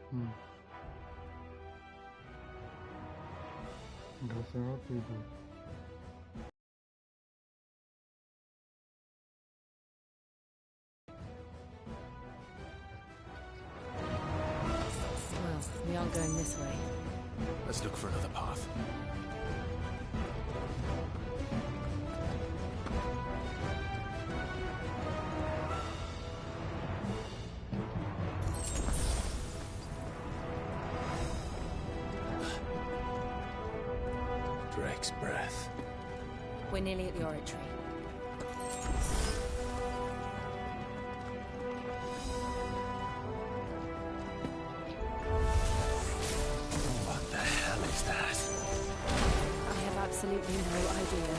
Nggak sehat itu. Well, we aren't going this way. Let's look for another path. Drake's breath. We're nearly at the oratory. What the hell is that? I have absolutely no idea.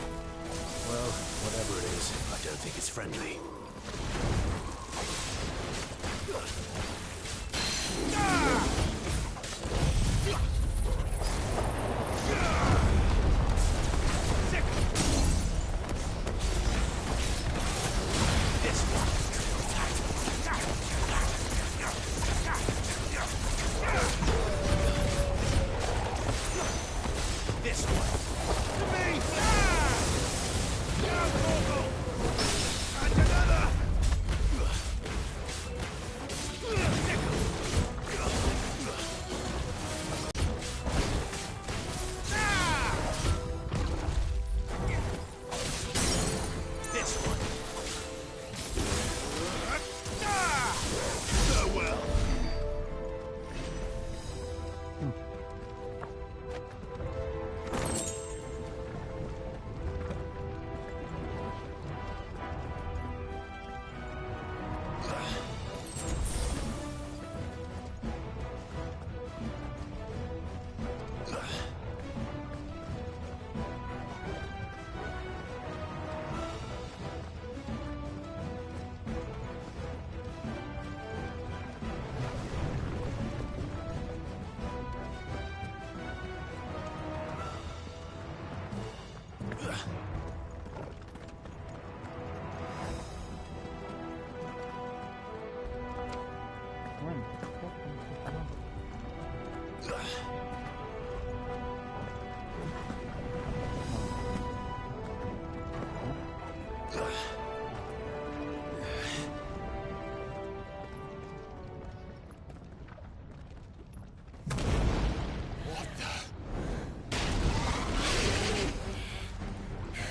Well, whatever it is, I don't think it's friendly.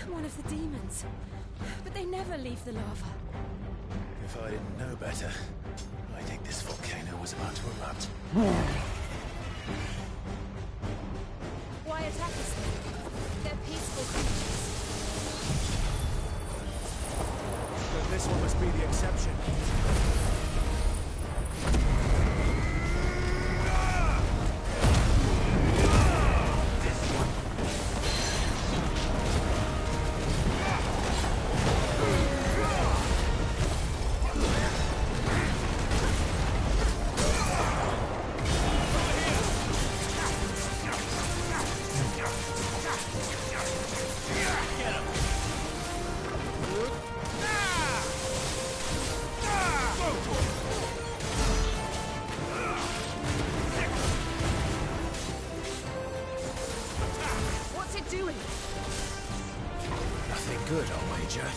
One of the demons. But they never leave the lava. If I didn't know better, I think this volcano was about to erupt. Why attack us then? They're peaceful creatures. But this one must be the exception. Good, I'll wager.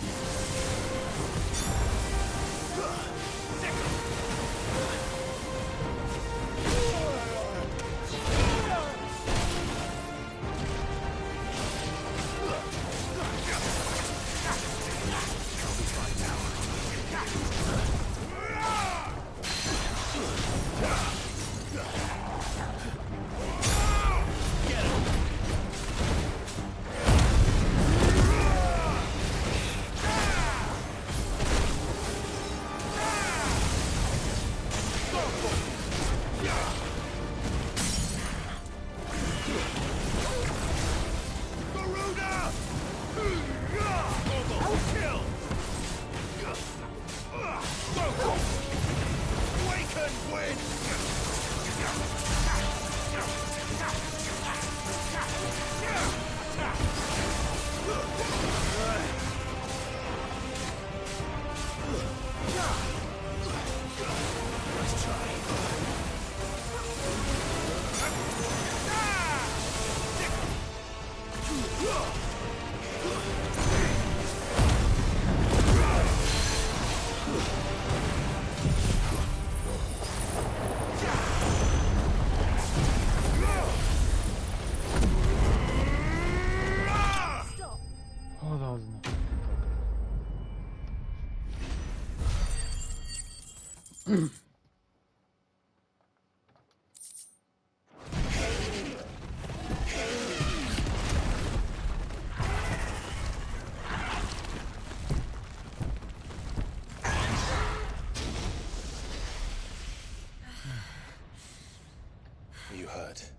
You hurt?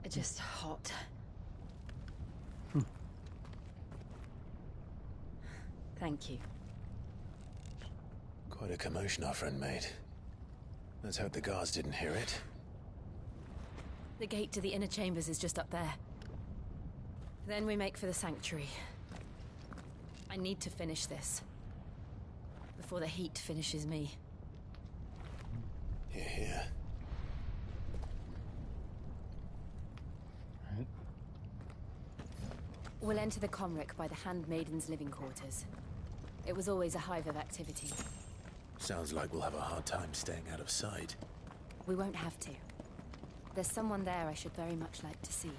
Just hot. Thank you. Quite a commotion our friend made. Let's hope the guards didn't hear it. The gate to the inner chambers is just up there. Then we make for the sanctuary. I need to finish this. Before the heat finishes me. Here, here. Right. We'll enter the Comric by the Handmaiden's living quarters. It was always a hive of activity. Sounds like we'll have a hard time staying out of sight. We won't have to. There's someone there I should very much like to see.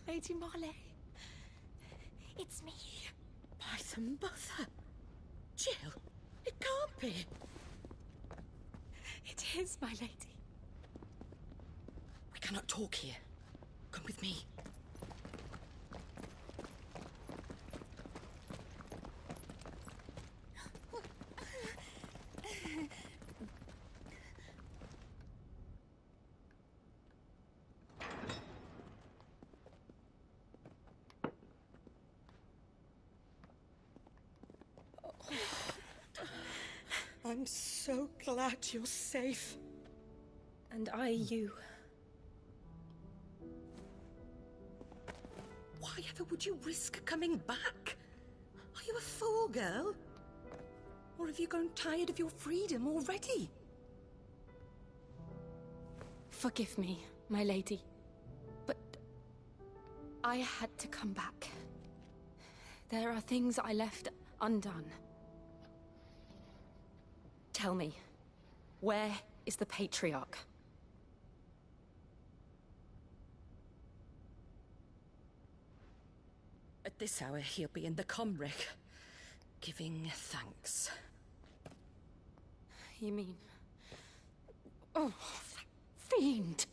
Lady Marley. It's me. By the mother. Jill, it can't be. It is, my lady. We cannot talk here. Come with me. I'm so glad you're safe. And I you. Why ever would you risk coming back? Are you a fool, girl? Or have you grown tired of your freedom already? Forgive me, my lady. But I had to come back. There are things I left undone. Tell me, where is the Patriarch? At this hour, he'll be in the Comric, giving thanks. You mean... Oh, that fiend!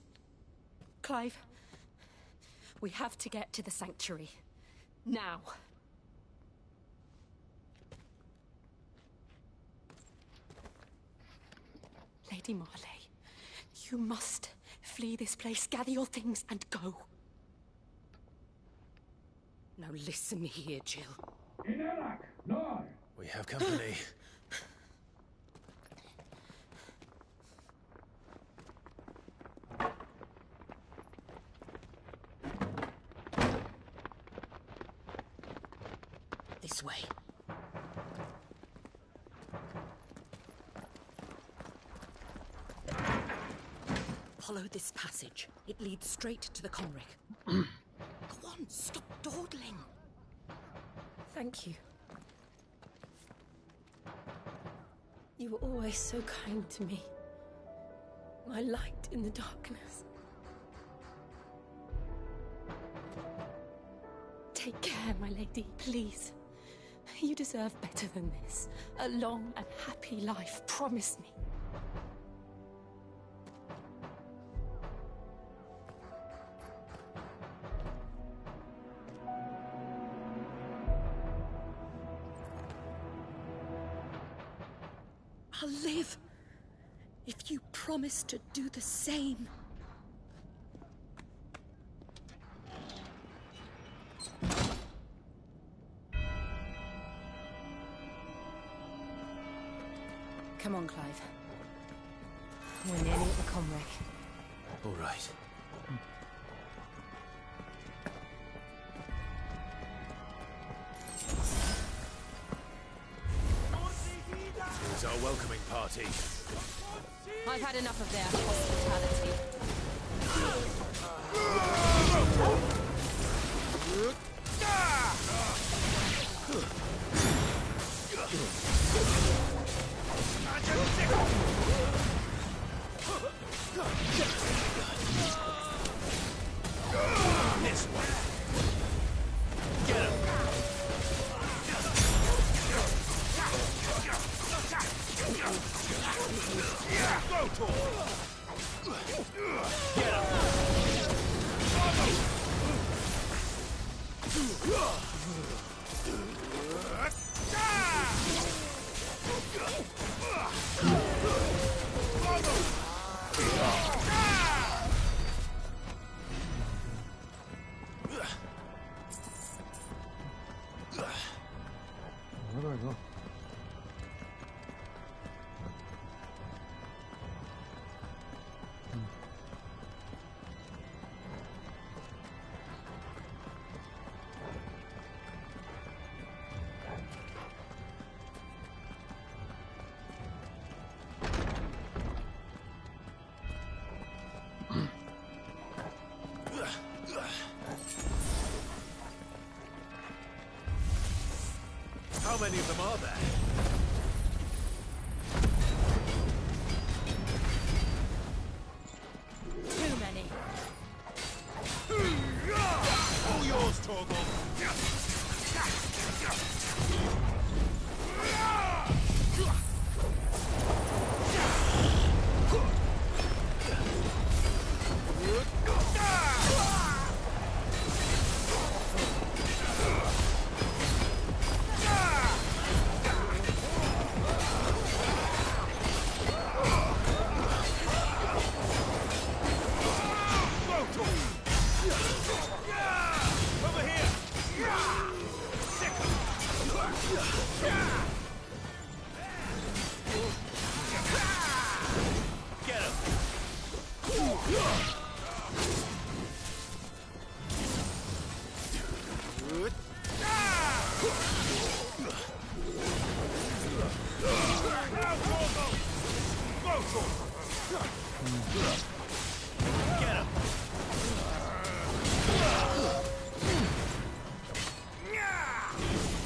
Clive, we have to get to the sanctuary. Now. Lady Marley, you must flee this place, gather your things, and go. Now listen here, Jill. We have company. This way. Follow this passage. It leads straight to the Comric. Go on, stop dawdling. Thank you. You were always so kind to me. My light in the darkness. Take care, my lady, please. You deserve better than this. A long and happy life, promise me. I'll live if you promise to do the same. Come on, Clive. We're nearly at the comwreck. All right. Here's our welcoming party. I've had enough of their hospitality. This way. Get him. Go to him. Get him. Where do I go? How many of them are there? Too many. All yours, Torgal. Over here! Sick 'em. Get him! Get him!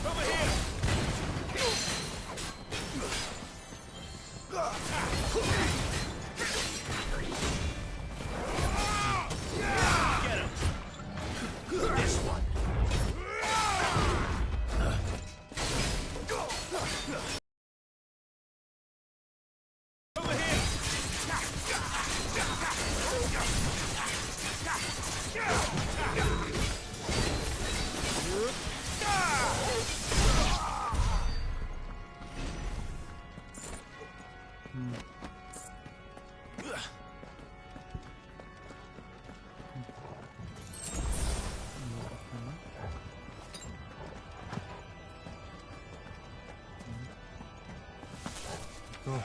Over here! Get him! This one! Over here! Go.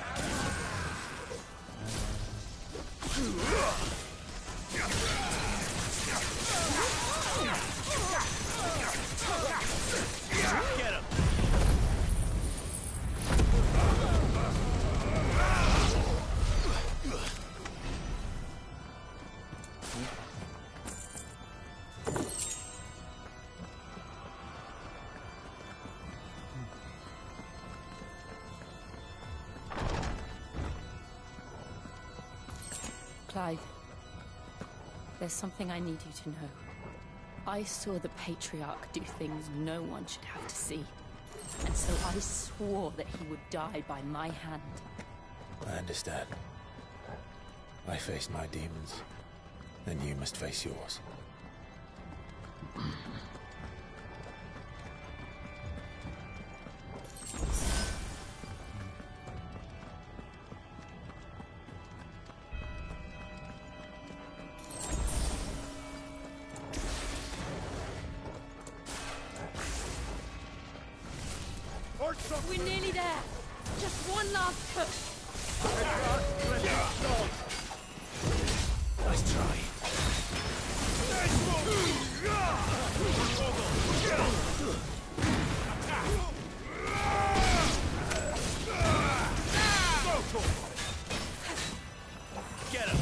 Get him! Clive, there's something I need you to know. I saw the Patriarch do things no one should have to see. And so I swore that he would die by my hand. I understand. I faced my demons, then you must face yours. We're nearly there! Just one last push. Nice try. Get him!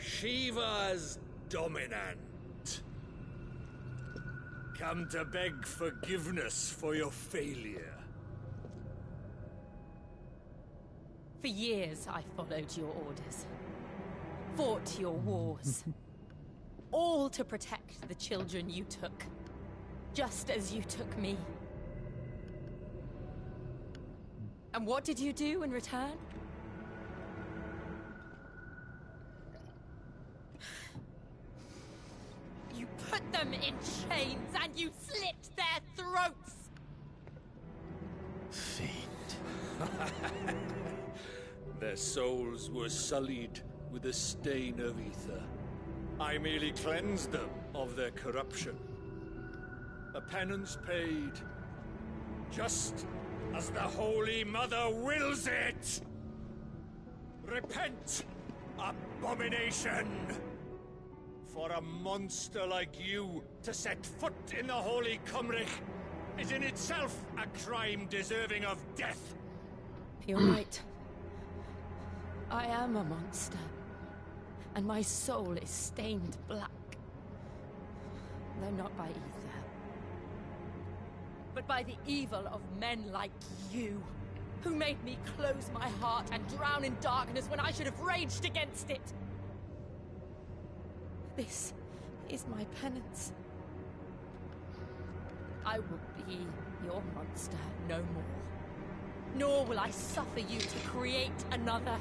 Shiva's dominant. Come to beg forgiveness for your failure. For years, I followed your orders. Fought your wars. All to protect the children you took. Just as you took me. And what did you do in return? You put them in chains and you slit their throats! Fiend. Their souls were sullied with a stain of ether. I merely cleansed them of their corruption. A penance paid, just as the Holy Mother wills it! Repent, abomination! For a monster like you to set foot in the Holy Cymric is in itself a crime deserving of death. You're right. I am a monster. And my soul is stained black. Though not by ether. But by the evil of men like you, who made me close my heart and drown in darkness when I should have raged against it. This is my penance. I will be your monster no more. Nor will I suffer you to create another.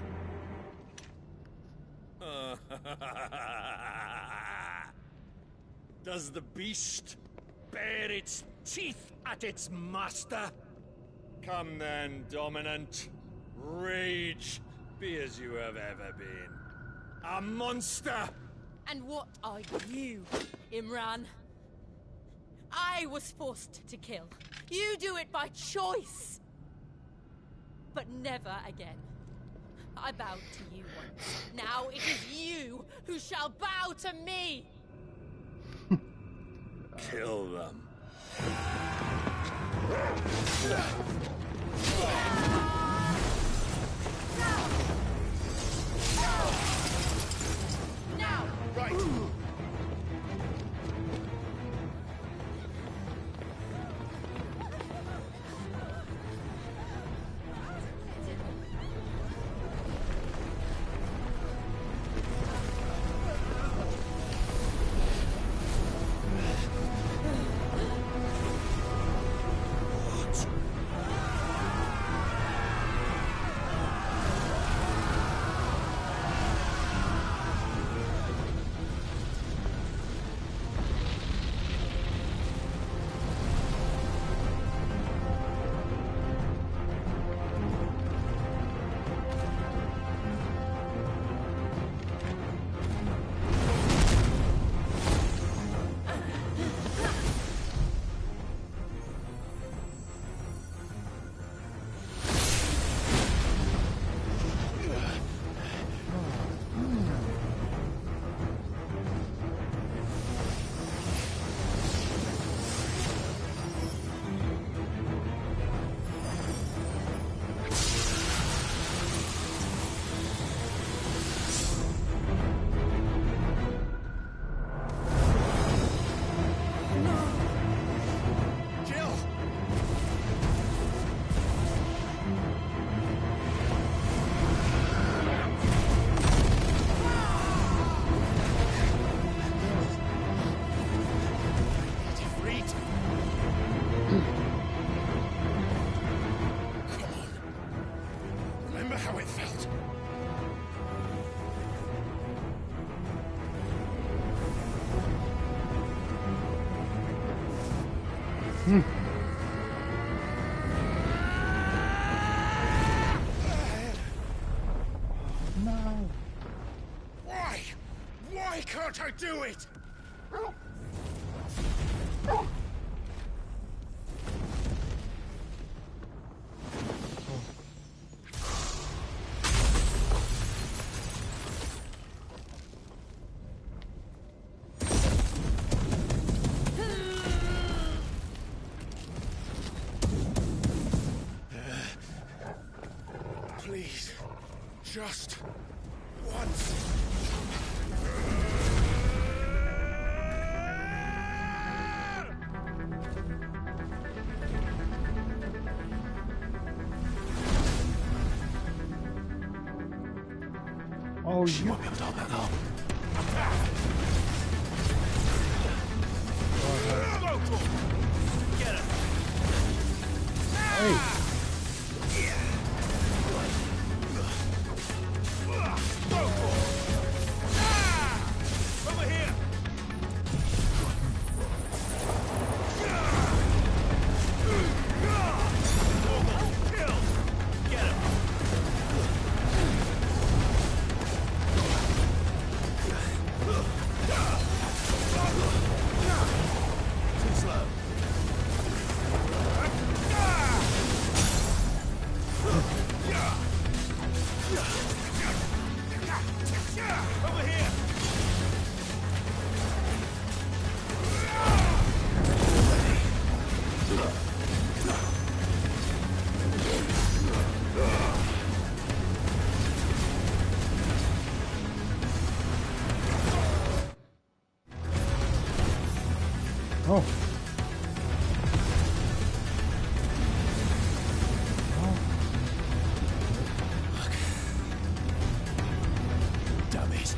Does the beast bare its teeth at its master. Come then, Dominant. Rage, be as you have ever been. A monster! And what are you, Imran? I was forced to kill. You do it by choice. But never again. I bowed to you once. Now it is you who shall bow to me! Kill them. Now! Right. No. Why? Why can't I do it? Please, just once. Oh, She you. won't be able to hold that long. Get it. Hey. Over here. Kill. Get him. Too slow. Over here. Oh. Damn it.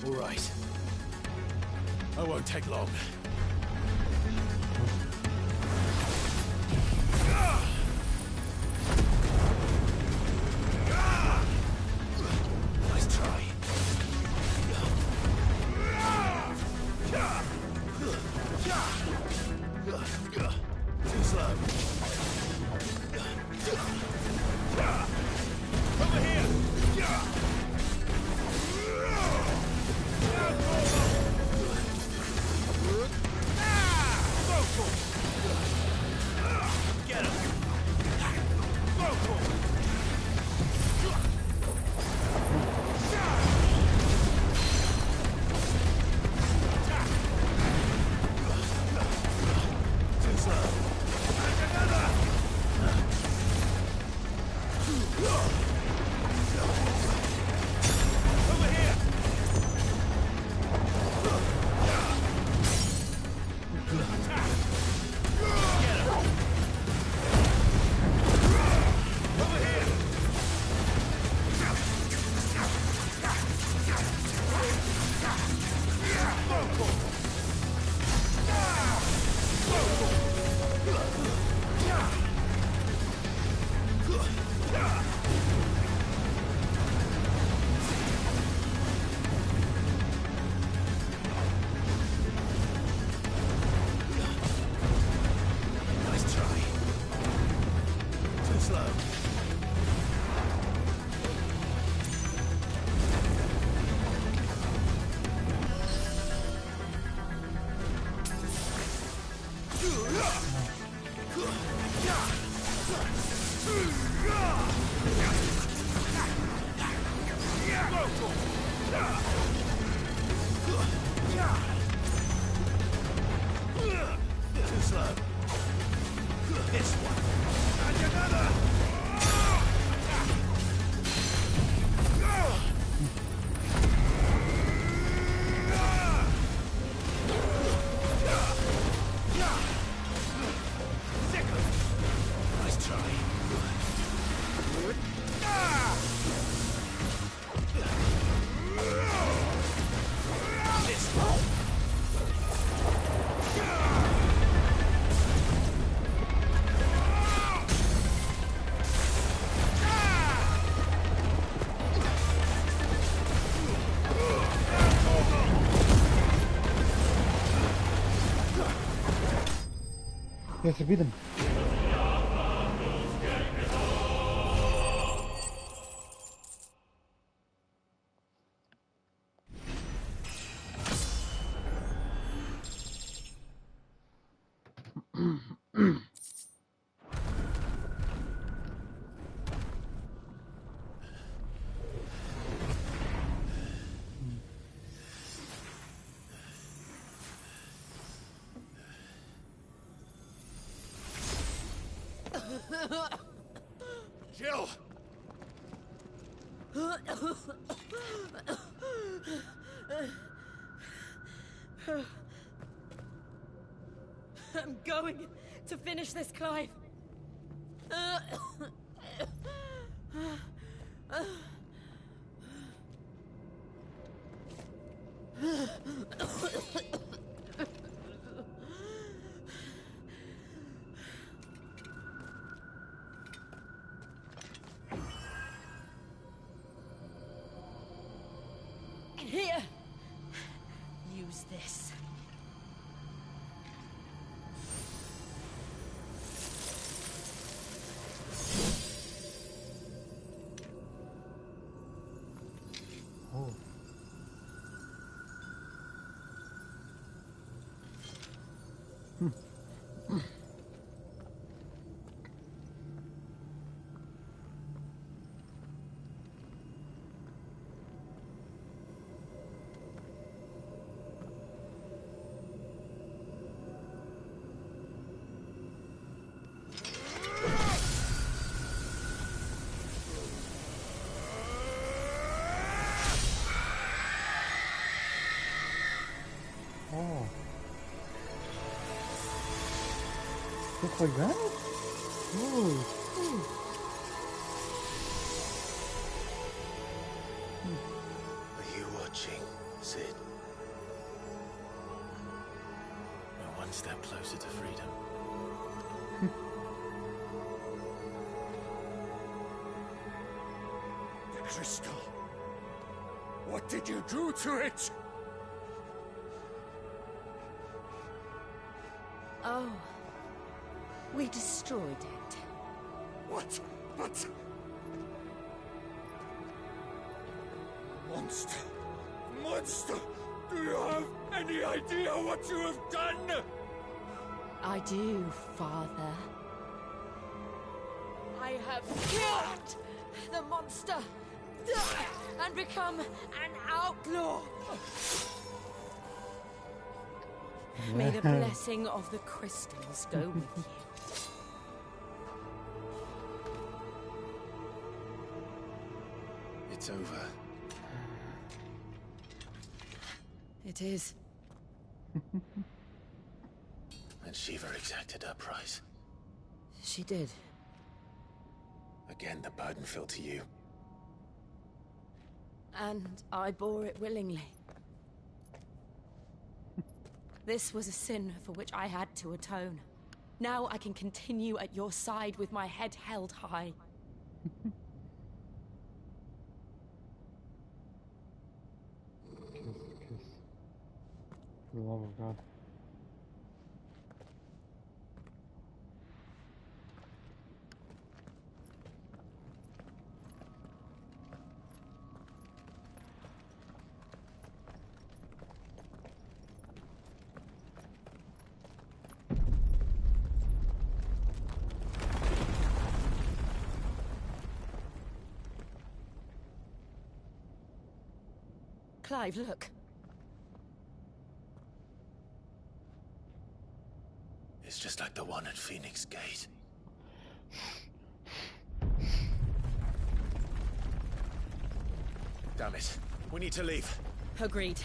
All right. I won't take long. Too slow. Over here! Get him! Too slow. Another! Over here! Get him! Over here! Nice try. Too slow. Too slow. This one. And another! Second. Nice try. This one. Yes, I beat him. Jill! I'm going to finish this, Clive. Here. Use this. Oh. Oh. Looks like that? Oh. Are you watching, Sid? We're one step closer to freedom. The crystal. What did you do to it? Oh. We destroyed it. What? But... Monster! Monster! Do you have any idea what you have done? I do, Father. I have killed the monster and become an outlaw. May the blessing of the crystals go with you. It's over. It is. And Shiva exacted her price. She did. Again, the burden fell to you. And I bore it willingly. This was a sin for which I had to atone. Now I can continue at your side with my head held high. Kiss. For the love of God. Clive, look. It's just like the one at Phoenix Gate. Damn it. We need to leave. Agreed.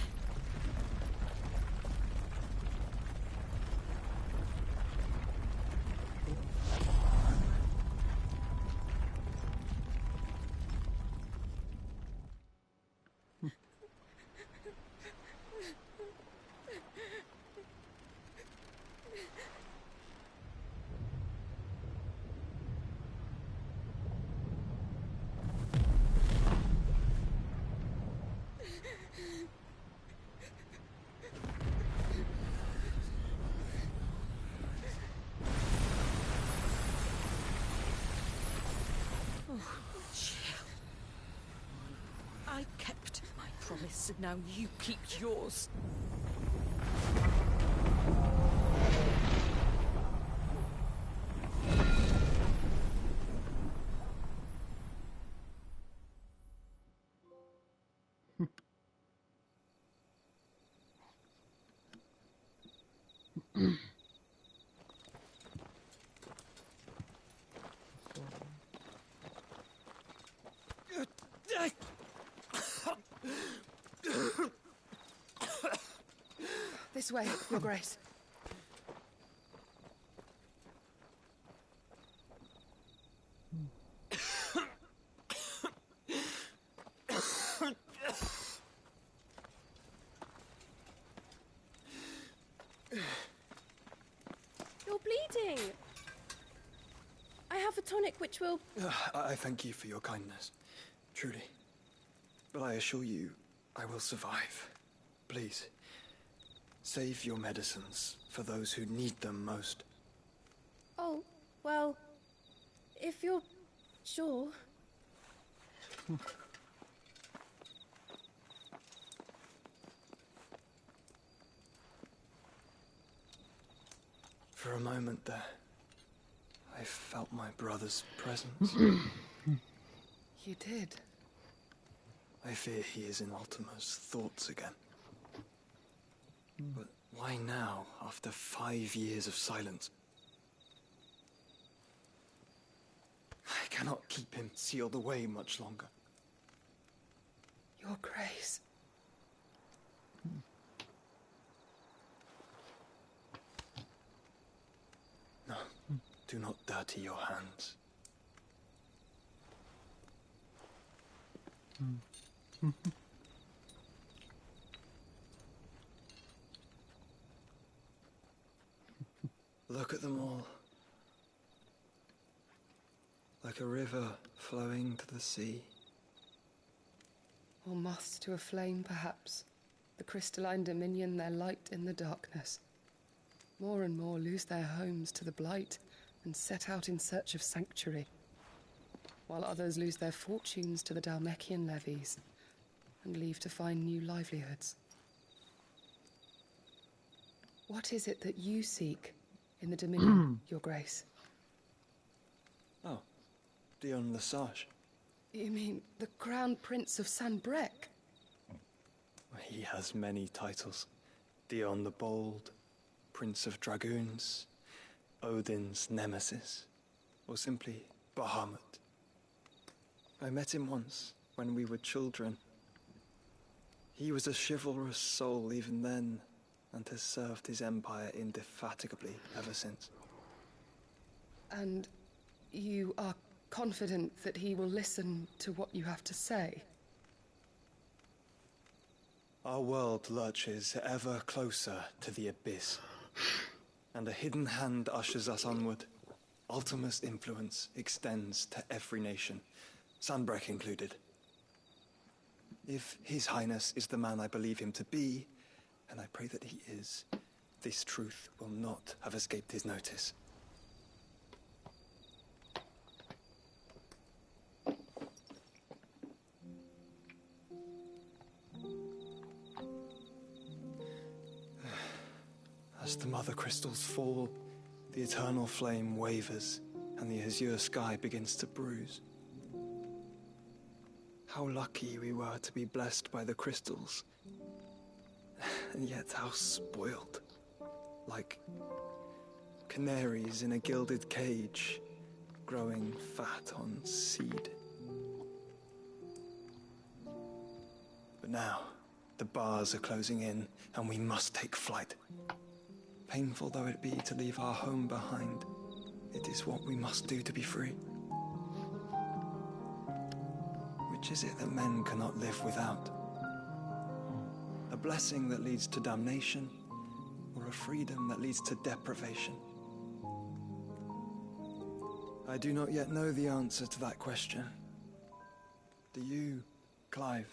I kept my promise, and now you keep yours. This way, Your Grace. You're bleeding. I have a tonic which will... I thank you for your kindness, truly. But I assure you, I will survive. Please, save your medicines for those who need them most. Oh, well, if you're sure. For a moment there, I felt my brother's presence. You did. I fear he is in Ultima's thoughts again. But why now, after 5 years of silence? I cannot keep him sealed away much longer. Your Grace. No, do not dirty your hands. Look at them all. Like a river flowing to the sea. Or moths to a flame, perhaps. The crystalline dominion their light in the darkness. More and more lose their homes to the blight and set out in search of sanctuary, while others lose their fortunes to the Dhalmekian levies and leave to find new livelihoods. What is it that you seek in the Dominion, Your Grace? Oh, Dion Lesage. You mean the Crown Prince of Sanbreque? He has many titles. Dion the Bold, Prince of Dragoons, Odin's Nemesis, or simply Bahamut. I met him once, when we were children. He was a chivalrous soul even then, and has served his empire indefatigably ever since. And you are confident that he will listen to what you have to say? Our world lurches ever closer to the abyss, and a hidden hand ushers us onward. Ultima's influence extends to every nation, Sanbreque included. If His Highness is the man I believe him to be, and I pray that he is, this truth will not have escaped his notice. As the mother crystals fall, the eternal flame wavers, and the azure sky begins to bruise. How lucky we were to be blessed by the crystals. And yet how spoiled. Like canaries in a gilded cage, growing fat on seed. But now, the bars are closing in, and we must take flight. Painful though it be to leave our home behind, it is what we must do to be free. Which is it that men cannot live without? A blessing that leads to damnation, or a freedom that leads to deprivation? I do not yet know the answer to that question. Do you, Clive?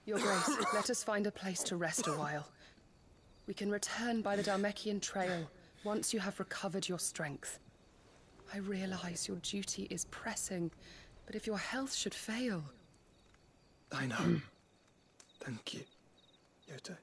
Your Grace, let us find a place to rest a while. We can return by the Dhalmekian trail once you have recovered your strength. I realize your duty is pressing, but if your health should fail... I know. Thank you, Yoto.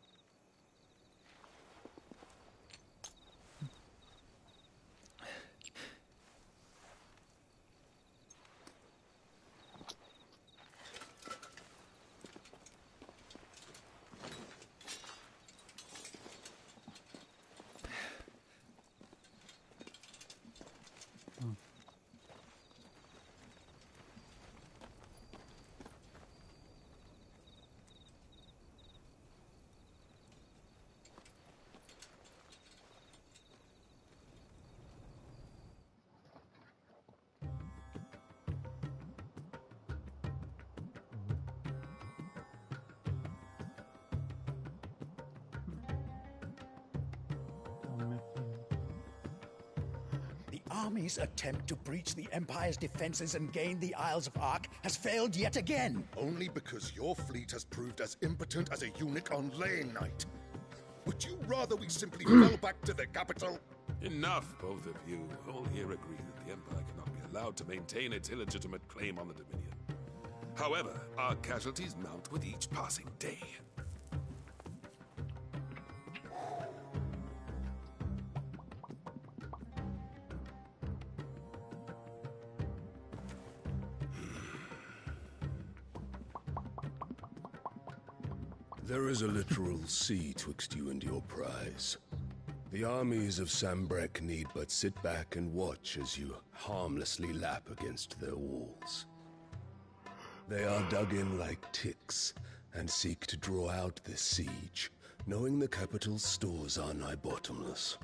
Army's attempt to breach the Empire's defenses and gain the Isles of Ark has failed yet again. Only because your fleet has proved as impotent as a eunuch on laying night. Would you rather we simply fell back to the capital? Enough, both of you. All here agree that the Empire cannot be allowed to maintain its illegitimate claim on the Dominion. However, our casualties mount with each passing day. There is a literal sea twixt you and your prize. The armies of Sanbreque need but sit back and watch as you harmlessly lap against their walls. They are dug in like ticks and seek to draw out this siege, knowing the capital's stores are nigh bottomless.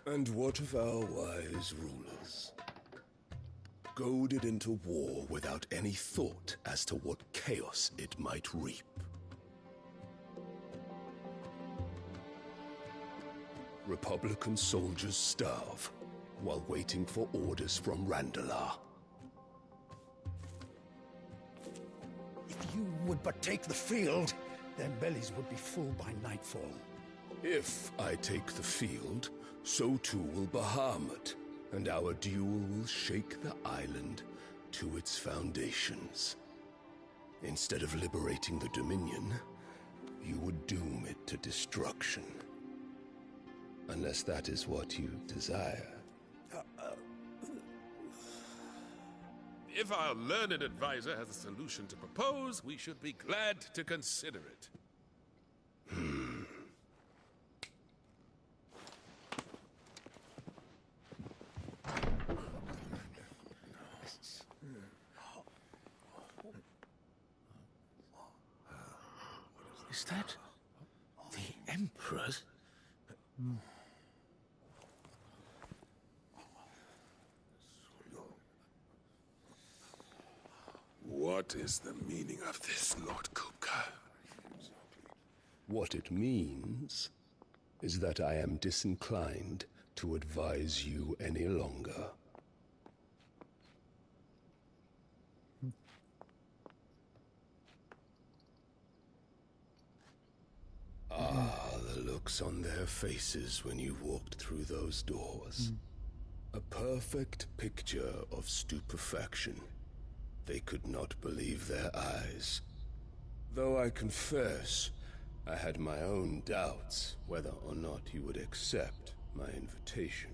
And what of our wise rulers? Goaded into war without any thought as to what chaos it might reap. Republican soldiers starve while waiting for orders from Randalar. If you would but take the field, their bellies would be full by nightfall. If I take the field, so too will Bahamut, and our duel will shake the island to its foundations. Instead of liberating the Dominion, you would doom it to destruction. Unless that is what you desire. If our learned advisor has a solution to propose, we should be glad to consider it. Is that the Emperor's? What is the meaning of this, Lord Kupka? What it means is that I am disinclined to advise you any longer. The looks on their faces when you walked through those doors. A perfect picture of stupefaction. They could not believe their eyes. Though I confess, I had my own doubts whether or not you would accept my invitation.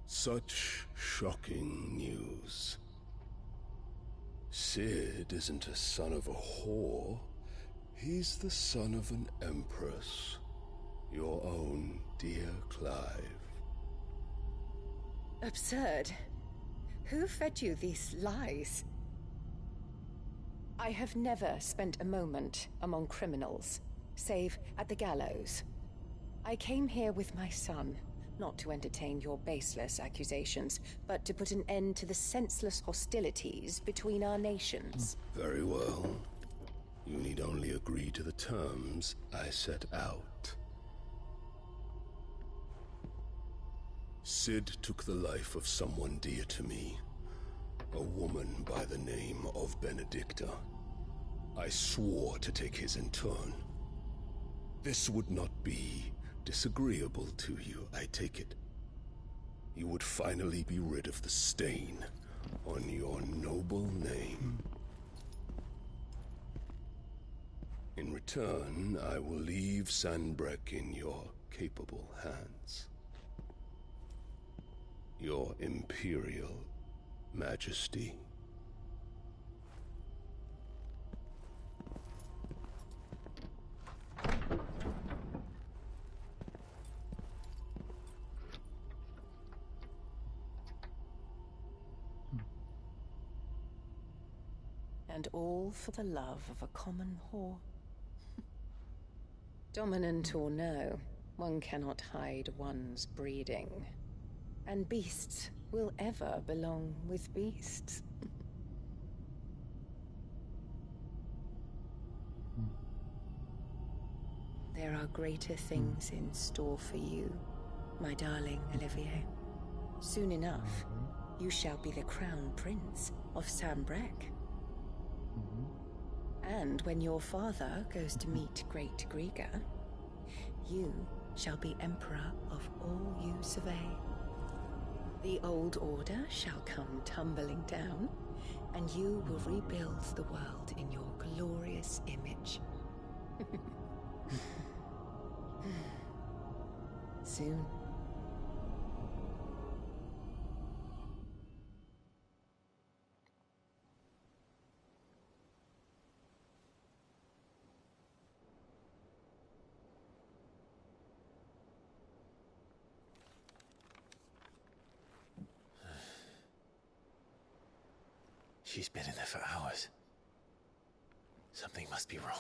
Such shocking news. Sid isn't a son of a whore. He's the son of an empress. Your own dear Clive. Absurd. Who fed you these lies? I have never spent a moment among criminals, save at the gallows. I came here with my son, not to entertain your baseless accusations, but to put an end to the senseless hostilities between our nations. Very well. You need only agree to the terms I set out. Sid took the life of someone dear to me, a woman by the name of Benedicta. I swore to take his in turn. This would not be disagreeable to you, I take it. You would finally be rid of the stain on your noble name. In return, I will leave Sanbreque in your capable hands. Your Imperial Majesty. And all for the love of a common whore. Dominant or no, one cannot hide one's breeding. And beasts will ever belong with beasts. There are greater things in store for you, my darling Olivier. Soon enough, you shall be the crown prince of Sanbreque. And when your father goes to meet Great Griga, you shall be emperor of all you survey. The old order shall come tumbling down, and you will rebuild the world in your glorious image. Soon. She's been in there for hours. Something must be wrong.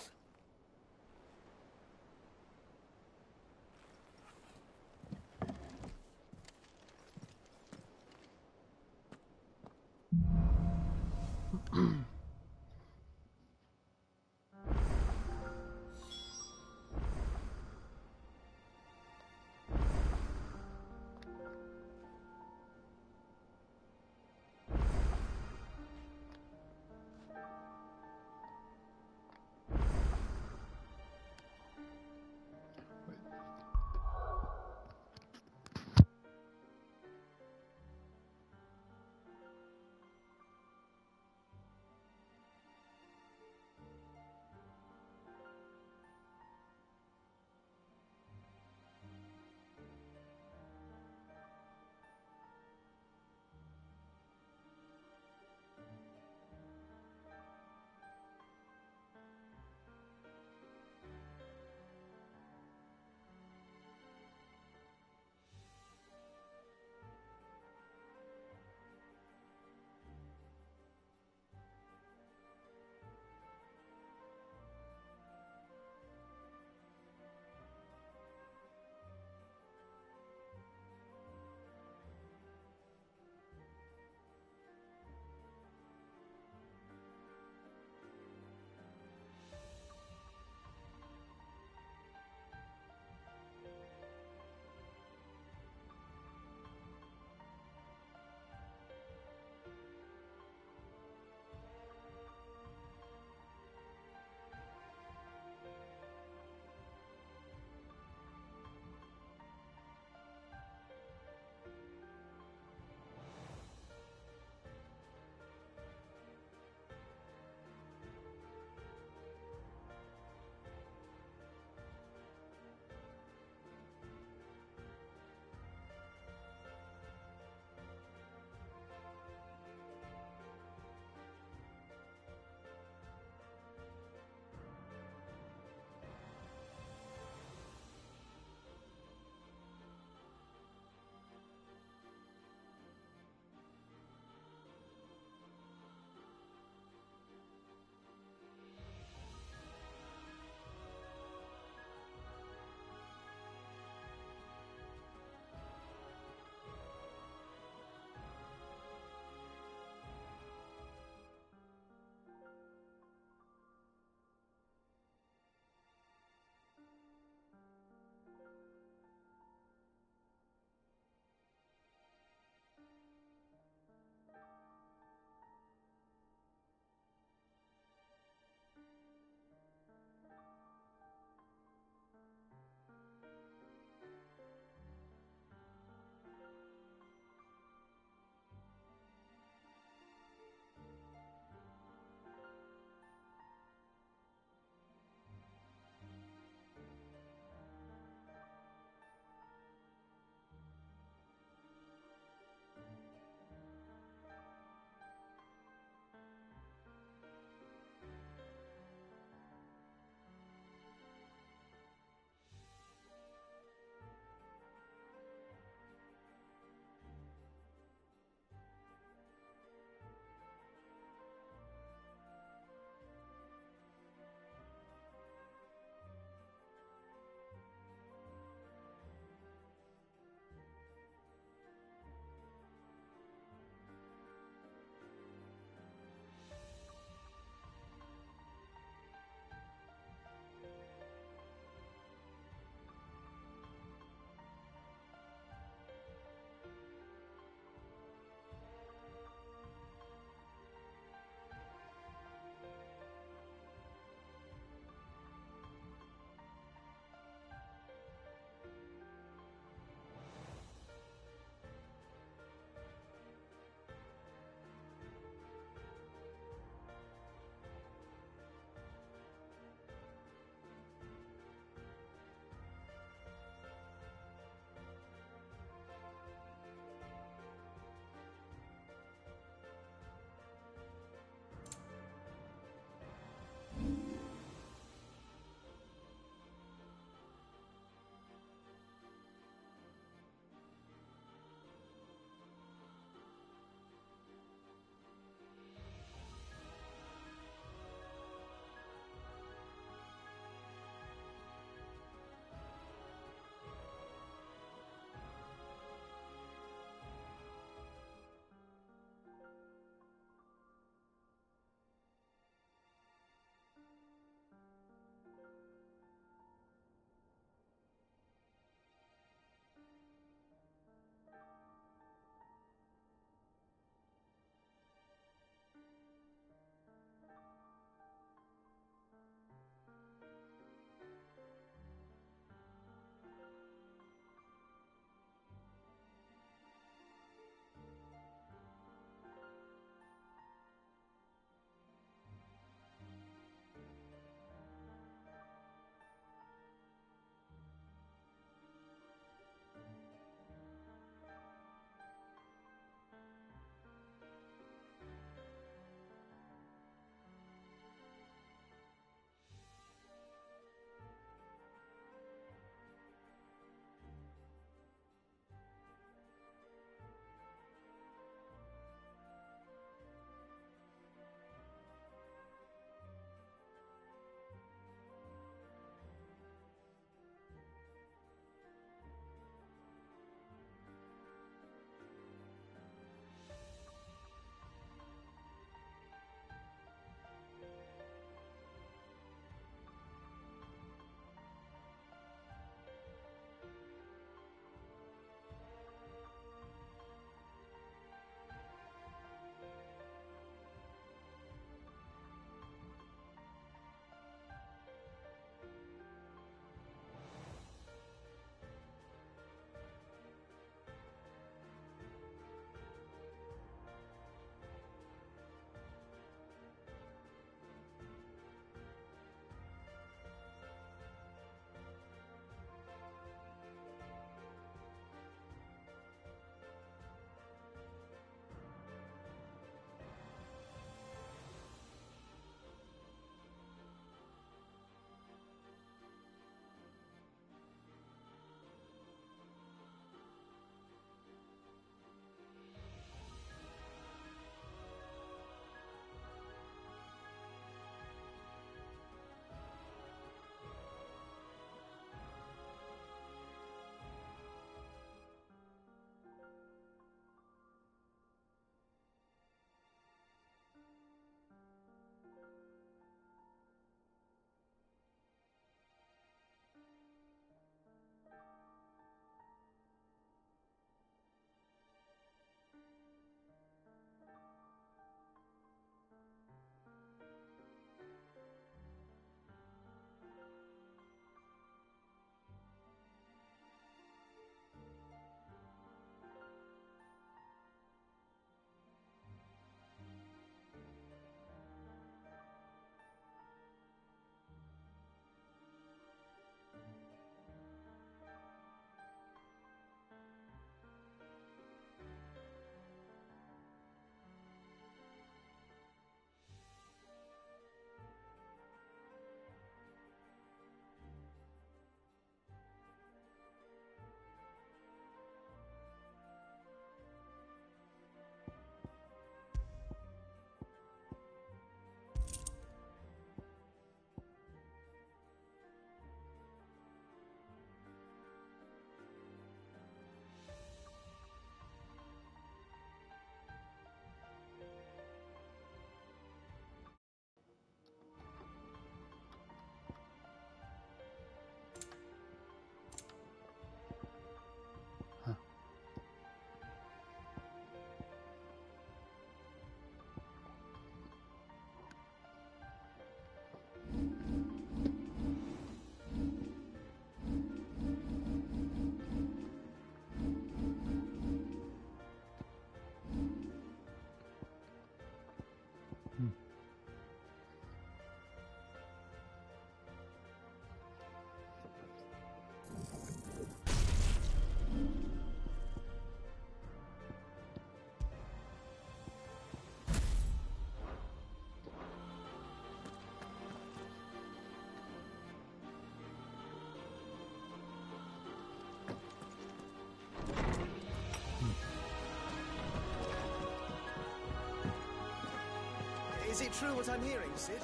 Is it true what I'm hearing, Sid?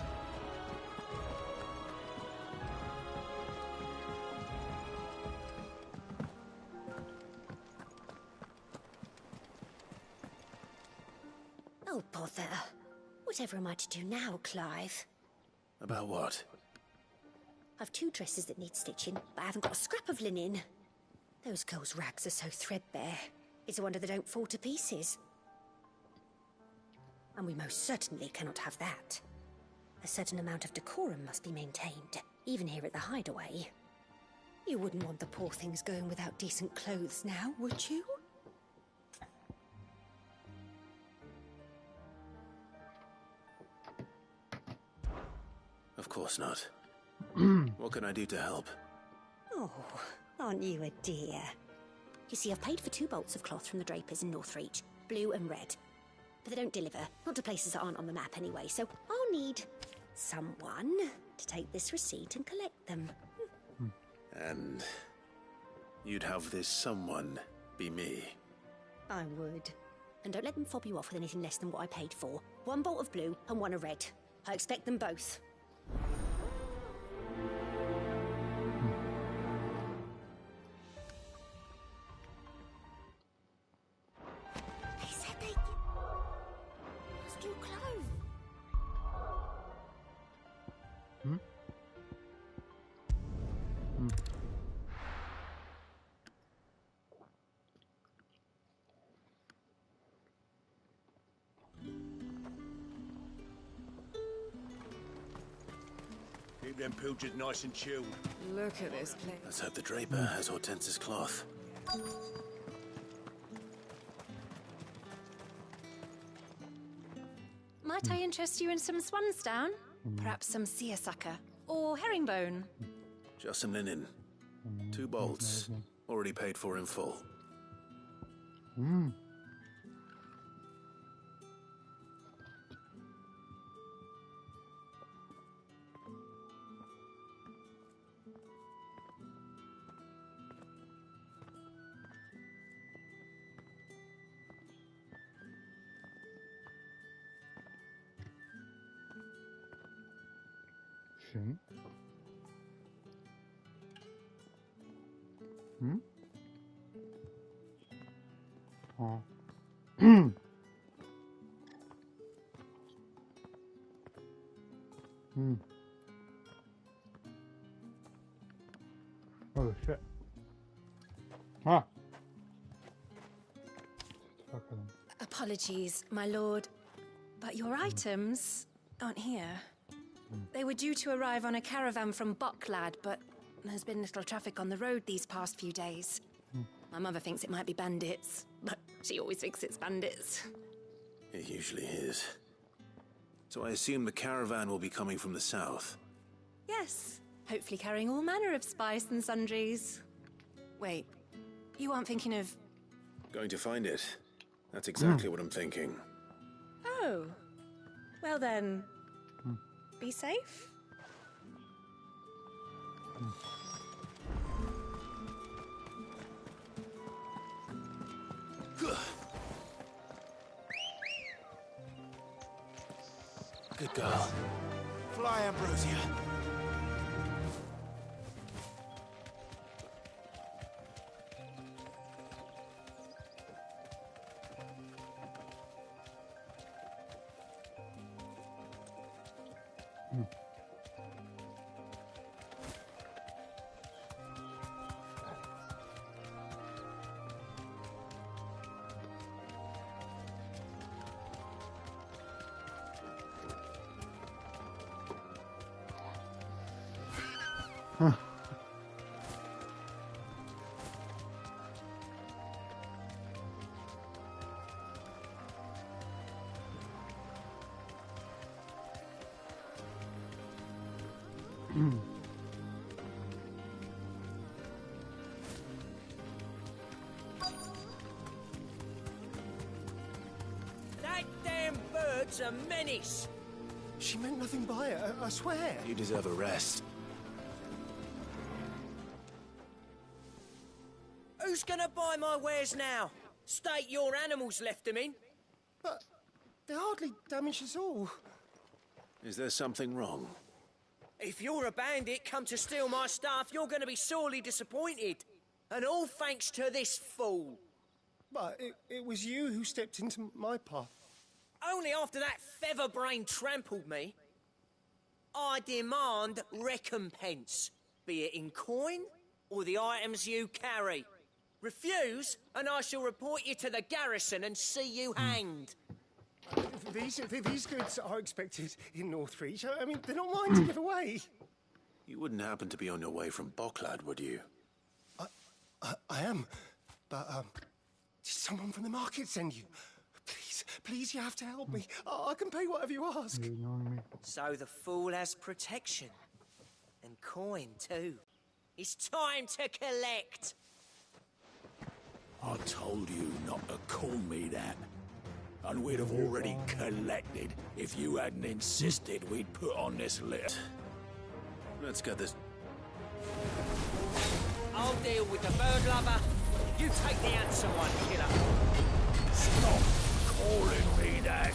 Oh, bother. Whatever am I to do now, Clive? About what? I've 2 dresses that need stitching, but I haven't got a scrap of linen. Those girls' rags are so threadbare. It's a wonder they don't fall to pieces. And we most certainly cannot have that. A certain amount of decorum must be maintained, even here at the Hideaway. You wouldn't want the poor things going without decent clothes now, would you? Of course not. What can I do to help? Oh, aren't you a dear? You see, I've paid for 2 bolts of cloth from the drapers in Northreach, blue and red. But they don't deliver, not to places that aren't on the map anyway, so I'll need someone to take this receipt and collect them. And you'd have this someone be me? I would. And don't let them fob you off with anything less than what I paid for. 1 bolt of blue and 1 of red. I expect them both. They said they must do clothes. Keep them pilchards nice and chilled. Look at this place. Let's hope the draper has Hortense's cloth. Might I interest you in some swansdown? Perhaps some seersucker? Or herringbone? Just some linen. 2 bolts. Already paid for in full. Schön. Oh. Oh shit. Ah. Apologies, my lord, but your items aren't here. They were due to arrive on a caravan from Bucklad, but there's been little traffic on the road these past few days. My mother thinks it might be bandits, but she always thinks it's bandits. It usually is. So I assume the caravan will be coming from the south. Yes, hopefully carrying all manner of spice and sundries. Wait, you aren't thinking of... Going to find it. That's exactly what I'm thinking. Oh, well then, be safe. Good girl. Fly, Ambrosia. That damn bird's a menace. She meant nothing by it, I swear. You deserve a rest. Who's gonna buy my wares now? State your animals left them in. But they hardly damaged us all. Is there something wrong? If you're a bandit come to steal my stuff, you're going to be sorely disappointed. And all thanks to this fool. But it was you who stepped into my path. Only after that feather-brain trampled me. I demand recompense, be it in coin or the items you carry. Refuse, and I shall report you to the garrison and see you hanged. These goods are expected in Northreach. I mean, they're not mine to give away. You wouldn't happen to be on your way from Bocklad, would you? I am, but did someone from the market send you? Please, you have to help me. I can pay whatever you ask. So the fool has protection. And coin, too. It's time to collect. I told you not to call me that. And we'd have already collected if you hadn't insisted we'd put on this list. Let's get this. I'll deal with the bird lover. You take the handsome one, killer. Stop calling me that.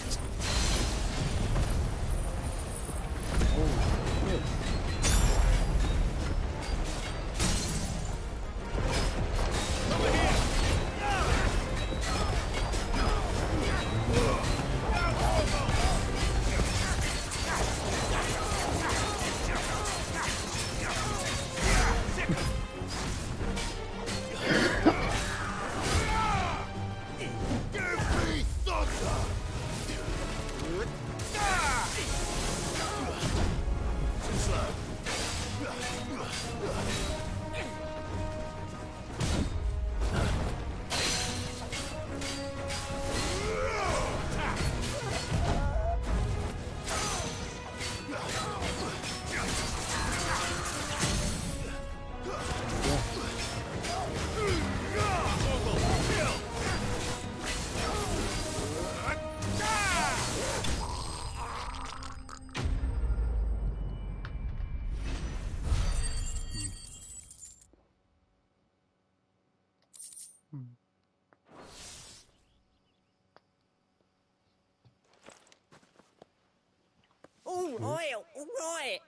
All right.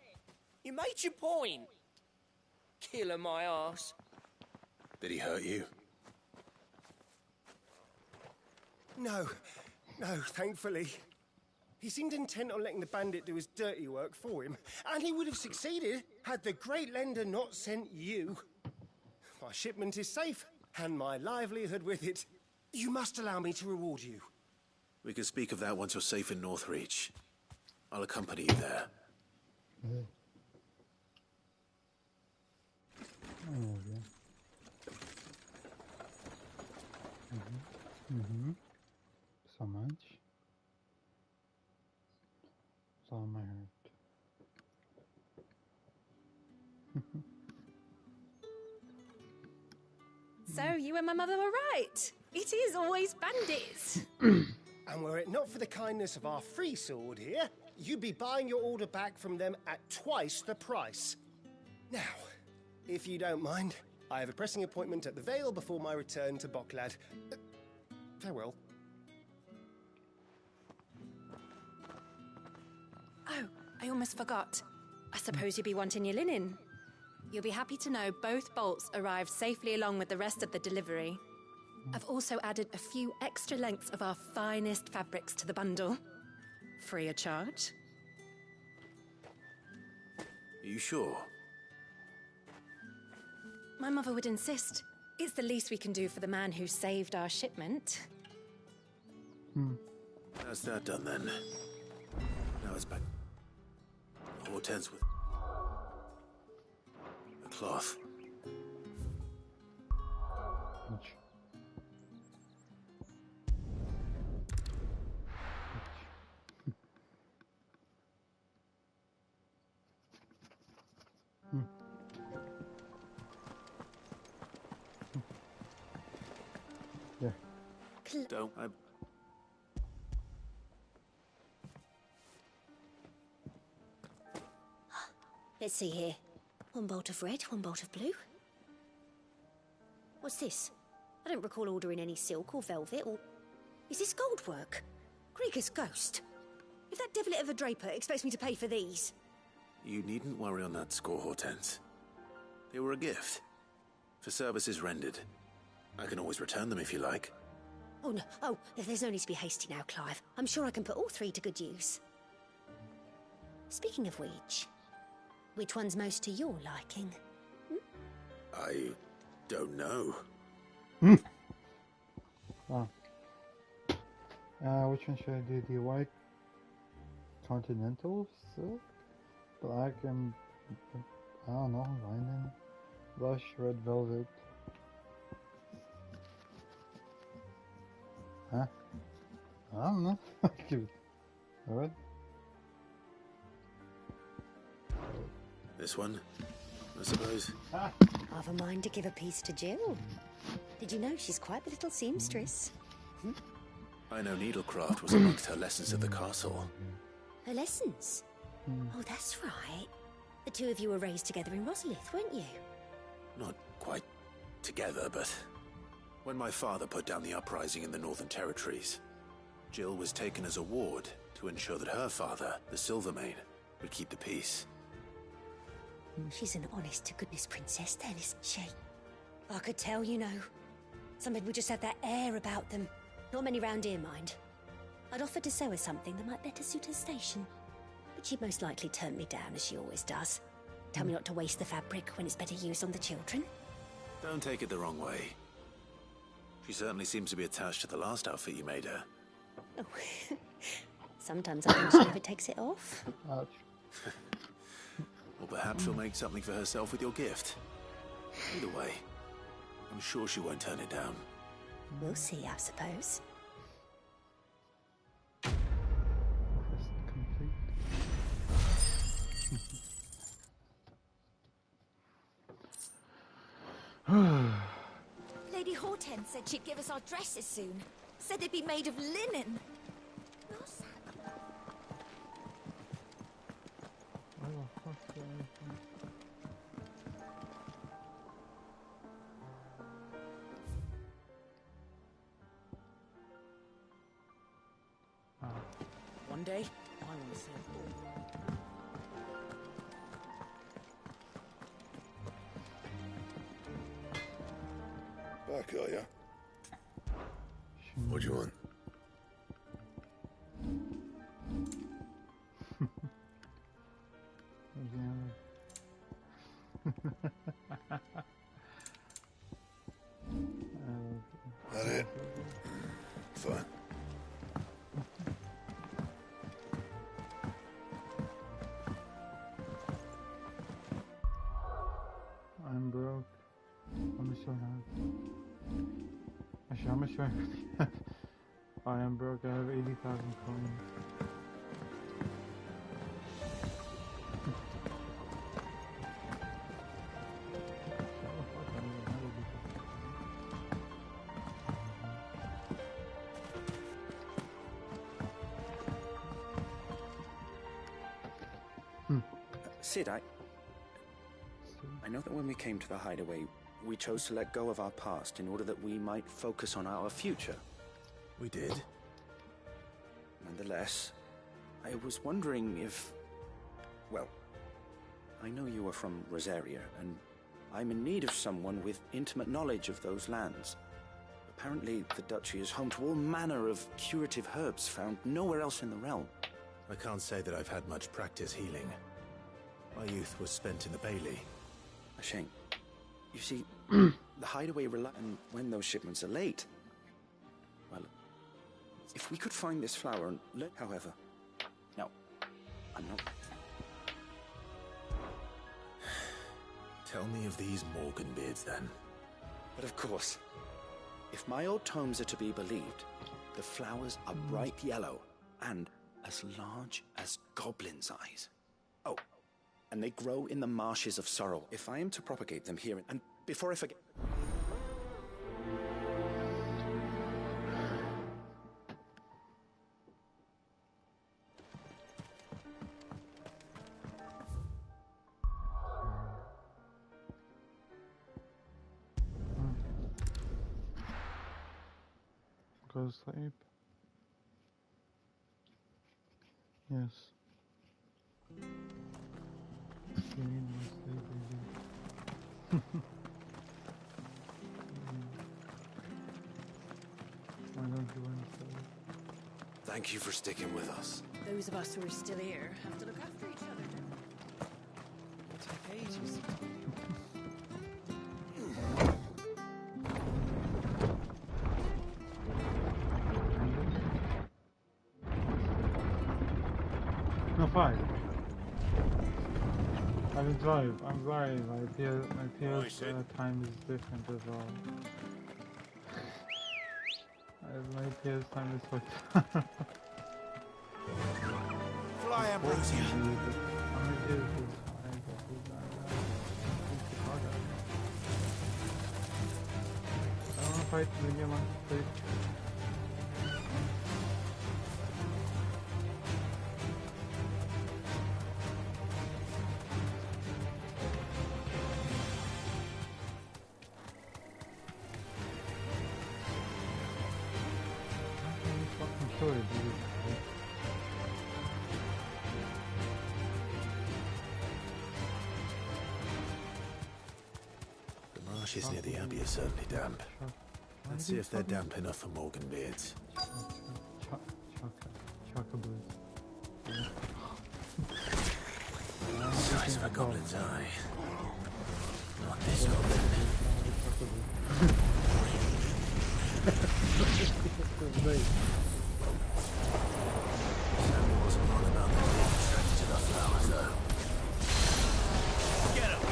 You made your point. Killer my ass. Did he hurt you? No, thankfully. He seemed intent on letting the bandit do his dirty work for him, and he would have succeeded had the Great Lender not sent you. My shipment is safe, and my livelihood with it. You must allow me to reward you. We can speak of that once you're safe in Northreach. I'll accompany you there. So much. So my heart. So you and my mother were right. It is always bandits. And were it not for the kindness of our free sword here, you'd be buying your order back from them at twice the price. Now, if you don't mind, I have a pressing appointment at the Vale before my return to Bocklad. Farewell. Oh, I almost forgot. I suppose you'll be wanting your linen. You'll be happy to know both bolts arrived safely along with the rest of the delivery. I've also added a few extra lengths of our finest fabrics to the bundle. Free of charge. Are you sure? My mother would insist. It's the least we can do for the man who saved our shipment. How's that done then? Now it's back. Hortense with a cloth. Don't. Let's see here. One bolt of red, one bolt of blue. What's this? I don't recall ordering any silk or velvet or... Is this gold work? Krieger's ghost? If that devilet of a draper expects me to pay for these... You needn't worry on that score, Hortense. They were a gift. For services rendered. I can always return them if you like. Oh, no. Oh, there's no need to be hasty now, Clive. I'm sure I can put all three to good use. Speaking of which one's most to your liking? I don't know. Oh. Which one should I do? The white continental silk? Black and... I don't know, linen? Blush red velvet. Huh? I don't know. Alright. This one, I suppose. I've a mind to give a piece to Jill. Did you know she's quite the little seamstress? I know needlecraft was amongst her lessons at the castle. Her lessons? Oh, that's right. The two of you were raised together in Rosalith, weren't you? Not quite together, but when my father put down the uprising in the Northern Territories, Jill was taken as a ward to ensure that her father, the Silvermane, would keep the peace. She's an honest-to-goodness princess then, isn't she? I could tell, you know. Some people just have that air about them. Not many round here, mind. I'd offered to sew her something that might better suit her station. But she'd most likely turn me down, as she always does. Tell me not to waste the fabric when it's better used on the children. Don't take it the wrong way. She certainly seems to be attached to the last outfit you made her. Oh. Sometimes I think she never takes it off. Well, perhaps she'll make something for herself with your gift. Either way, I'm sure she won't turn it down. We'll see, I suppose. Lady Hortense said she'd give us our dresses soon. Said they'd be made of linen. One day, I want to see it all. Back, are ya? What do you want? That it? Fine. I'm broke. Let me show you. Actually, how much do I have? I am broke. I have 80,000 coins. Sid, I know that when we came to the hideaway, we chose to let go of our past in order that we might focus on our future. We did. Nonetheless, I was wondering if... Well, I know you are from Rosaria, and I'm in need of someone with intimate knowledge of those lands. Apparently, the Duchy is home to all manner of curative herbs found nowhere else in the realm. I can't say that I've had much practice healing. My youth was spent in the Bailey. A shame. You see, the hideaway and when those shipments are late. Well, if we could find this flower and however. No, I'm not. Tell me of these Morgan beards then. But of course, if my old tomes are to be believed, the flowers are bright yellow and as large as goblins' eyes. Oh, and they grow in the marshes of sorrow. If I am to propagate them here, and before I forget... Go to sleep. Yes. You need more sleep, baby. Why don't you want to sleep? Thank you for sticking with us. Those of us who are still here have to look after each other, don't we? Take ages. No, 5. I will drive. I'm sorry, my PS time is different as well. My PS time is fucked. Fly, Ambrosia. How many years is I don't want to fight the game on stage. The marshes near the Abbey are certainly damp. Let's see if they're damp enough for Morgan beards. Size of a goblin's eye. Not this goblin. Sammy wasn't wrong about the being attracted to the flowers, though. Get him!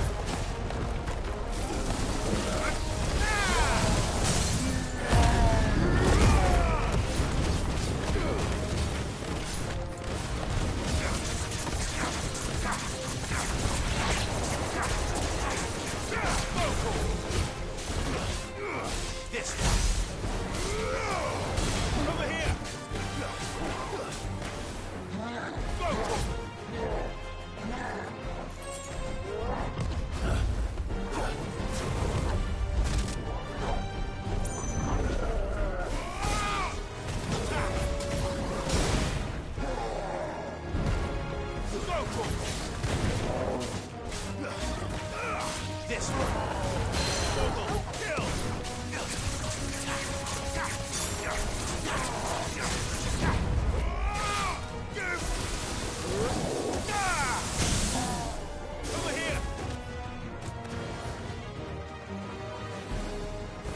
This over here. This one. Kill. Over here.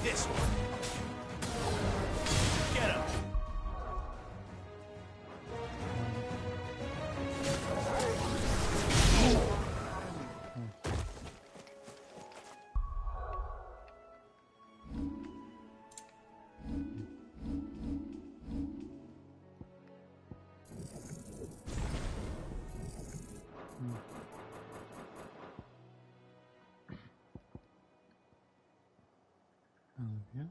This one. Get him. Yeah.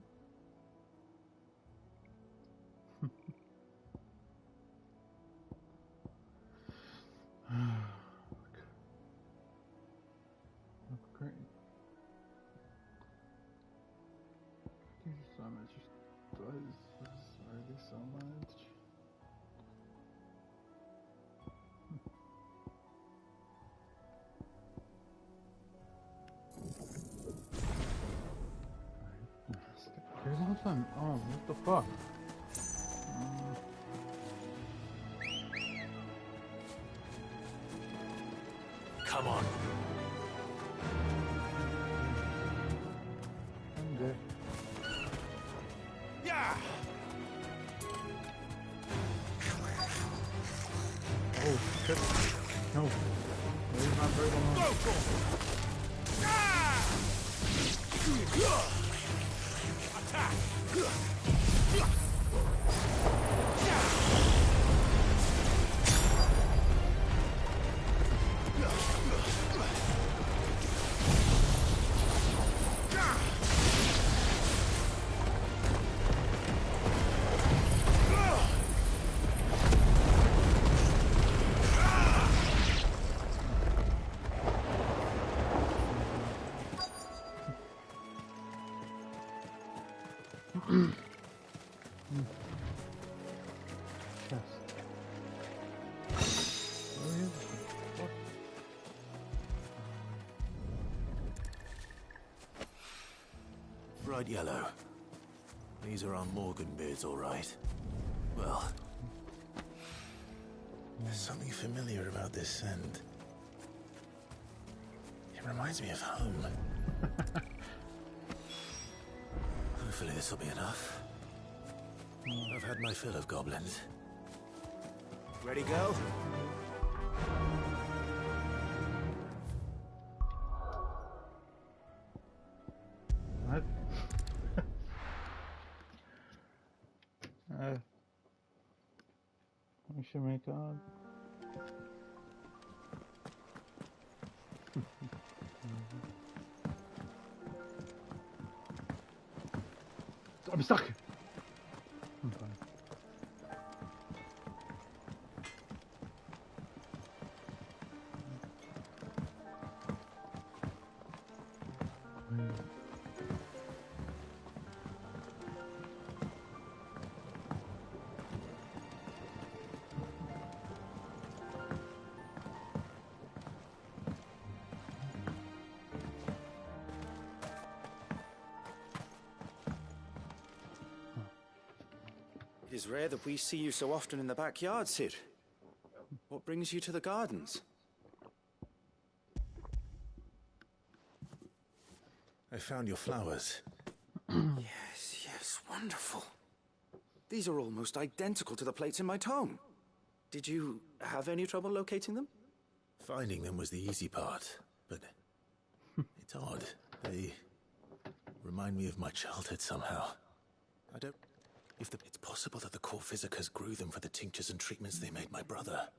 Look great. Thank you so much. Does already so much. There's all time. Oh, what the fuck? Come on. I'm good. Yeah. Oh shit. No. Where's my bird alone? Attack. Chest. bright yellow. These are our Morgan beards, all right. Well, there's something familiar about this scent. It reminds me of home. Hopefully this will be enough. I've had my fill of goblins. Ready, go? What? We should make up. I'm stuck. I'm fine. It is rare that we see you so often in the backyard, Sid. What brings you to the gardens? I found your flowers. Yes, wonderful. These are almost identical to the plates in my tome. Did you have any trouble locating them? Finding them was the easy part, but it's odd. They remind me of my childhood somehow. I don't... It's possible that the core physicers grew them for the tinctures and treatments they made my brother.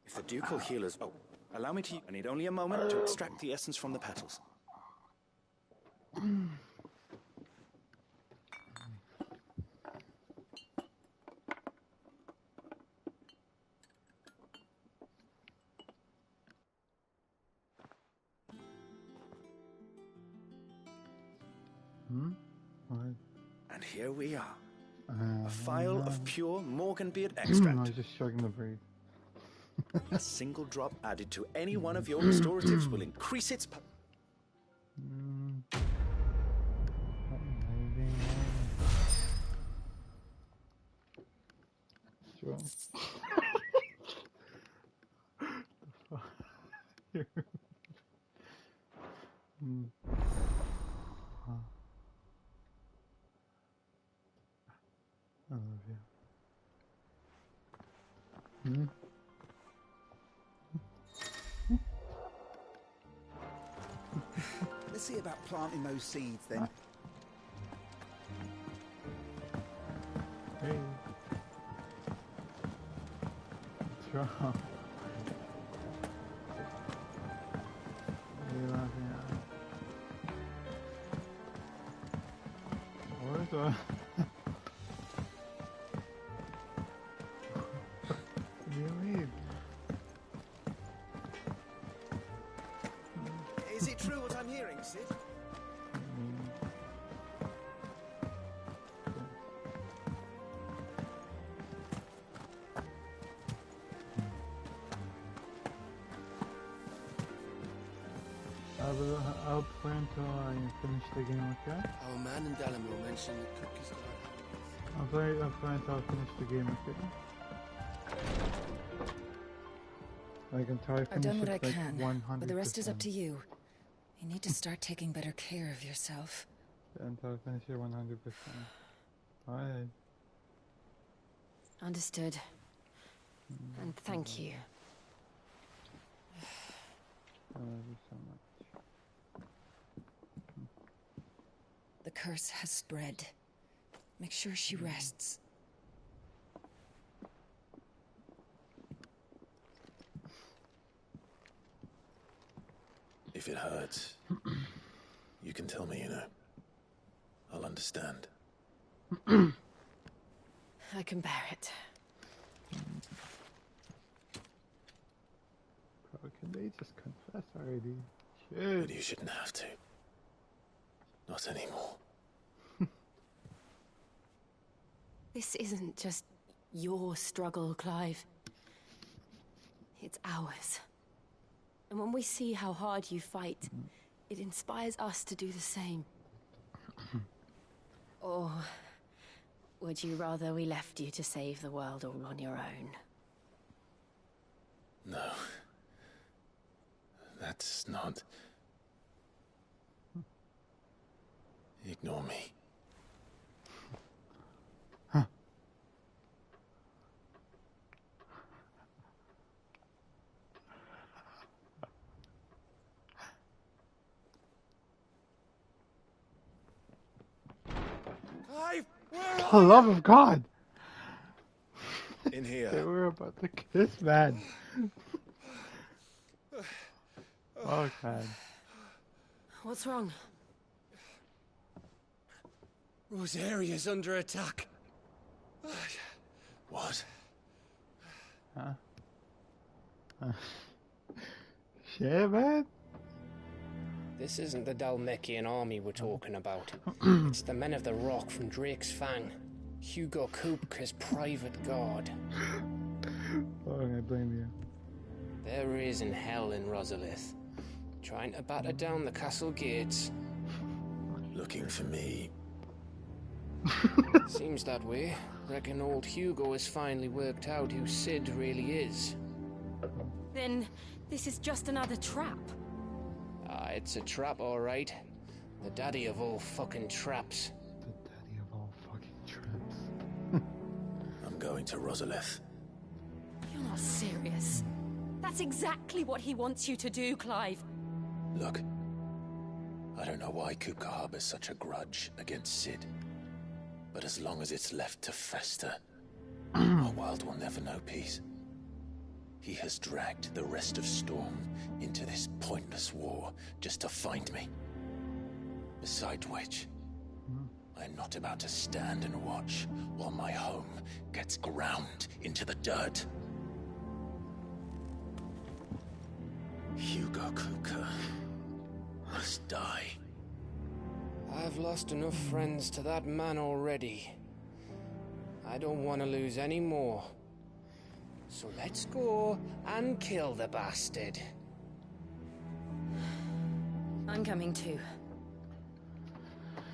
If the ducal healers... Oh, allow me to... I need only a moment to extract the essence from the petals. What? And here we are. A phial of pure Morganbeard I extract. was just chugging the breed. A single drop added to any one of your restoratives will increase its power. Sure. I love you. Let's see about planting those seeds then. Hey. What's wrong? What are you laughing at? What is that? What do you mean? Is it true what I'm hearing, Sid? I'll play until I finish the game, okay? Our man in Dalamore mentioned the cookies I'll play until I finish the game, okay? Like until I finish I've done what I it, like, can, 100%. but the rest is up to you. You need to start taking better care of yourself. Until I finish it 100%. Alright. Understood. And thank you. I love you so much. The curse has spread. Make sure she rests. If it hurts, you can tell me, you know. I'll understand. I can bear it. Bro, can they just confess already? Shit. But you shouldn't have to. Not anymore. This isn't just your struggle, Clive. It's ours. And when we see how hard you fight, it inspires us to do the same. Or would you rather we left you to save the world all on your own? No. That's not... Ignore me. For the love of God! In here. They were about to kiss, man. Oh, God. What's wrong? Rosaria's under attack. What? Huh? Shit, man. This isn't the Dalmekian army we're talking about. It's the men of the Rock from Drake's Fang. Hugo Kupka's private guard. Oh, I blame you. There is in hell in Rosalith. Trying to batter down the castle gates. Looking for me. Seems that way. Reckon old Hugo has finally worked out who Sid really is. Then this is just another trap. Ah, it's a trap, all right. The daddy of all fucking traps. The daddy of all fucking traps. I'm going to Rosalith. You're not serious. That's exactly what he wants you to do, Clive. Look, I don't know why Kupka harbors such a grudge against Sid. But as long as it's left to fester, our world will never know peace. He has dragged the rest of Storm into this pointless war just to find me. Besides which, I'm not about to stand and watch while my home gets ground into the dirt. Hugo Kupka must die. I've lost enough friends to that man already. I don't want to lose any more. So let's go and kill the bastard. I'm coming too.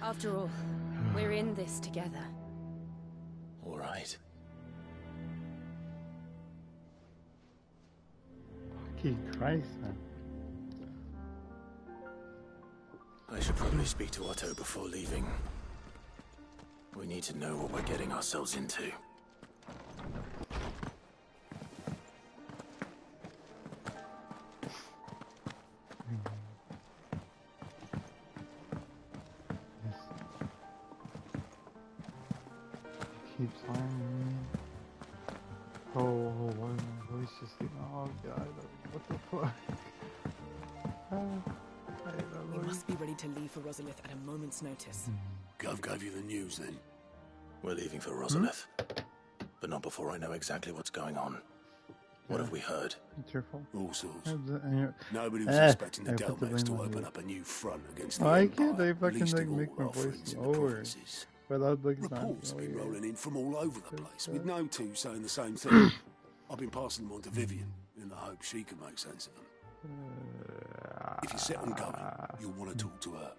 After all, we're in this together. All right. Fucking Christ, man. I should probably speak to Otto before leaving. We need to know what we're getting ourselves into. Keeps on. Oh, why my voice just getting. Oh, God. What the fuck? We must be ready to leave for Rosalith at a moment's notice. Gov gave you the news then? We're leaving for Rosalith. But not before I know exactly what's going on. What have we heard? It's your fault. All sorts. Anyway. Nobody was expecting the I put the Delmex to blame on open you. up a new front against the Why Empire. can't they fucking least like of all make my our voice friends in the lower? provinces. Without like Reports have been not rolling in from all over the place, with no two saying the same thing. I've been passing them on to Vivian, in the hope she can make sense of them. If you're set on going, you'll want to talk to her.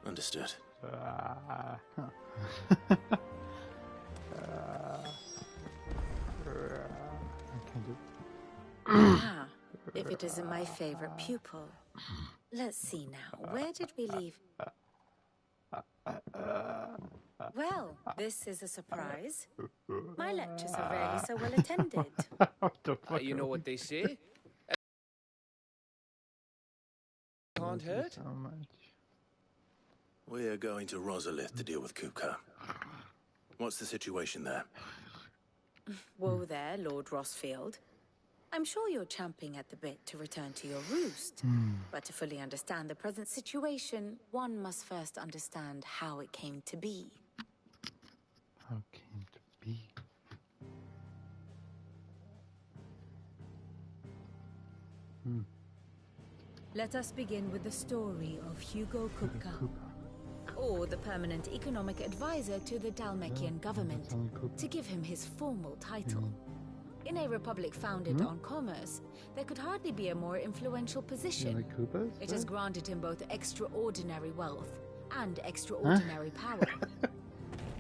Understood. Ah, if it isn't my favorite pupil. Let's see now, where did we leave? Well, this is a surprise. My lectures are rarely so well attended. You know what they say? Can't hurt. So much. We're going to Rosalith to deal with Kupka. What's the situation there? Whoa there, Lord Rossfield. I'm sure you're champing at the bit to return to your roost. But to fully understand the present situation, one must first understand how it came to be. How it came to be. Let us begin with the story of Hugo Kupka, or the permanent economic advisor to the Dalmekian government, to give him his formal title. In a republic founded on commerce, there could hardly be a more influential position. It has granted him both extraordinary wealth and extraordinary power.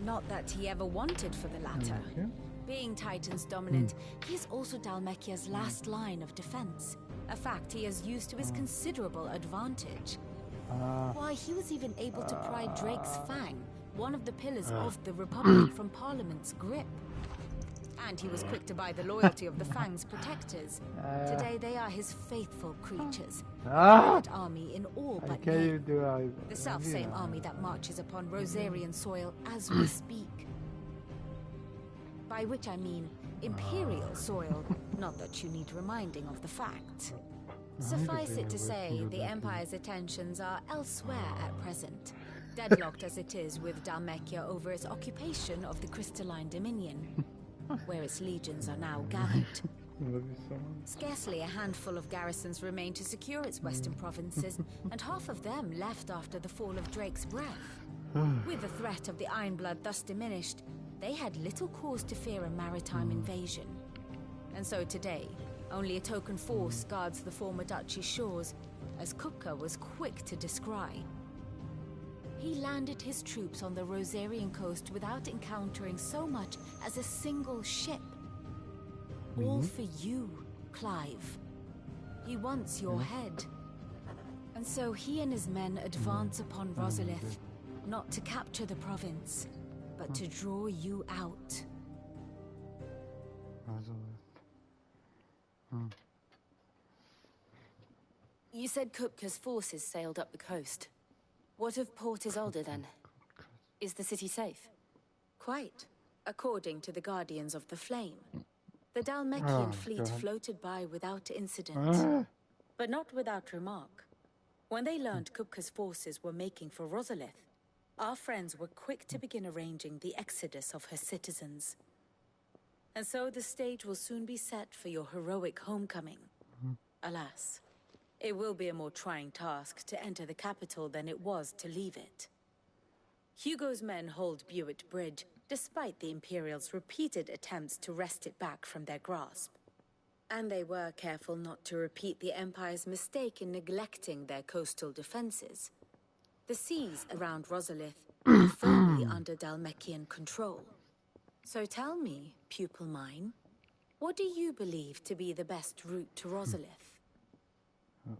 Not that he ever wanted for the latter. Okay. Being Titan's dominant, he is also Dhalmekia's last line of defense, a fact he has used to his considerable advantage. Why, he was even able to pry Drake's Fang, one of the pillars of the Republic, from Parliament's grip. And he was quick to buy the loyalty of the Fang's protectors. Today they are his faithful creatures, a private army in all but name. The self-same army that marches upon Rosarian soil as we speak. By which I mean Imperial soil, not that you need reminding of the fact. Suffice it to say, the Empire's attentions are elsewhere at present, deadlocked as it is with Dhalmekia over its occupation of the Crystalline Dominion, where its legions are now gathered. Scarcely a handful of garrisons remain to secure its western provinces, and half of them left after the fall of Drake's breath. With the threat of the Ironblood thus diminished, they had little cause to fear a maritime invasion. And so today, only a token force guards the former duchy's shores, as Kupka was quick to descry. He landed his troops on the Rosarian coast without encountering so much as a single ship. All for you, Clive. He wants your head. And so he and his men advance upon Rosalith, not to capture the province, but to draw you out. You said Kupka's forces sailed up the coast. What of Port Isolde then? Is the city safe? Quite, according to the Guardians of the Flame. The Dhalmekian fleet floated by without incident, but not without remark. When they learned Kupka's forces were making for Rosalith, our friends were quick to begin arranging the exodus of her citizens. And so the stage will soon be set for your heroic homecoming. Alas, it will be a more trying task to enter the capital than it was to leave it. Hugo's men hold Buett Bridge, despite the Imperials' repeated attempts to wrest it back from their grasp. And they were careful not to repeat the Empire's mistake in neglecting their coastal defenses. The seas around Rosalith are firmly under Dhalmekian control. So tell me, pupil mine, what do you believe to be the best route to Rosalith?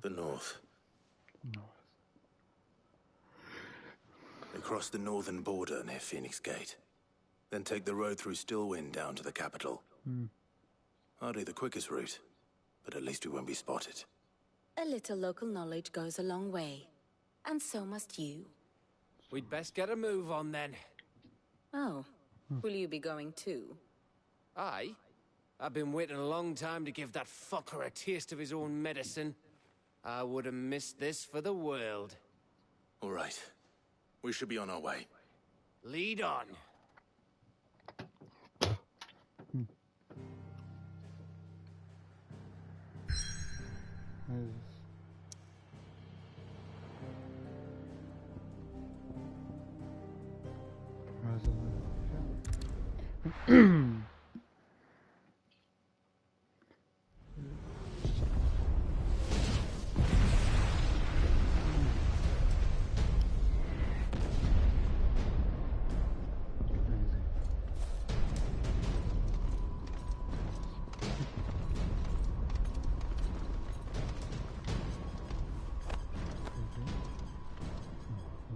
The north. They cross the northern border near Phoenix Gate. Then take the road through Stillwind down to the capital. Hardly the quickest route, but at least we won't be spotted. A little local knowledge goes a long way. And so must you. We'd best get a move on then. Oh, will you be going too? Aye. I've been waiting a long time to give that fucker a taste of his own medicine. I would have missed this for the world. All right. We should be on our way. Lead on.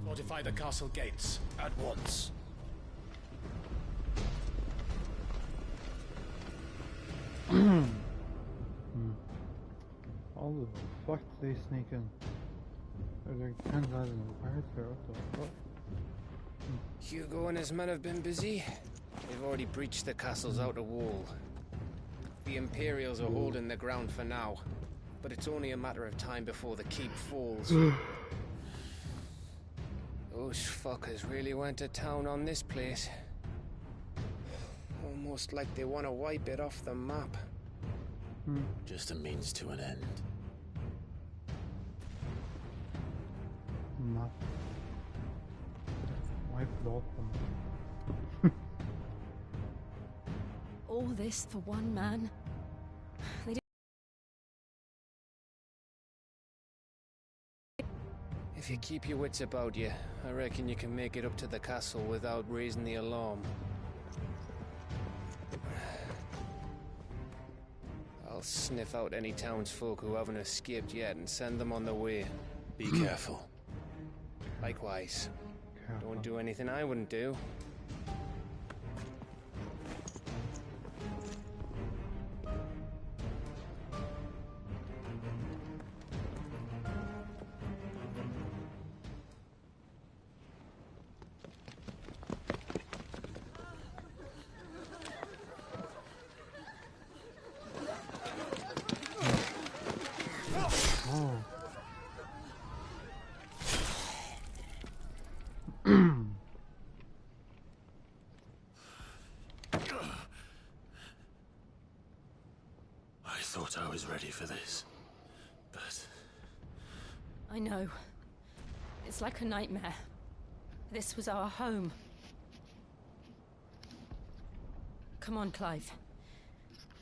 Fortify the castle gates at once. How the fuck did they sneak in? There's like 10,000 pirates there, what the fuck? Hugo and his men have been busy. They've already breached the castle's outer wall. The Imperials are holding the ground for now, but it's only a matter of time before the keep falls. Those fuckers really went to town on this place. Almost like they want to wipe it off the map. Just a means to an end. Map. Wipe it off them. All this for one man? If you keep your wits about you, I reckon you can make it up to the castle without raising the alarm. I'll sniff out any townsfolk who haven't escaped yet and send them on their way. Be careful. Likewise. Don't do anything I wouldn't do. I thought I was ready for this, but... I know. It's like a nightmare. This was our home. Come on, Clive.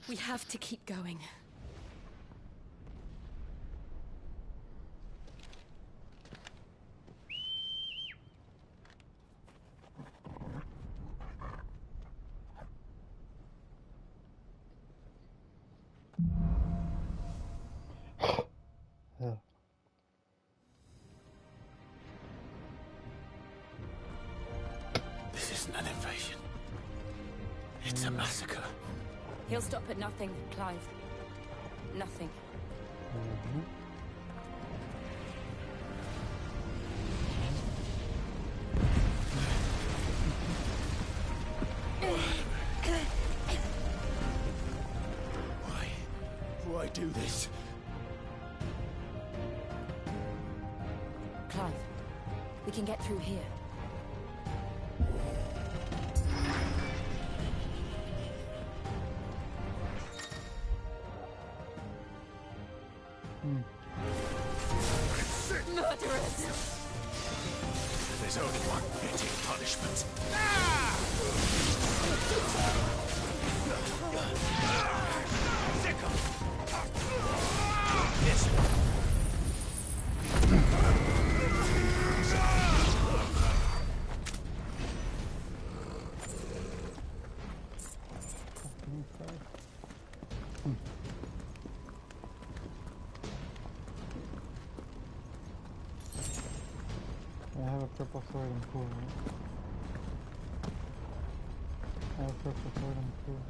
We have to keep going. This isn't an invasion. It's a massacre. He'll stop at nothing, Clive. Nothing. Why do this? Clive, we can get through here. Murderers! There's only one getting punishment. I have a purple sword and cool, right? I have a purple sword and cool.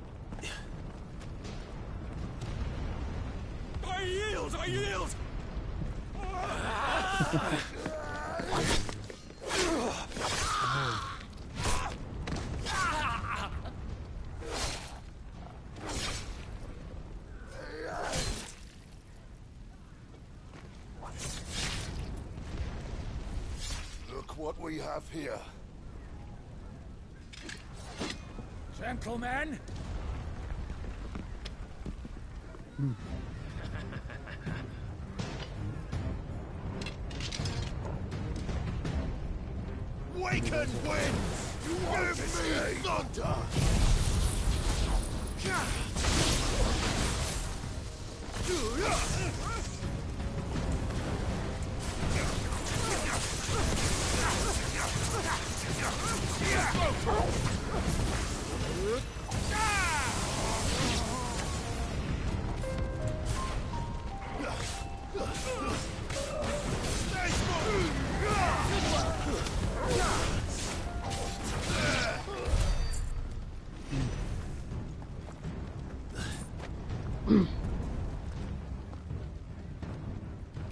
I yield! I yield! Look what we have here. Gentlemen! Waken winds! You give me thunder!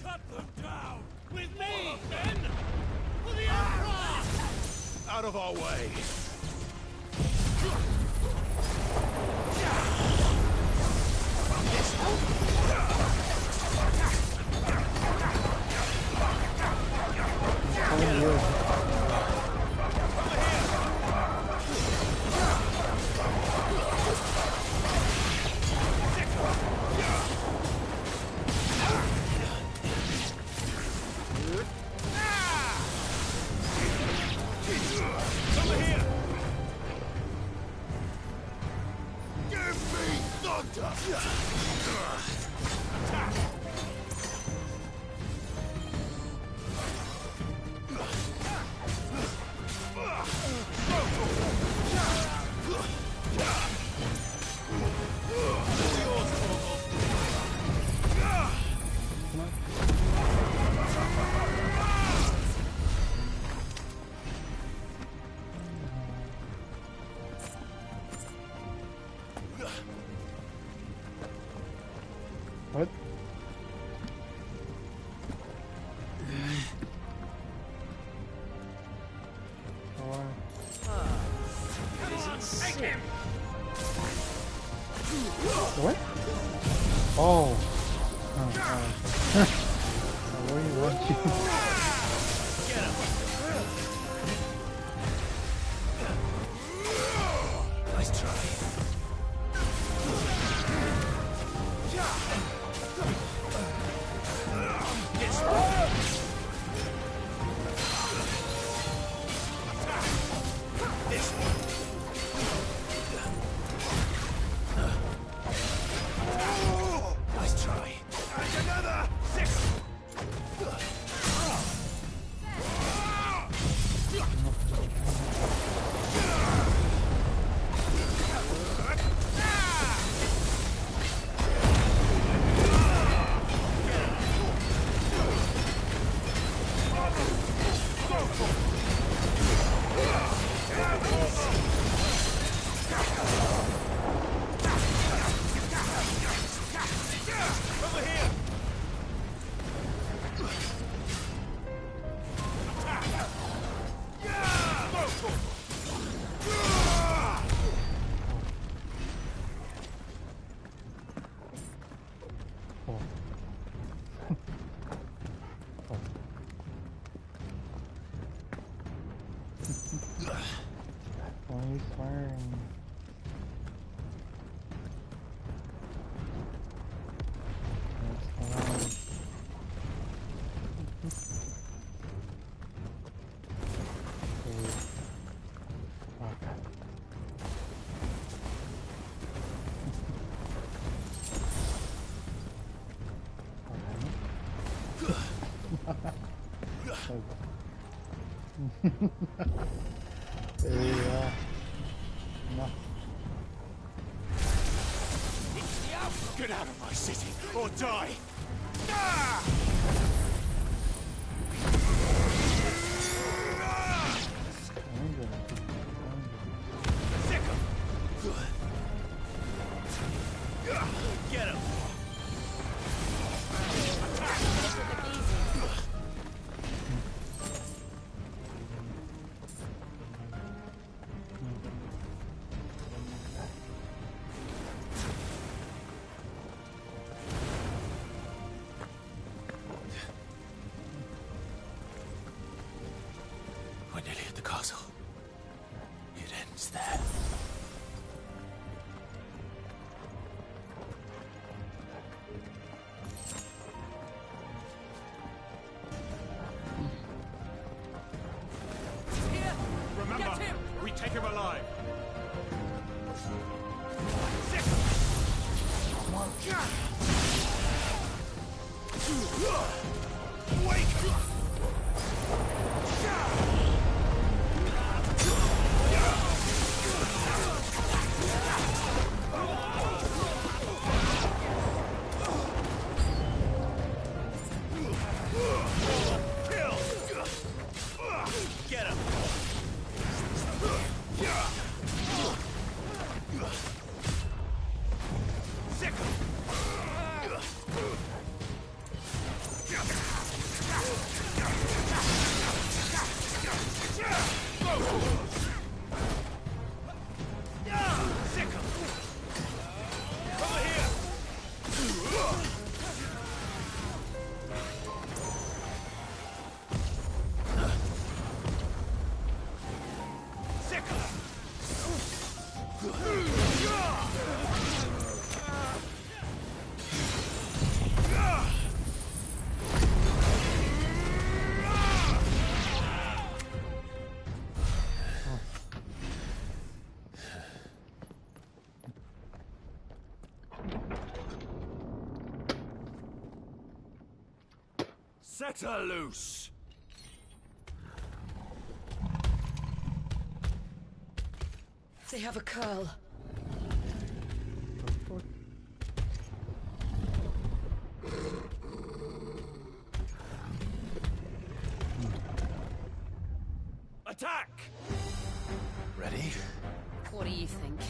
Cut them down! With me, men! For the Emperor! Out of our way! What? What? Oh. What are you watching? Nice try. Nice try. And another! 6! Why are you swearing? Yeah. No. Get out of my city or die! Get him! We're nearly at the castle. It ends there. Remember, we take him alive. Get him! Set her loose! They have a curl. Attack! Ready? What do you think?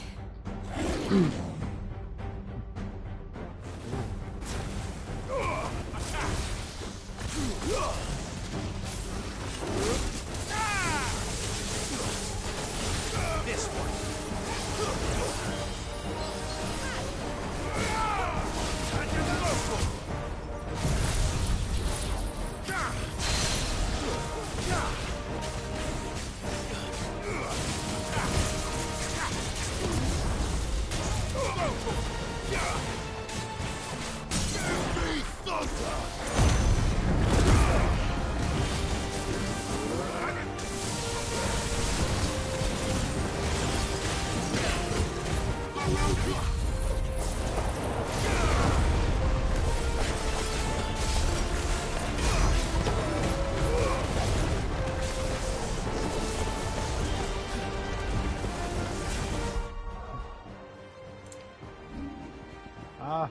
Ah.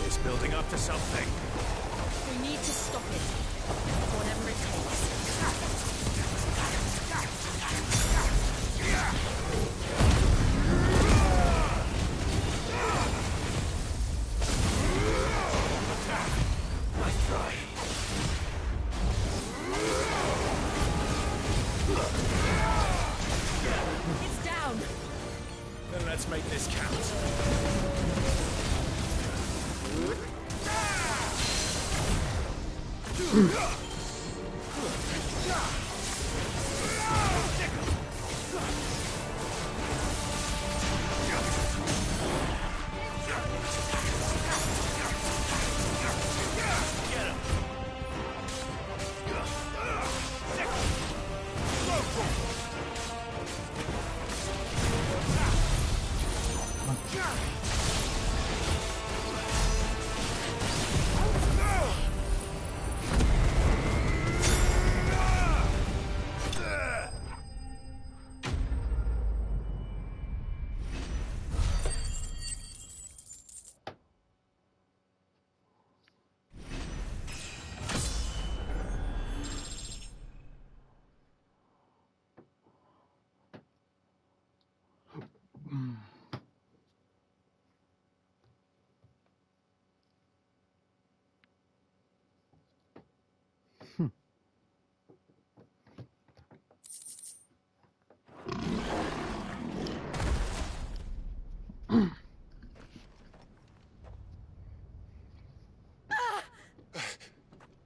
It's building up to something. We need to stop it. Whatever it takes. Nice try. It's down. Then let's make this count.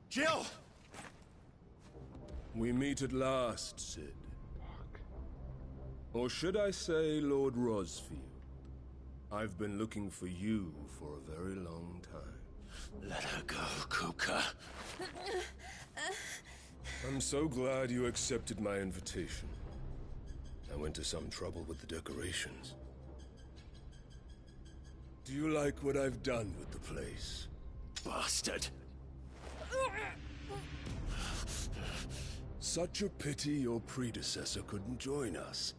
Jill! We meet at last, Sid. Or should I say, Lord Rosfield? I've been looking for you for a very long time. Let her go, Kuka. I'm so glad you accepted my invitation. I went to some trouble with the decorations. Do you like what I've done with the place? Bastard. Such a pity your predecessor couldn't join us.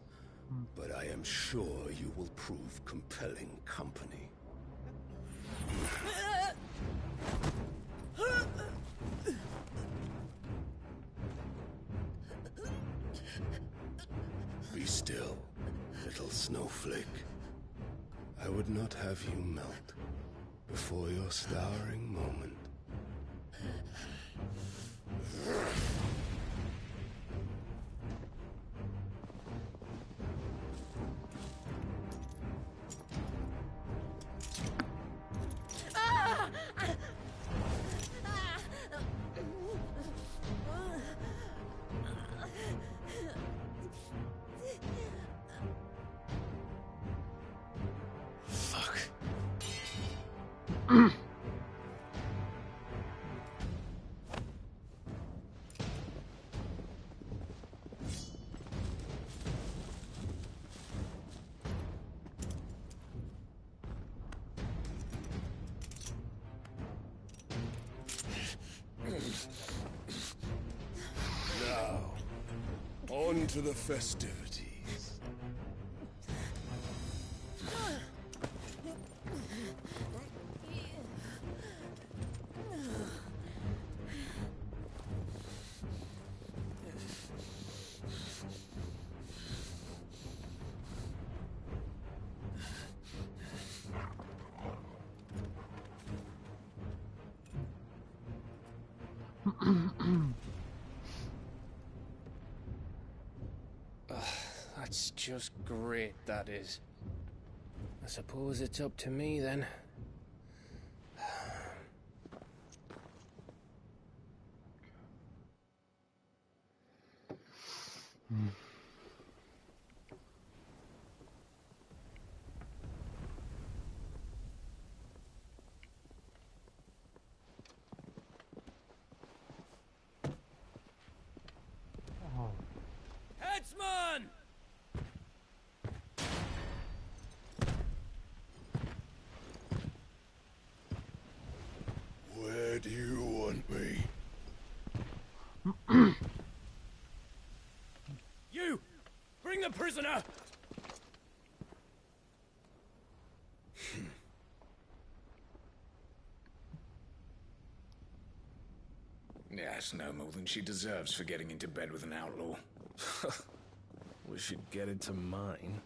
But I am sure you will prove compelling company. Be still, little snowflake. I would not have you melt before your starring moment. Now, on to the festivities. That's just great, that is. I suppose it's up to me then. Landsman! Where do you want me? You! Bring the prisoner! That's no more than she deserves for getting into bed with an outlaw. We should get into mine.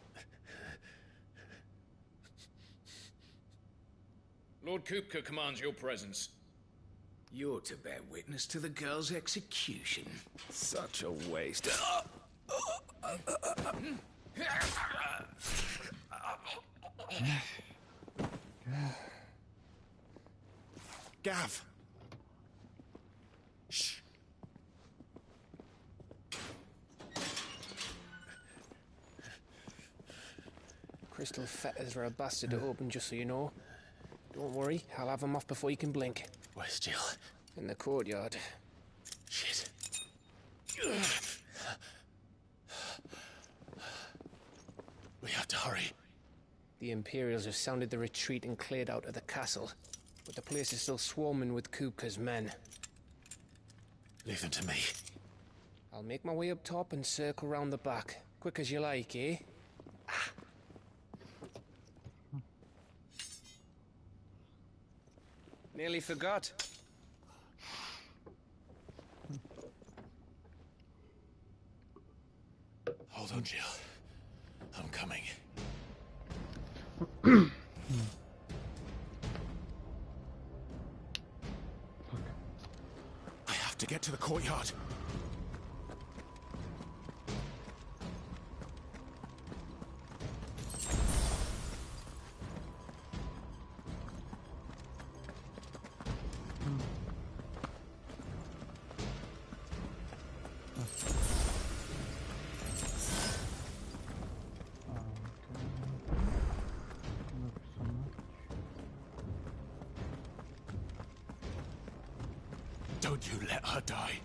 Lord Kupka commands your presence. You're to bear witness to the girl's execution. Such a waste. Gav! Shh. Crystal fetters are a bastard to open, just so you know. Don't worry, I'll have them off before you can blink. Where's Jill? In the courtyard. Shit. We have to hurry. The Imperials have sounded the retreat and cleared out of the castle, but the place is still swarming with Kupka's men. Leave them to me. I'll make my way up top and circle round the back. Quick as you like, eh? Nearly forgot. Hold on, Jill. I'm coming. I have to get to the courtyard. Don't you let her die.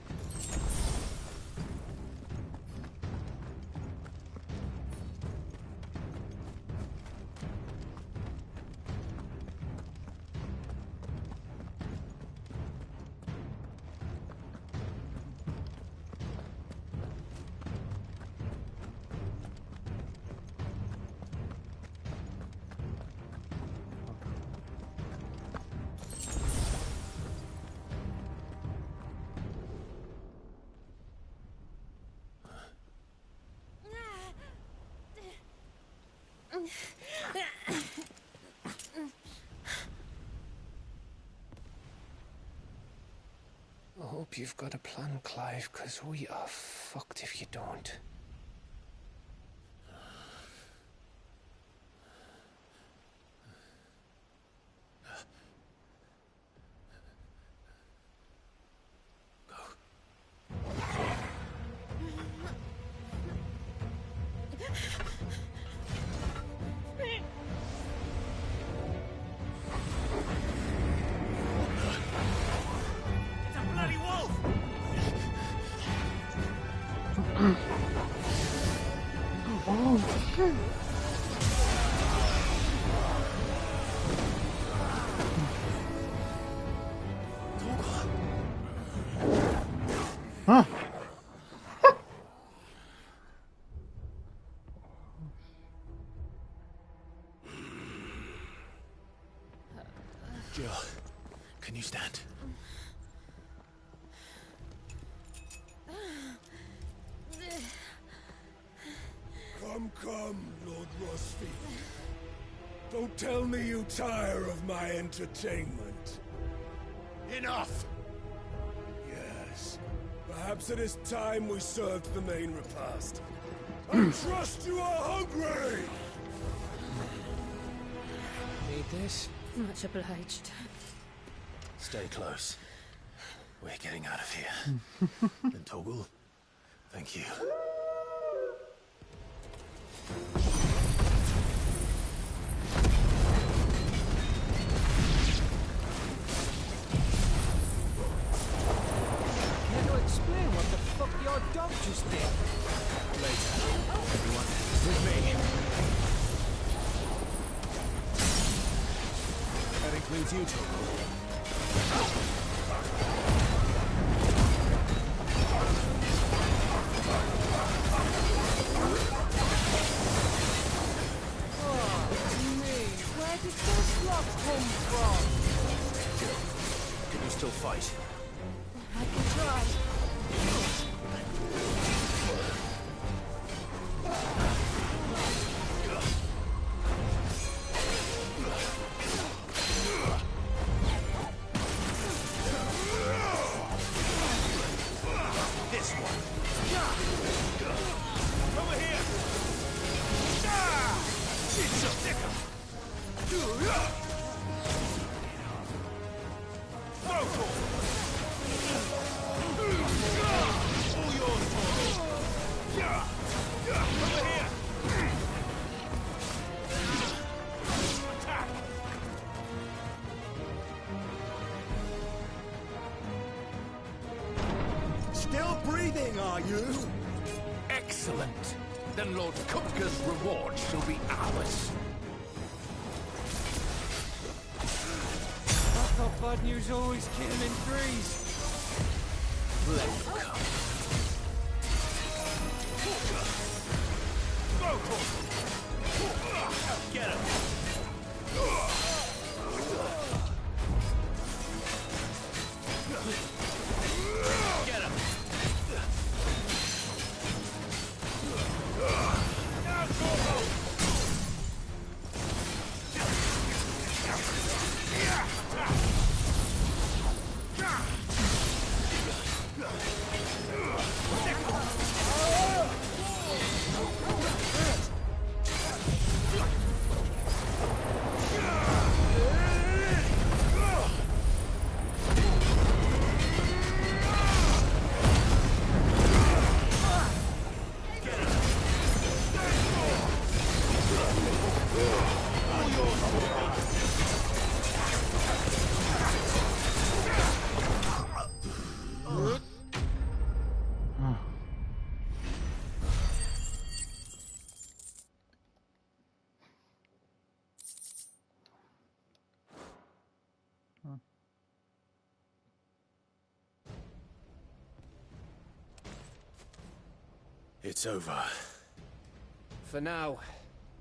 I hope you've got a plan, Clive, because we are fucked if you don't. Oh, shit. Huh? Jill, can you stand? Come, Lord Rosfield. Don't tell me you tire of my entertainment. Enough! Yes. Perhaps it is time we served the main repast. I trust you are hungry! Need this? Much obliged. Stay close. We're getting out of here. And Toggle, thank you. Can you explain what the fuck your dog just did? later. Everyone, with me. That includes you, Togo. Where did those slots come from? Jill, can you still fight? I can try. This one. Over here. It's a thicker. All yours, over here. Attack. Still breathing, are you? Excellent. Then Lord Kupka's reward shall be ours. I thought bad news always came in threes. Let him come. Get him. Get him. Now, Corvo. It's over. For now.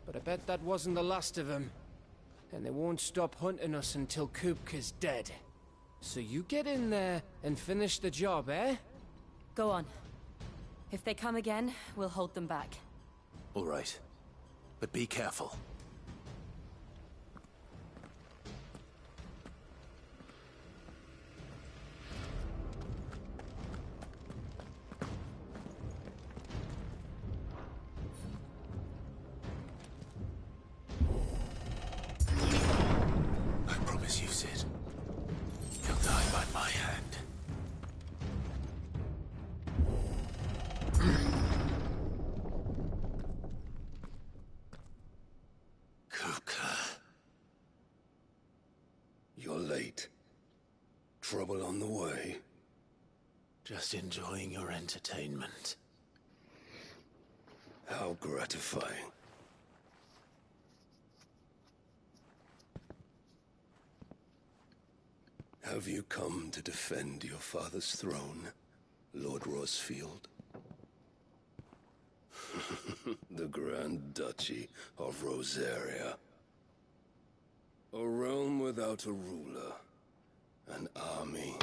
But I bet that wasn't the last of them. And they won't stop hunting us until Kupka's dead. So you get in there and finish the job, eh? Go on. If they come again, we'll hold them back. All right. But be careful. I promise you, Sid. You'll die by my hand. Kupka. You're late. Trouble on the way. Just enjoying your entertainment. How gratifying. Have you come to defend your father's throne, Lord Rosfield? The Grand Duchy of Rosaria. A realm without a ruler, an army,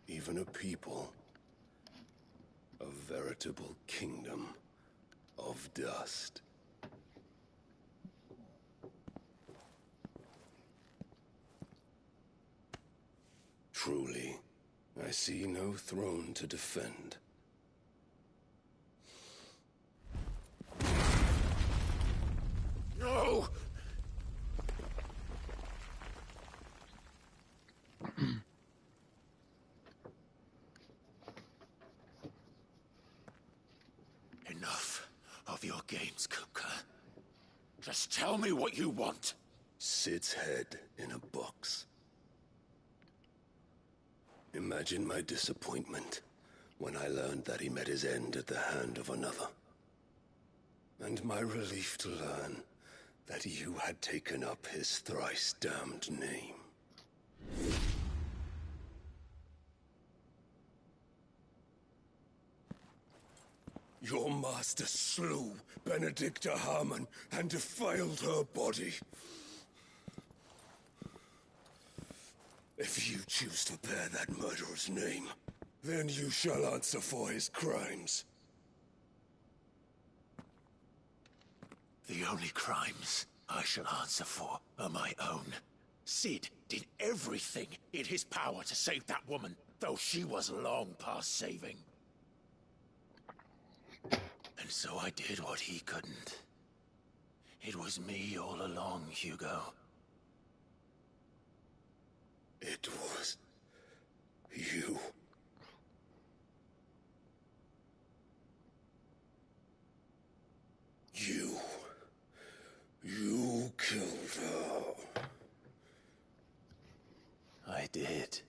even a people. A veritable kingdom of dust. Truly, I see no throne to defend. No! Enough of your games, Kupka. Just tell me what you want. Sid's head in a box. Imagine my disappointment when I learned that he met his end at the hand of another. And my relief to learn that you had taken up his thrice damned name. Your master slew Benedicta Harmon and defiled her body. If you choose to bear that murderer's name, then you shall answer for his crimes. The only crimes I shall answer for are my own. Sid did everything in his power to save that woman, though she was long past saving. And so I did what he couldn't. It was me all along, Hugo. It was you. You killed her. I did.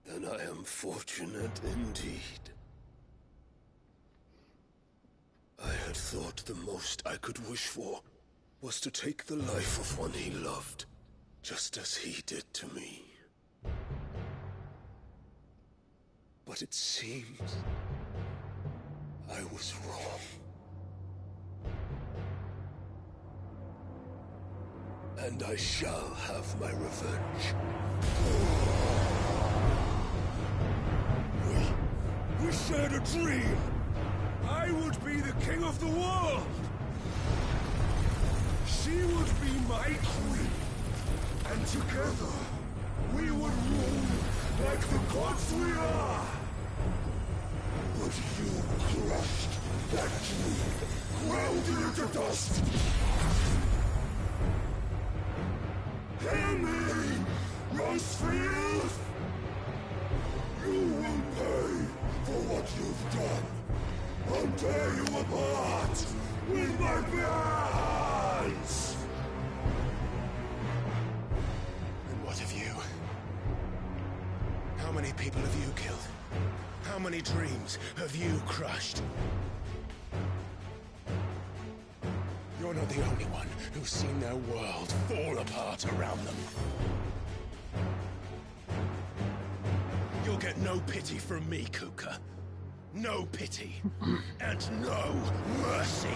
Then I am fortunate indeed. I had thought the most I could wish for was to take the life of one he loved, just as he did to me. But it seems I was wrong. And I shall have my revenge. We shared a dream! I would be the king of the world! She would be my queen! And together, we would rule like the gods we are! But you crushed that dream, ground it into dust! Hear me, Rosefield! You will pay for what you've done. I'll tear you apart with my bare hands! And what of you? How many people have you killed? How many dreams have you crushed? You're not the only one who's seen their world fall apart around them. You'll get no pity from me, Kuka. No pity. And no mercy.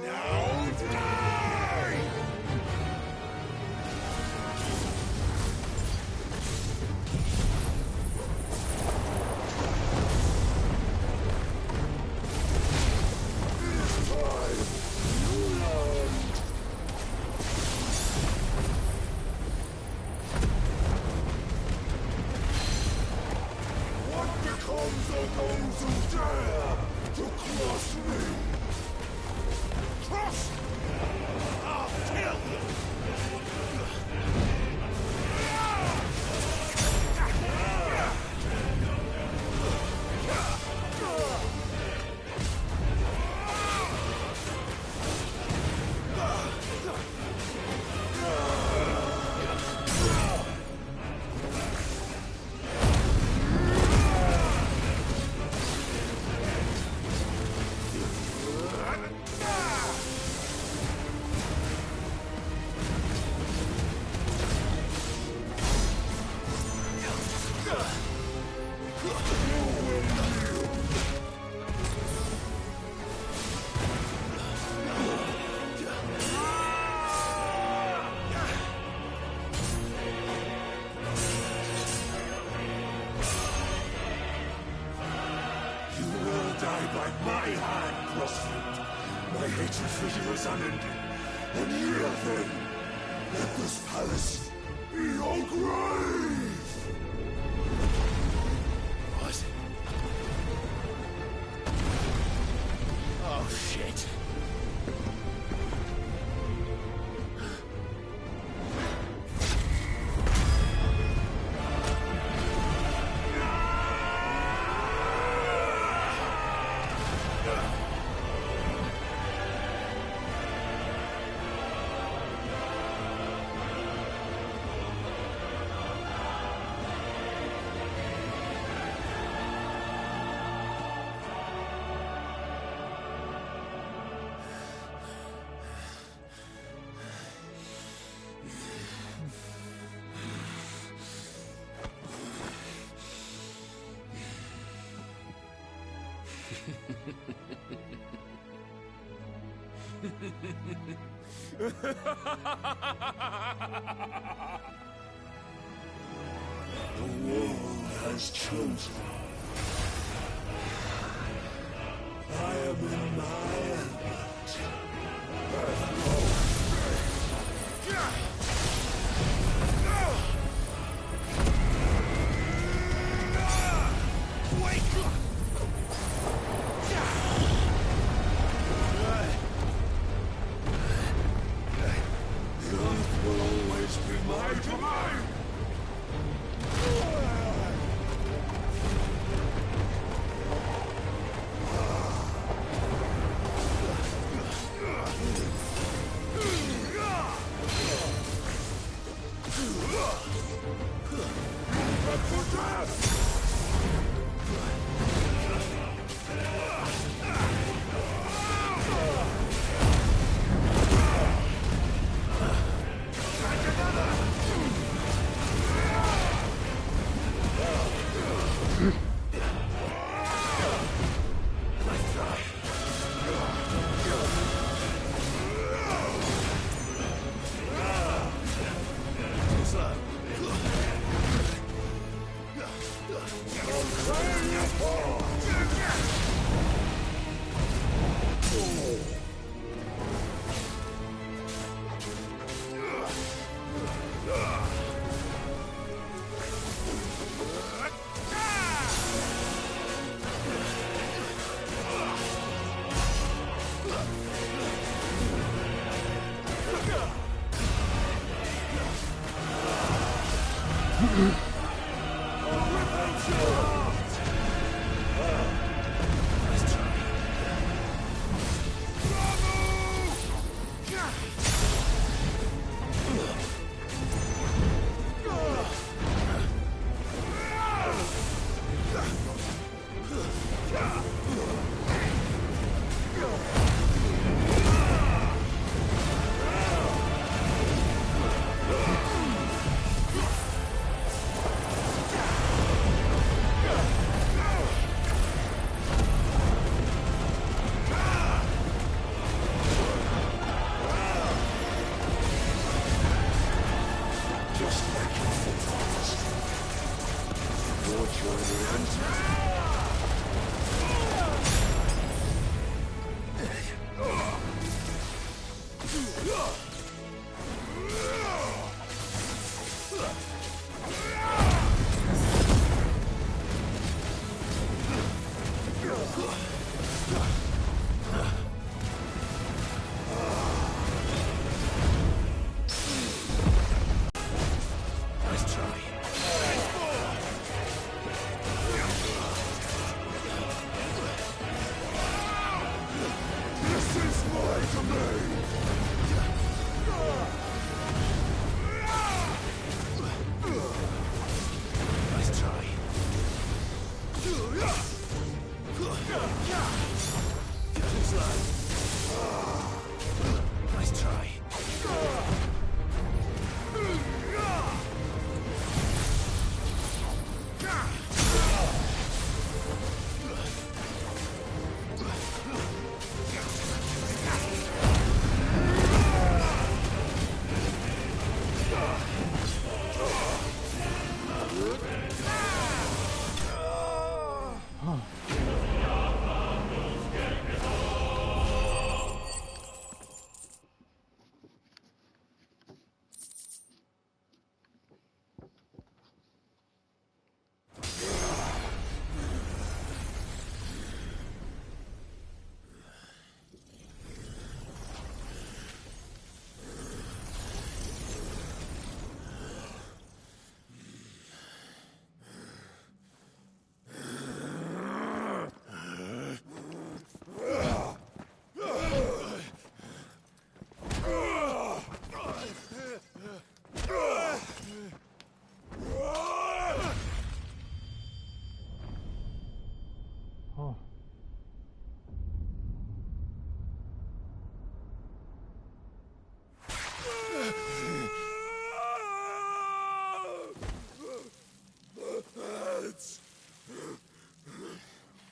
Now die! The world has chosen. I am in my element. Wake up! The earth will always be my domain!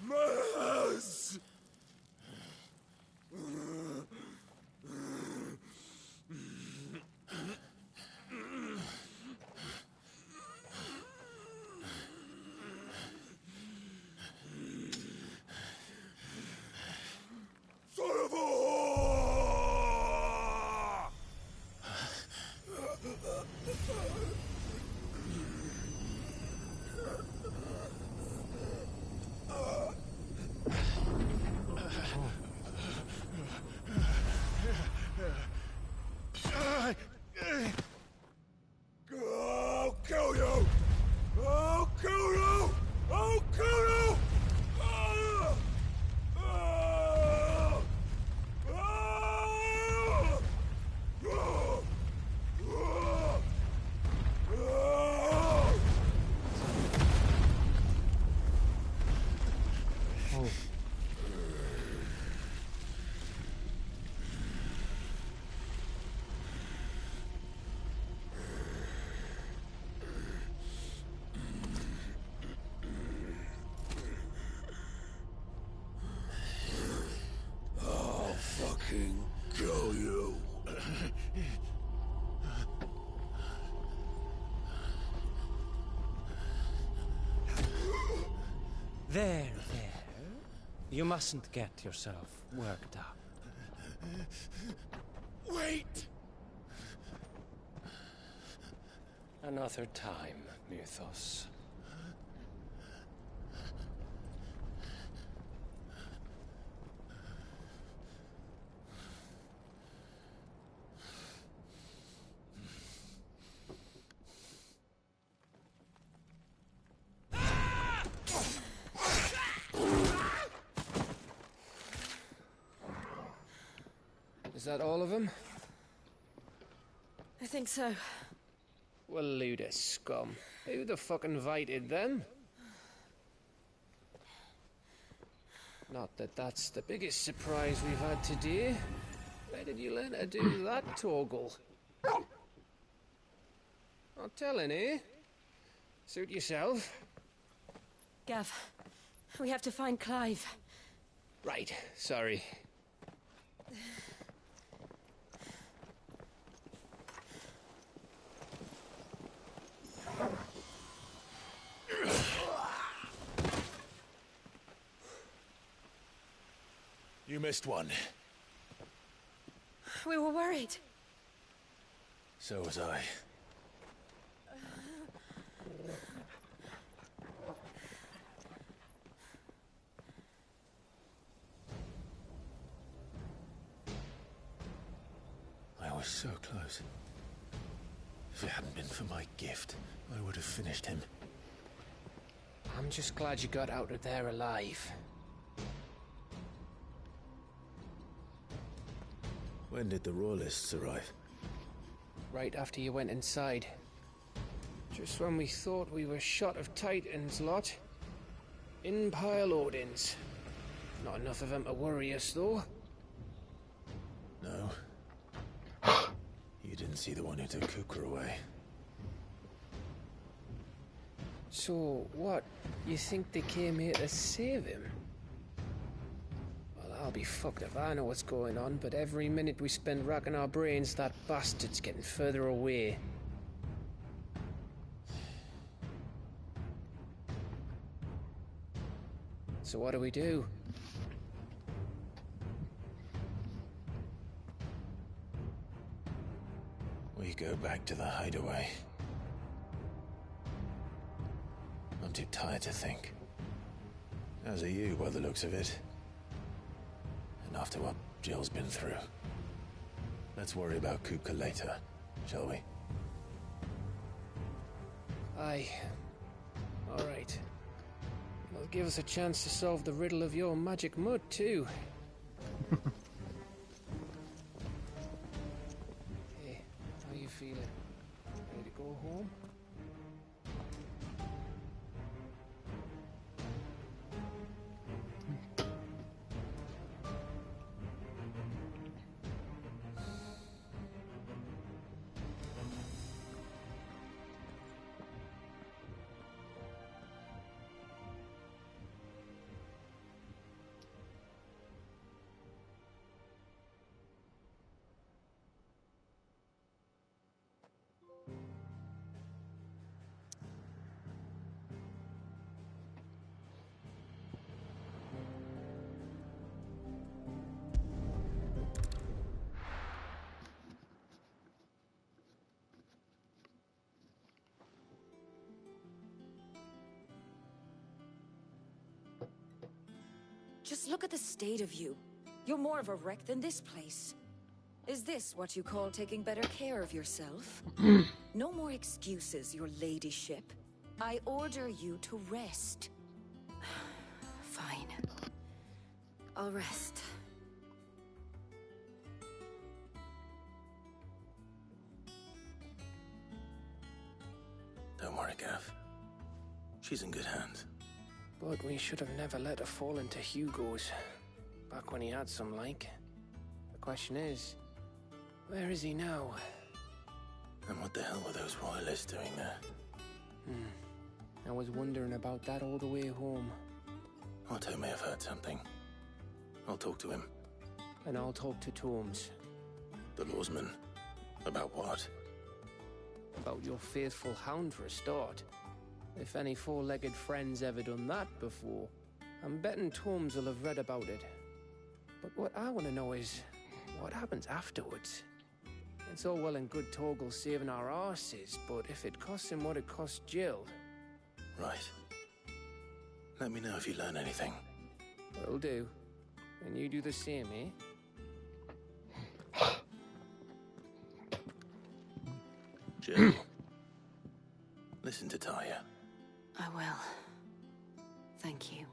My hands! Oh. I'll fucking kill you. There. You mustn't get yourself worked up. Wait! Another time, Mythos. Is that all of them? I think so. Well, load of scum. Who the fuck invited them? Not that that's the biggest surprise we've had today. Where did you learn to do that, Torgal? Not telling, eh? Suit yourself. Gav, we have to find Clive. Right, sorry. You missed one. We were worried. So was I. I was so close. If it hadn't been for my gift, I would have finished him. I'm just glad you got out of there alive. When did the Royalists arrive? Right after you went inside. Just when we thought we were shot of Titans, lot. In pile Odins. Not enough of them to worry us, though. No. You didn't see the one who took Kuka away. So, what? You think they came here to save him? Well, I'll be fucked if I know what's going on, but every minute we spend racking our brains, that bastard's getting further away. So what do we do? We go back to the hideaway. I'm too tired to think. As are you, by the looks of it. And after what Jill's been through. Let's worry about Kuka later, shall we? Aye. All right. It'll give us a chance to solve the riddle of your magic mud, too. Hey, how you feeling? Ready to go home? Just look at the state of you. You're more of a wreck than this place. Is this what you call taking better care of yourself? No more excuses, your ladyship. I order you to rest. Fine. I'll rest. Don't worry, Gav. She's in good hands. But we should have never let her fall into Hugo's. Back when he had some like. The question is, where is he now? And what the hell were those royalists doing there? I was wondering about that all the way home. Otto may have heard something. I'll talk to him. And I'll talk to Tomes. The lawsman? About what? About your faithful hound for a start. If any four-legged friend's ever done that before, I'm betting Tomes will have read about it. But what I want to know is, what happens afterwards? It's all well and good Torgal saving our arses, but if it costs him what it cost Jill... Right. Let me know if you learn anything. Will do. And you do the same, eh? Jill. Listen to Taya. I will. Thank you.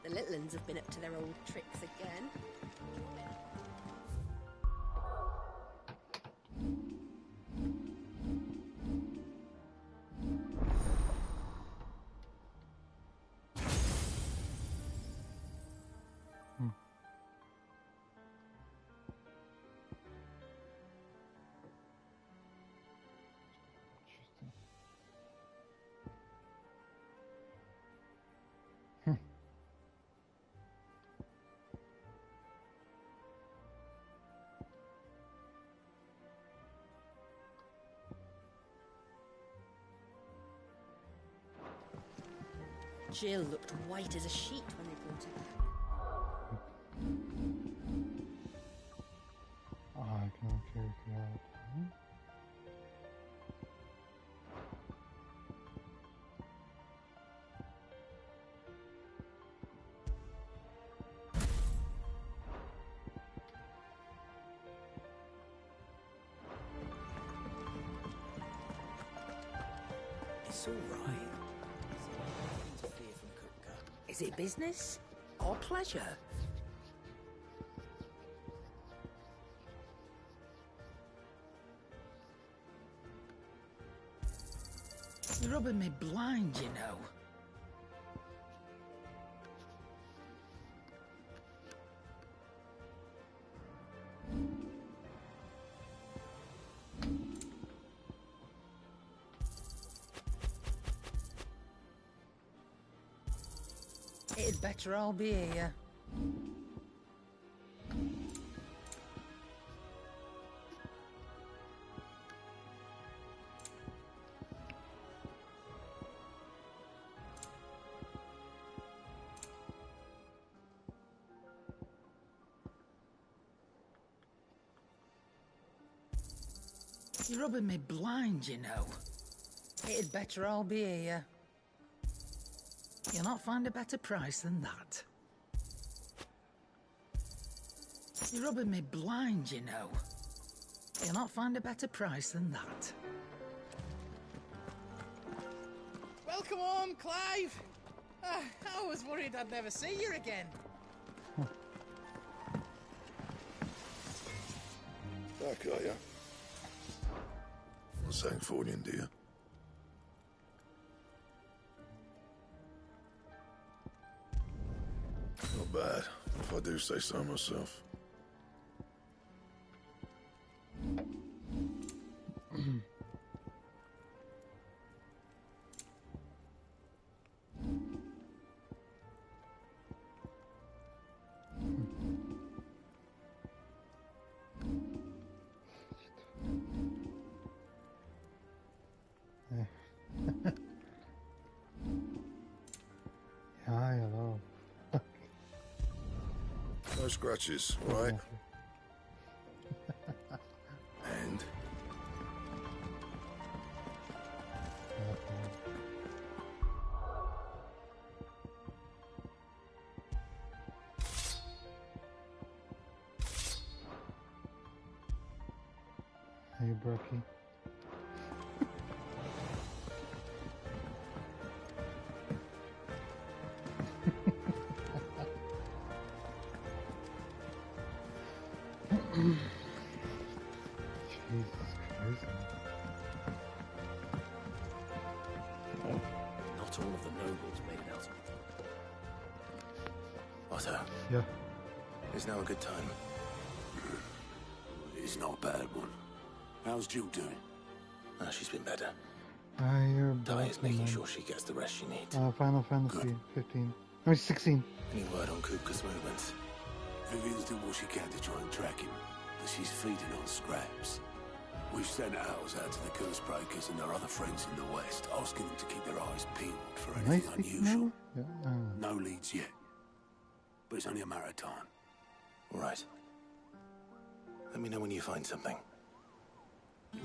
The little uns have been up to their old tricks again. Jill looked white as a sheet when they brought her back. I can figure it out. It's all right. Is it business or pleasure? You're rubbing me blind, you know. It'd better all be here. You're rubbing me blind, you know. It'd better all be here. You'll not find a better price than that. You're rubbing me blind, you know. You'll not find a better price than that. Welcome home, Clive! I was worried I'd never see you again. Back, are ya? Sancforian, dear. Not bad, if I do say so myself. Hi, hello. No scratches, right? And? Hey, Brookie. Jesus Christ. Not all of the nobles made it out. Otto. Yeah. Is now a good time? It's not a bad one. How's Jill doing? She's been better. You're Ty is broken, making man. sure she gets the rest she needs. Final Fantasy 15. No, 16. Any word on Kupka's movements? Vivian's doing what she can to try and track him, but she's feeding on scraps. We've sent ours out to the curse breakers and their other friends in the west, asking them to keep their eyes peeled for anything unusual. Yeah. No leads yet, but it's only a matter of time. All right. Let me know when you find something.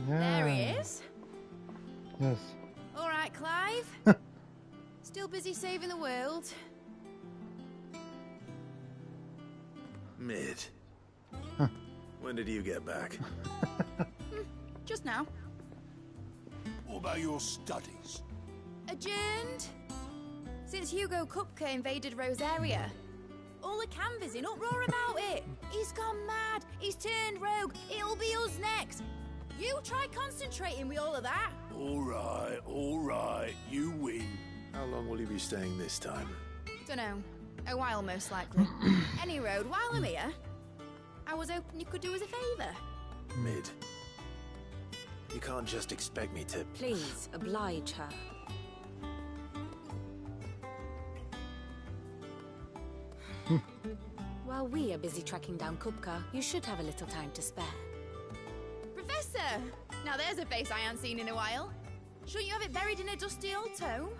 Yeah. There he is. Yes. All right, Clive. Still busy saving the world. Mid. Huh. When did you get back? Just now. What about your studies? Adjourned. Since Hugo Kupka invaded Rosaria. All the canvas in uproar about it. He's gone mad. He's turned rogue. It'll be us next. You try concentrating with all of that. All right, you win. How long will you be staying this time? Dunno. A while, most likely. Any road, while I'm here, I was hoping you could do us a favour. Mid. You can't just expect me to... Please, oblige her. While we are busy tracking down Kupka, you should have a little time to spare. Professor! Now there's a face I haven't seen in a while. Shouldn't you have it buried in a dusty old tome?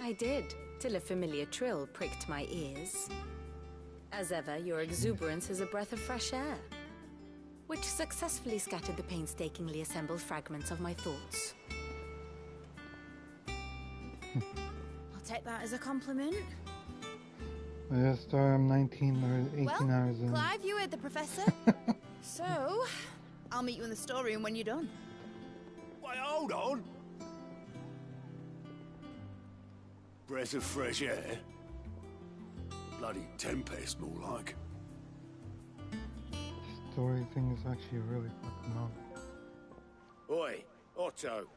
I did, till a familiar trill pricked my ears. As ever, your exuberance is a breath of fresh air, which successfully scattered the painstakingly assembled fragments of my thoughts. I'll take that as a compliment. Yes, I'm 19 or 18 hours in. Clive, you heard the professor. So, I'll meet you in the storeroom when you're done. Wait, hold on. Breath of fresh air? Bloody tempest, more like. Story thing is actually really fucking long. Oi, Otto,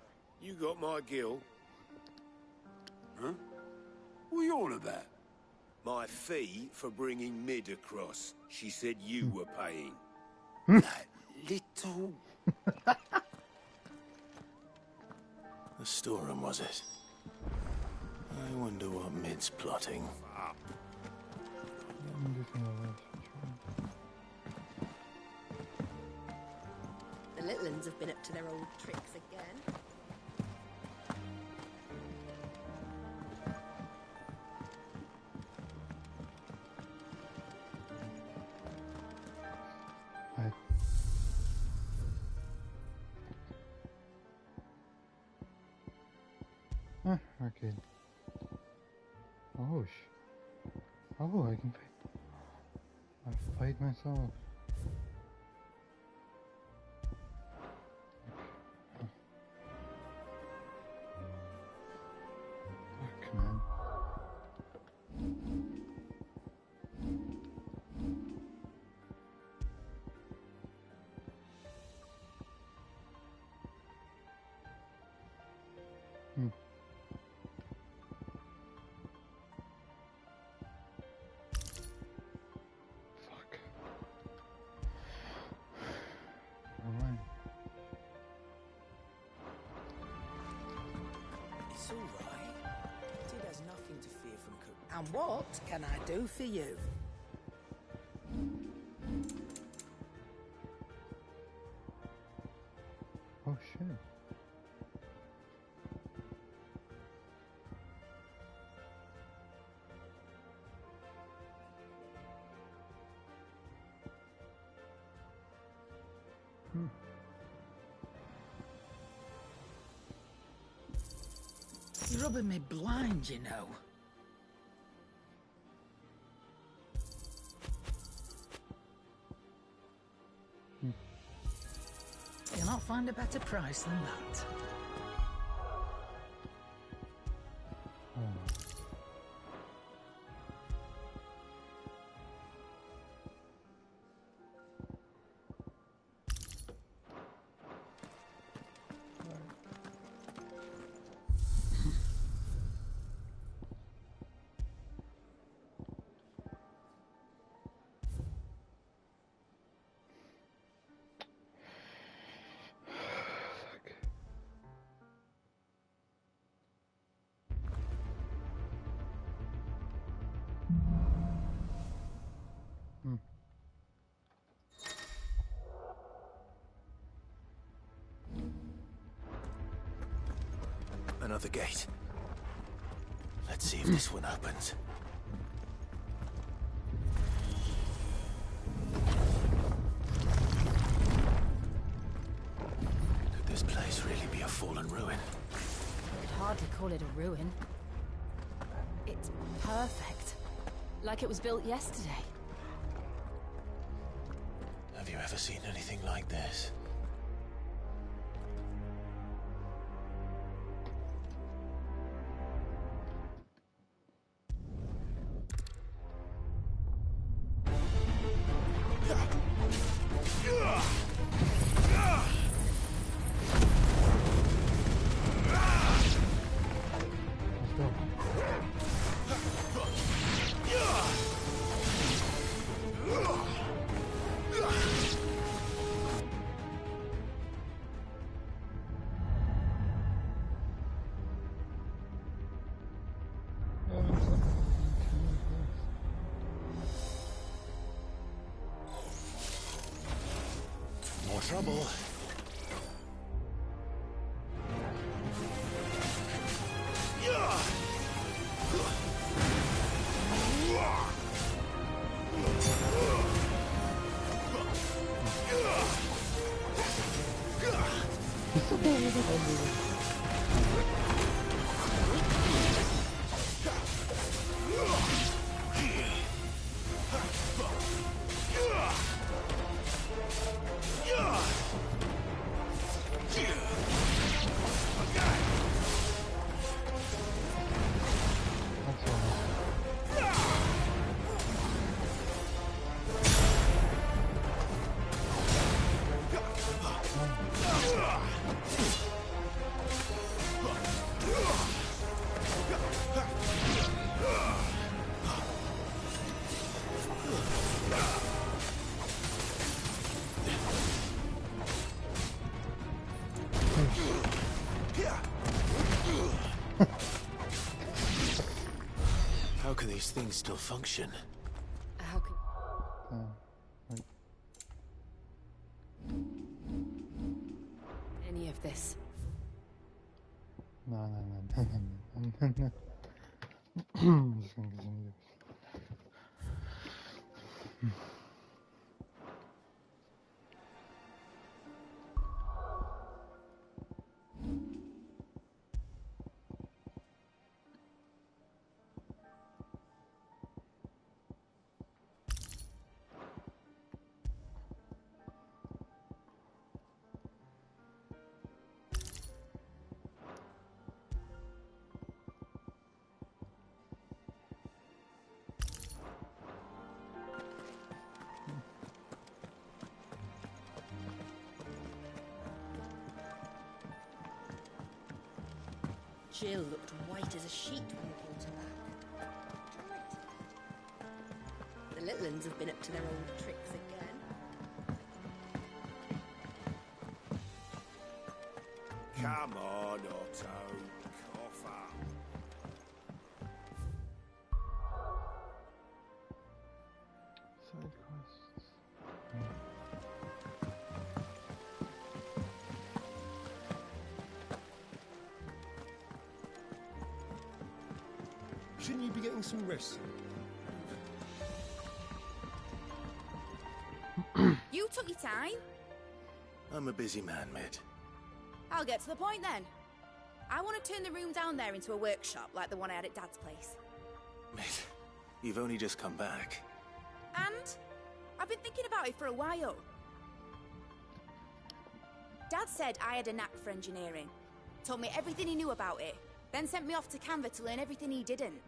you got my gill? Huh? What are you on about? My fee for bringing Mid across. She said you were paying. That little... The storeroom, was it? I wonder what Mid's plotting. The little uns have been up to their old tricks again. Arcade. Oh, oh, I can fight. I fight myself. Fuck, man. It's all right. Tid has nothing to fear from Cook. And what can I do for you? Oh shit. You're rubbing me blind, you know. You'll not find a better price than that. Another gate. Let's see if this one opens. Could this place really be a fallen ruin? I'd hardly call it a ruin. It's perfect. Like it was built yesterday. Have you ever seen anything like this? More trouble. How can these things still function? How can... Any of this? No. I'm just gonna continue this. Jill looked white as a sheet when we brought her back. The little uns have been up to their old tricks again. Come on, Otto. Cough up. Side quests. Shouldn't you be getting some rest? You took your time. I'm a busy man, Mid. I'll get to the point then. I want to turn the room down there into a workshop like the one I had at Dad's place. Mid, you've only just come back. And I've been thinking about it for a while. Dad said I had a knack for engineering. Told me everything he knew about it, then sent me off to Canva to learn everything he didn't.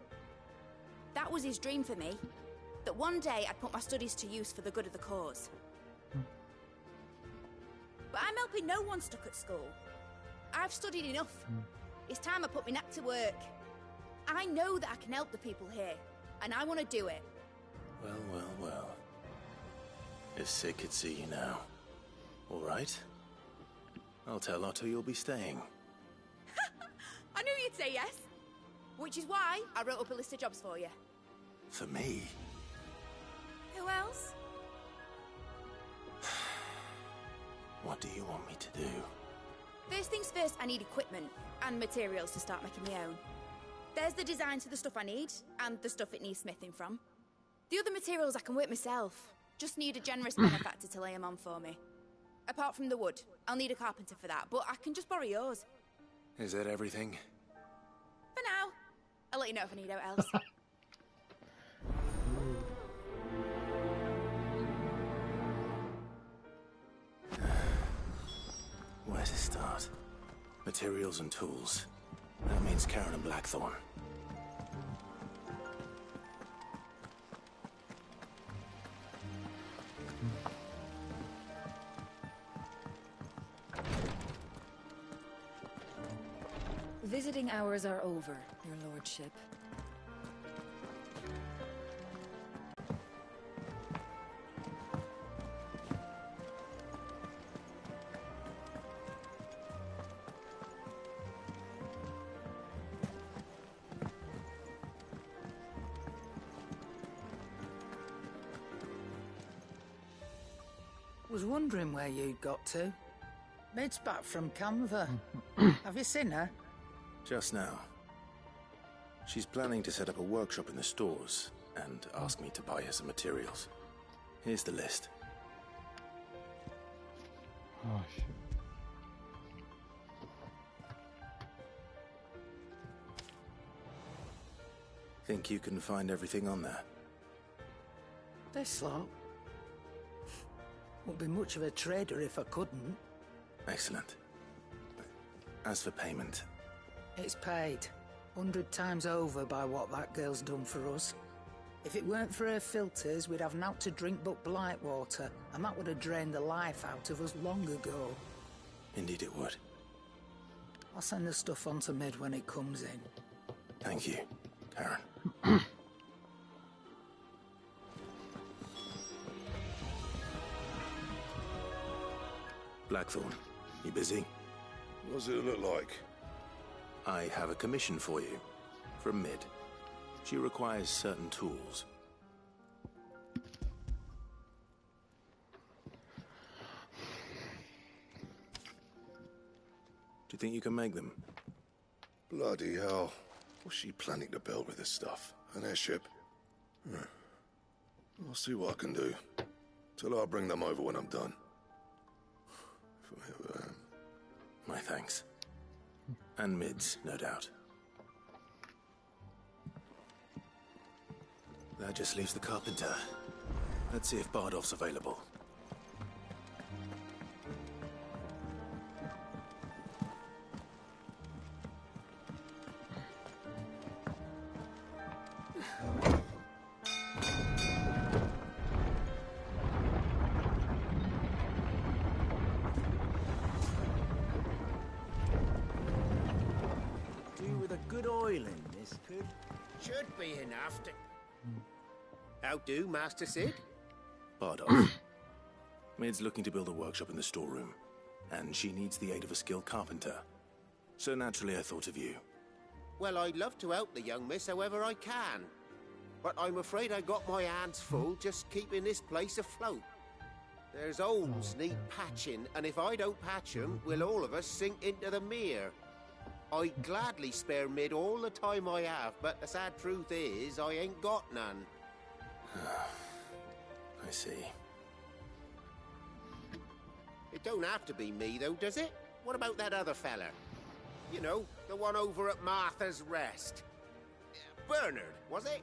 That was his dream for me. That one day I'd put my studies to use for the good of the cause. But I'm helping no one stuck at school. I've studied enough. It's time I put my knack to work. I know that I can help the people here, and I want to do it. Well, well, well. If Sid could see you now. All right. I'll tell Otto you'll be staying. I knew you'd say yes. Which is why I wrote up a list of jobs for you. For me? Who else? What do you want me to do? First things first, I need equipment and materials to start making my own. There's the designs for the stuff I need, and the stuff it needs smithing from. The other materials I can work myself. Just need a generous benefactor to lay them on for me. Apart from the wood, I'll need a carpenter for that, but I can just borrow yours. Is that everything? For now. I'll let you know if I need out else. Where to start? Materials and tools. That means Karen and Blackthorn. Visiting hours are over, Your Lordship. Was wondering where you'd got to. Mid's back from Canva. Have you seen her? Just now. She's planning to set up a workshop in the stores and ask me to buy her some materials. Here's the list. Oh, shit. Think you can find everything on there? This lot. Wouldn't be much of a trader if I couldn't. Excellent. As for payment... It's paid. 100 times over by what that girl's done for us. If it weren't for her filters, we'd have naught to drink but blight water, and that would have drained the life out of us long ago. Indeed it would. I'll send the stuff on to Mid when it comes in. Thank you, Karen. Blackthorn, you busy? What does it look like? I have a commission for you. From Mid. She requires certain tools. Do you think you can make them? Bloody hell. What's she planning to build with this stuff? An airship? I'll see what I can do. Till I'll bring them over when I'm done. My thanks. And Mid's, no doubt. That just leaves the carpenter. Let's see if Bardolph's available. Should be enough to... How do, Master Sid? Bardolph. Mid's looking to build a workshop in the storeroom, and she needs the aid of a skilled carpenter. So naturally I thought of you. Well, I'd love to help the young miss however I can. But I'm afraid I got my hands full just keeping this place afloat. There's holes need patching, and if I don't patch them, we'll all of us sink into the mere. I'd gladly spare Mid all the time I have, but the sad truth is, I ain't got none. I see. It don't have to be me, though, does it? What about that other fella? You know, the one over at Martha's Rest. Bernard, was it?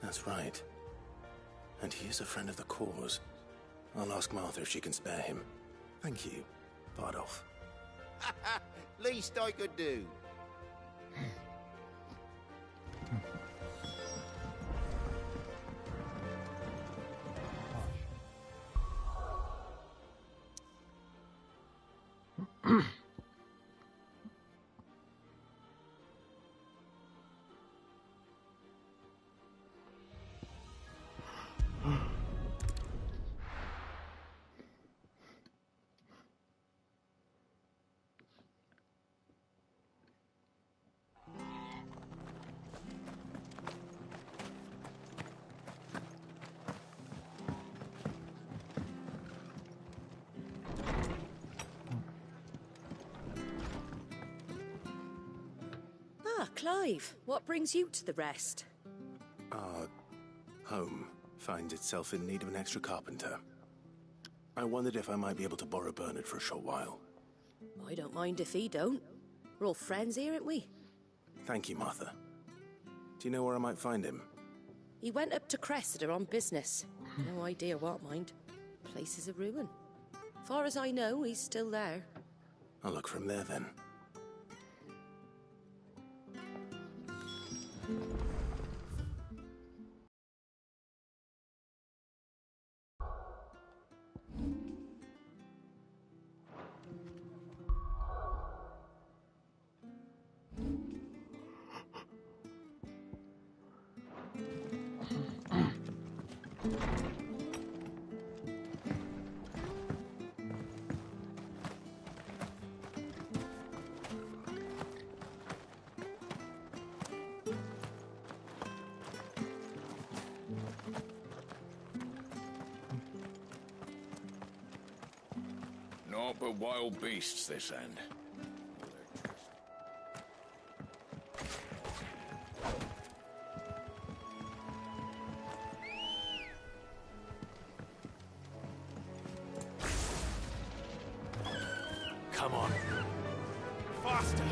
That's right. And he is a friend of the cause. I'll ask Martha if she can spare him. Thank you, Bardolph. Least I could do. Ah, Clive, what brings you to the Rest? Our home finds itself in need of an extra carpenter. I wondered if I might be able to borrow Bernard for a short while. I don't mind if he don't. We're all friends here, aren't we? Thank you, Martha. Do you know where I might find him? He went up to Cressida on business. No idea what, mind. Place is a ruin. Far as I know, he's still there. I'll look from there, then. Naught but wild beasts this end. Come on. Faster!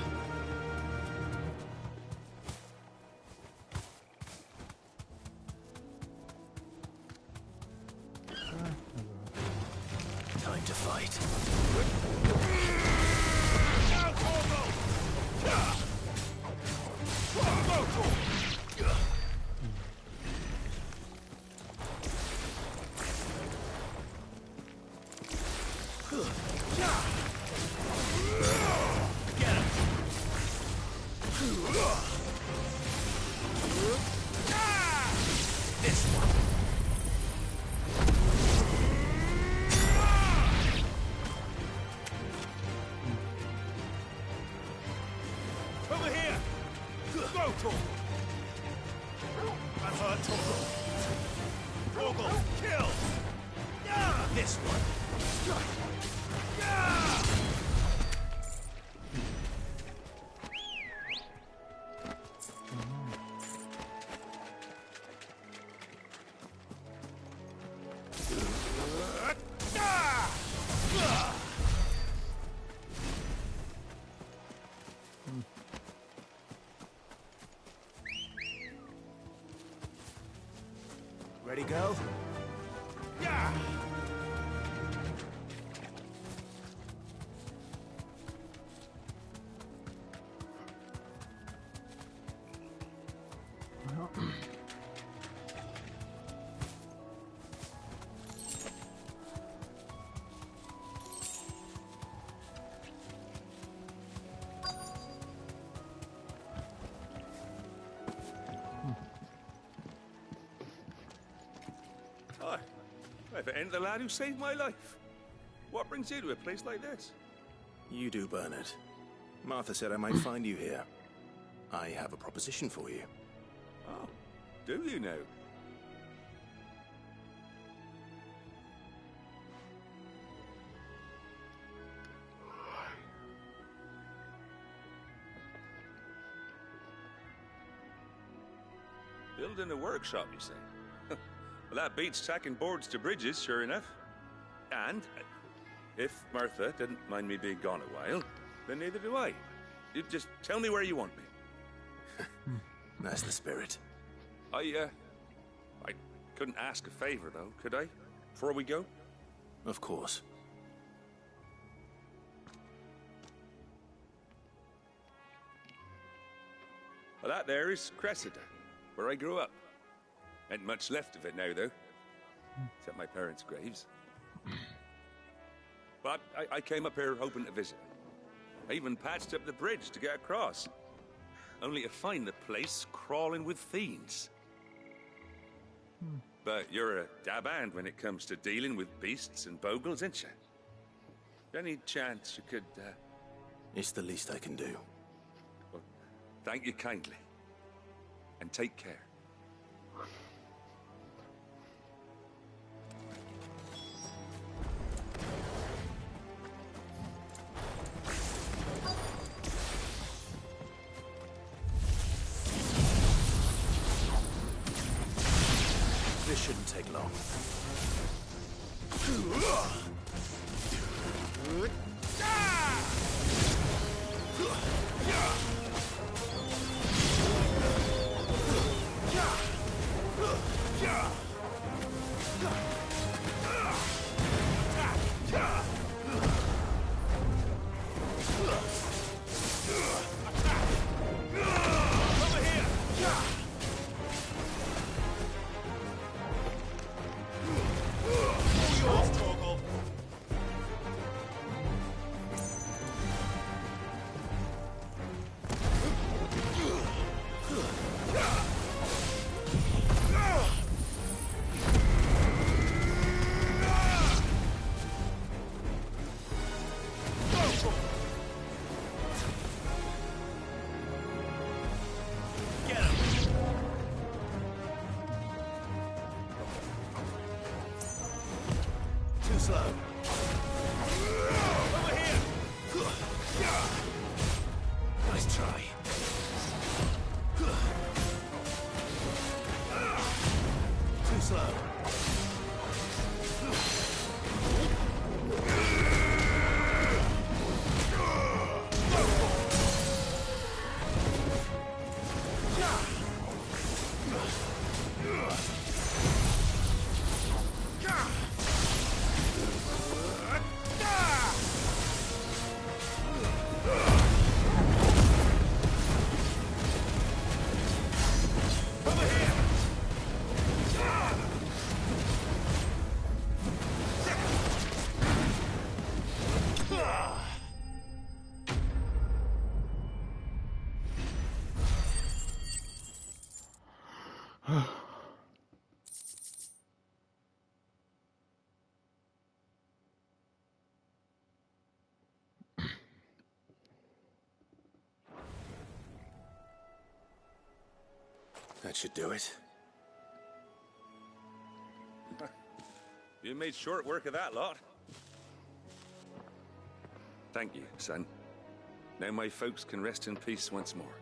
Time to fight. This one. Over here! Go, Torgal! I've heard Torgal. Torgal, kill! This one. Ready, girl? Yeah! Hi. If it ain't the lad who saved my life. What brings you to a place like this? You do, Bernard. Martha said I might find you here. I have a proposition for you. Oh, do you now? Building a workshop, you say? Well, that beats tacking boards to bridges, sure enough. And if Martha didn't mind me being gone a while, then neither do I. You just tell me where you want me. That's the spirit. I couldn't ask a favor, though, could I? Before we go? Of course. Well, that there is Cressida, where I grew up. Ain't much left of it now, though. Except my parents' graves. But I came up here hoping to visit. I even patched up the bridge to get across. Only to find the place crawling with fiends. But you're a dab hand when it comes to dealing with beasts and bogles, ain't you? Any chance you could, It's the least I can do. Well, thank you kindly. And take care. This shouldn't take long. That should do it. You made short work of that lot. Thank you, son. Now my folks can rest in peace once more.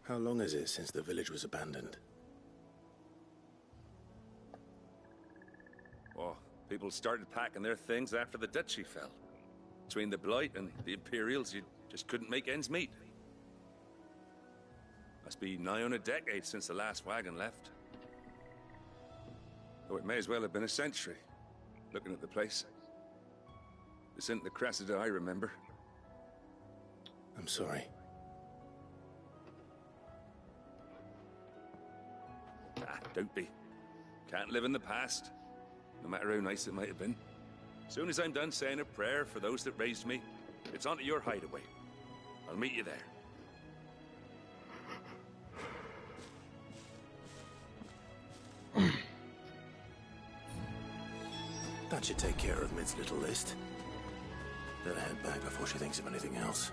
How long is it since the village was abandoned? Oh, people started packing their things after the duchy fell. Between the Blight and the Imperials, you just couldn't make ends meet. Must be nigh on a decade since the last wagon left. Oh, it may as well have been a century, looking at the place. This isn't the Cressida I remember. I'm sorry. Ah, don't be. Can't live in the past, no matter how nice it might have been. As soon as I'm done saying a prayer for those that raised me, it's on to your hideaway. I'll meet you there. That should take care of Mid's little list. Better head back before she thinks of anything else.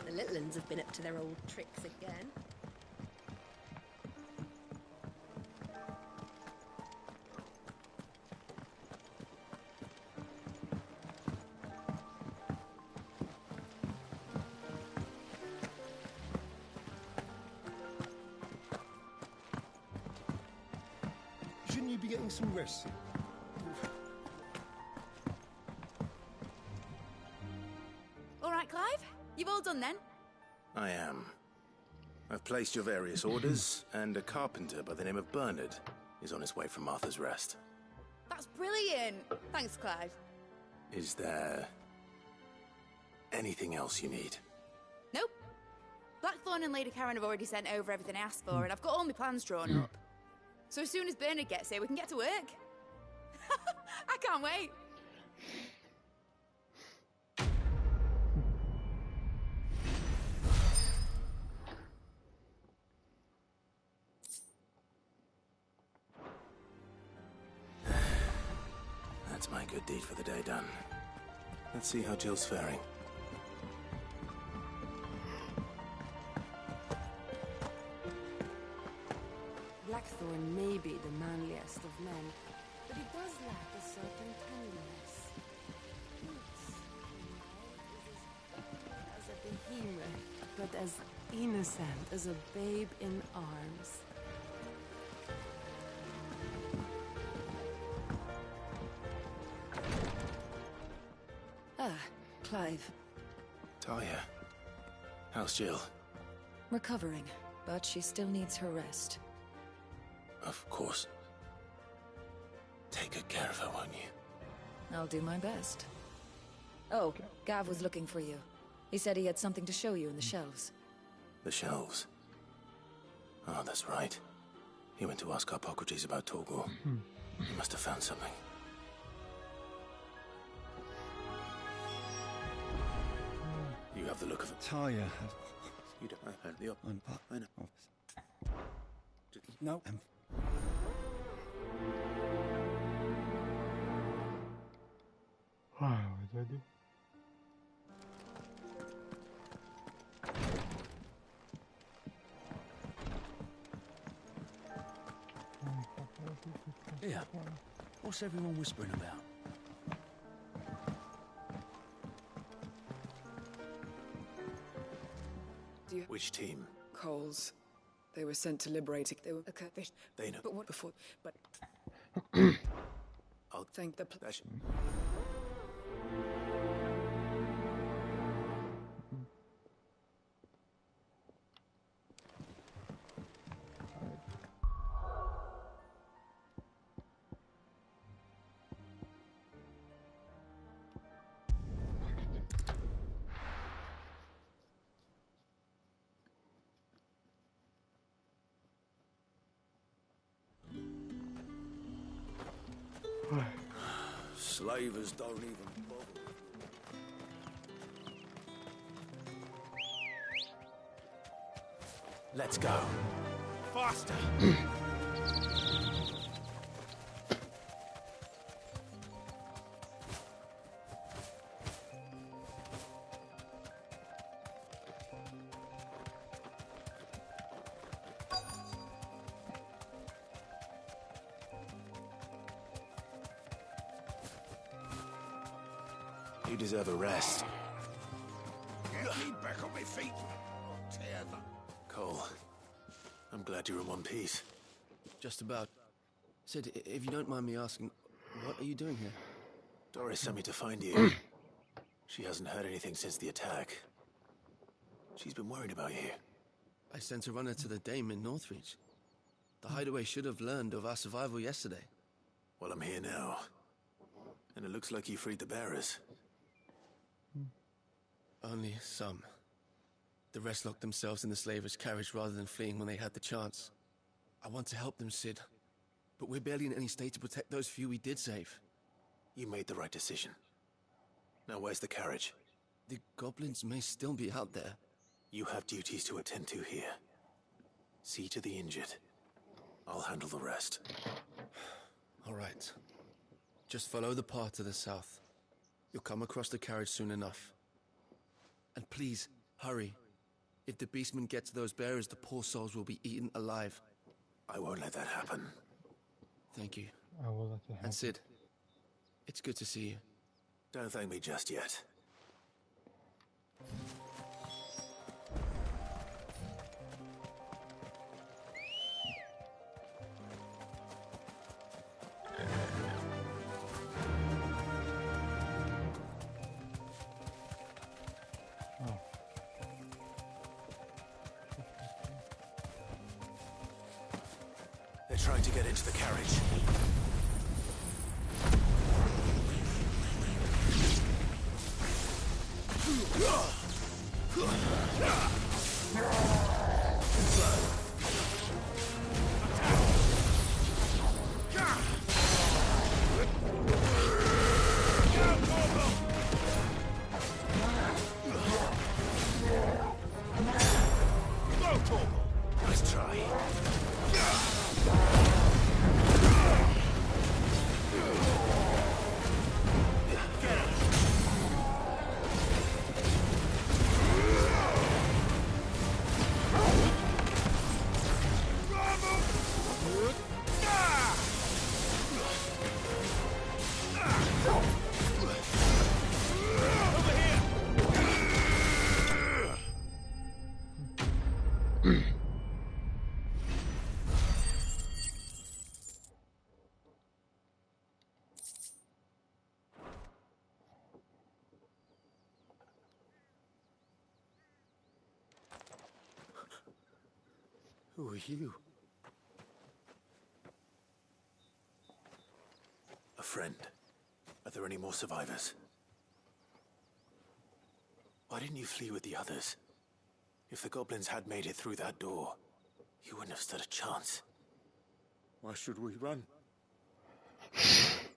The little ones have been up to their old tricks again. Shouldn't you be getting some rest? All right, Clive? You've all done then? I am. I've placed your various orders, and a carpenter by the name of Bernard is on his way from Martha's Rest. That's brilliant. Thanks, Clive. Is there anything else you need? Nope. Blackthorn and Lady Karen have already sent over everything I asked for, and I've got all my plans drawn up. So as soon as Bernard gets here, we can get to work. I can't wait. That's my good deed for the day done. Let's see how Jill's faring. Blackthorn may be the manliest of men, but he does lack a certain tenderness. As a behemoth, but as innocent as a babe in arms. Ah, Clive. Talia, how's Jill? Recovering, but she still needs her rest. Of course. Take good care of her, won't you? I'll do my best. Oh, Gav was looking for you. He said he had something to show you in the shelves. The shelves. Oh, that's right. He went to ask Hippocrates about Torgor. He must have found something. You have the look of a... Talia. You don't know the op... I know. No. What do I do? Yeah. What's everyone whispering about? Which team? Coles. They were sent to liberate it. They were... Okay, They know. But what before... But... I'll thank the... Slavers don't even bother. Let's go. Faster! You deserve a rest. Get me back on my feet. Tear them. Cole, I'm glad you're in one piece. Just about. Sid, if you don't mind me asking, what are you doing here? Doris sent me to find you. She hasn't heard anything since the attack. She's been worried about you. I sent a runner to the Dame in Northreach. The hideaway should have learned of our survival yesterday. Well, I'm here now. And it looks like you freed the bearers. Only some. The rest locked themselves in the slavers' carriage rather than fleeing when they had the chance. I want to help them, Sid. But we're barely in any state to protect those few we did save. You made the right decision. Now where's the carriage? The goblins may still be out there. You have duties to attend to here. See to the injured. I'll handle the rest. All right. Just follow the path to the south. You'll come across the carriage soon enough. And please, hurry. If the beastmen get to those bearers, the poor souls will be eaten alive. I won't let that happen. Thank you. I will let it happen. And Sid, it's good to see you. Don't thank me just yet. They're trying to get into the carriage. Nice try. Who are you? A friend. Are there any more survivors? Why didn't you flee with the others? If the goblins had made it through that door, you wouldn't have stood a chance. Why should we run?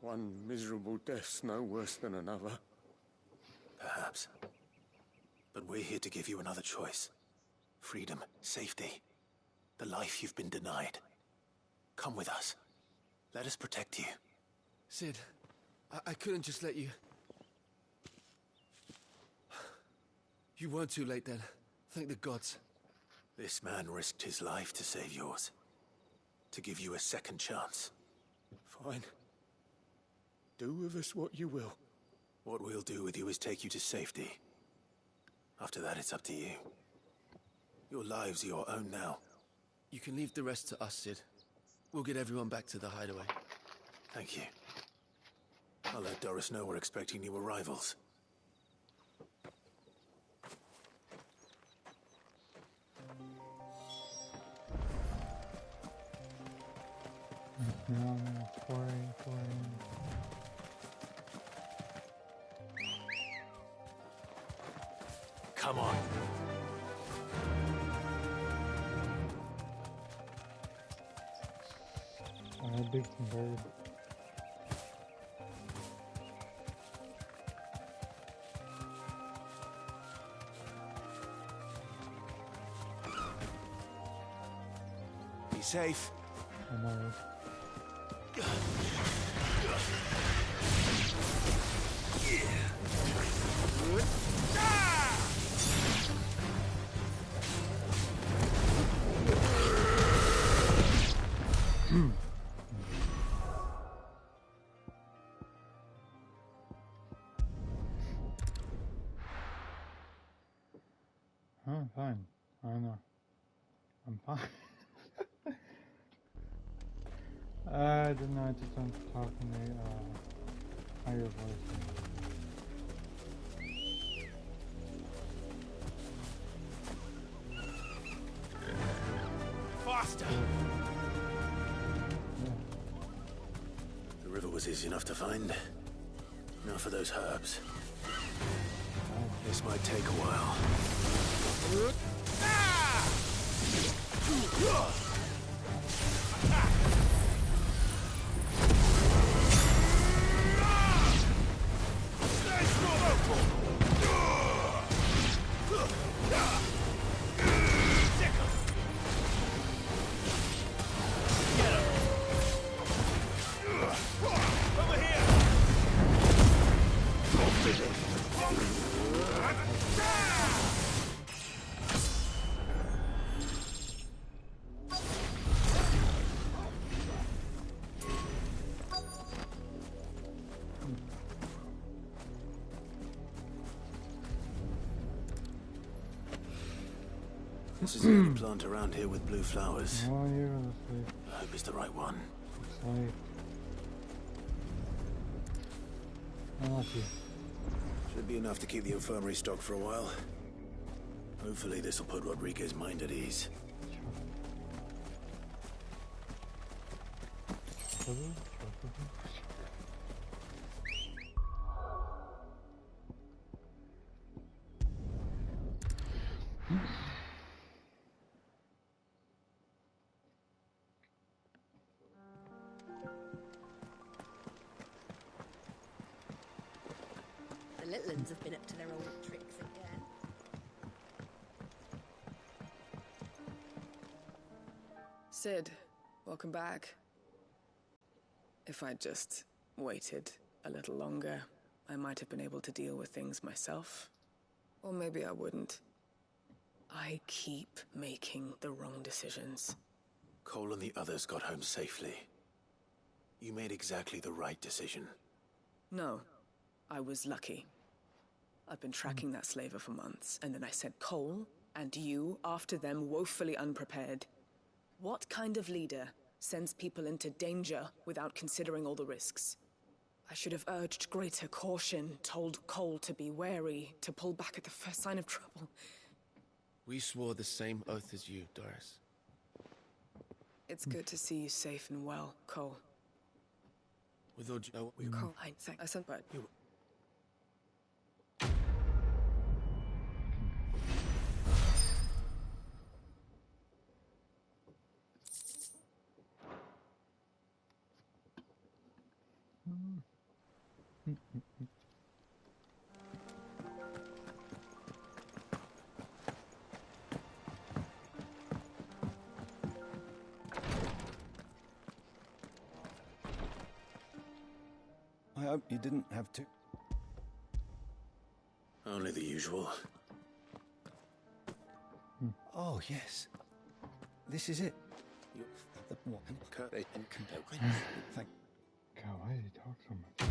One miserable death's no worse than another. Perhaps. But we're here to give you another choice. Freedom, safety, the life you've been denied. Come with us. Let us protect you. Sid, I couldn't just let you... You weren't too late then. Thank the gods. This man risked his life to save yours. To give you a second chance. Fine. Do with us what you will. What we'll do with you is take you to safety. After that, it's up to you. Your lives are your own now. You can leave the rest to us, Sid. We'll get everyone back to the hideaway. Thank you. I'll let Doris know we're expecting new arrivals. No, sorry. Come on. Big bird. Be safe. I know. I'm fine. I don't know. I'm fine. I don't know. I just don't talk in a higher voice. Faster! The river was easy enough to find. Now for those herbs. This might take a while. This is the only plant around here with blue flowers. Oh, you're gonna sleep. I hope it's the right one. Sleep. Unlucky. Should be enough to keep the infirmary stocked for a while. Hopefully this will put Rodriguez's mind at ease. The little ones have been up to their old tricks again. Sid, welcome back. If I'd just waited a little longer, I might have been able to deal with things myself. Or maybe I wouldn't. I keep making the wrong decisions. Cole and the others got home safely. You made exactly the right decision. No, I was lucky. I've been tracking that slaver for months, and then I sent Cole and you after them, woefully unprepared. What kind of leader sends people into danger without considering all the risks? I should have urged greater caution, told Cole to be wary, to pull back at the first sign of trouble. We swore the same oath as you, Doris. It's good to see you safe and well, Cole. With all Cole, I sent but I hope you didn't have to. Only the usual. Oh, yes. This is it. The what? Thank. God, why did he talk so much?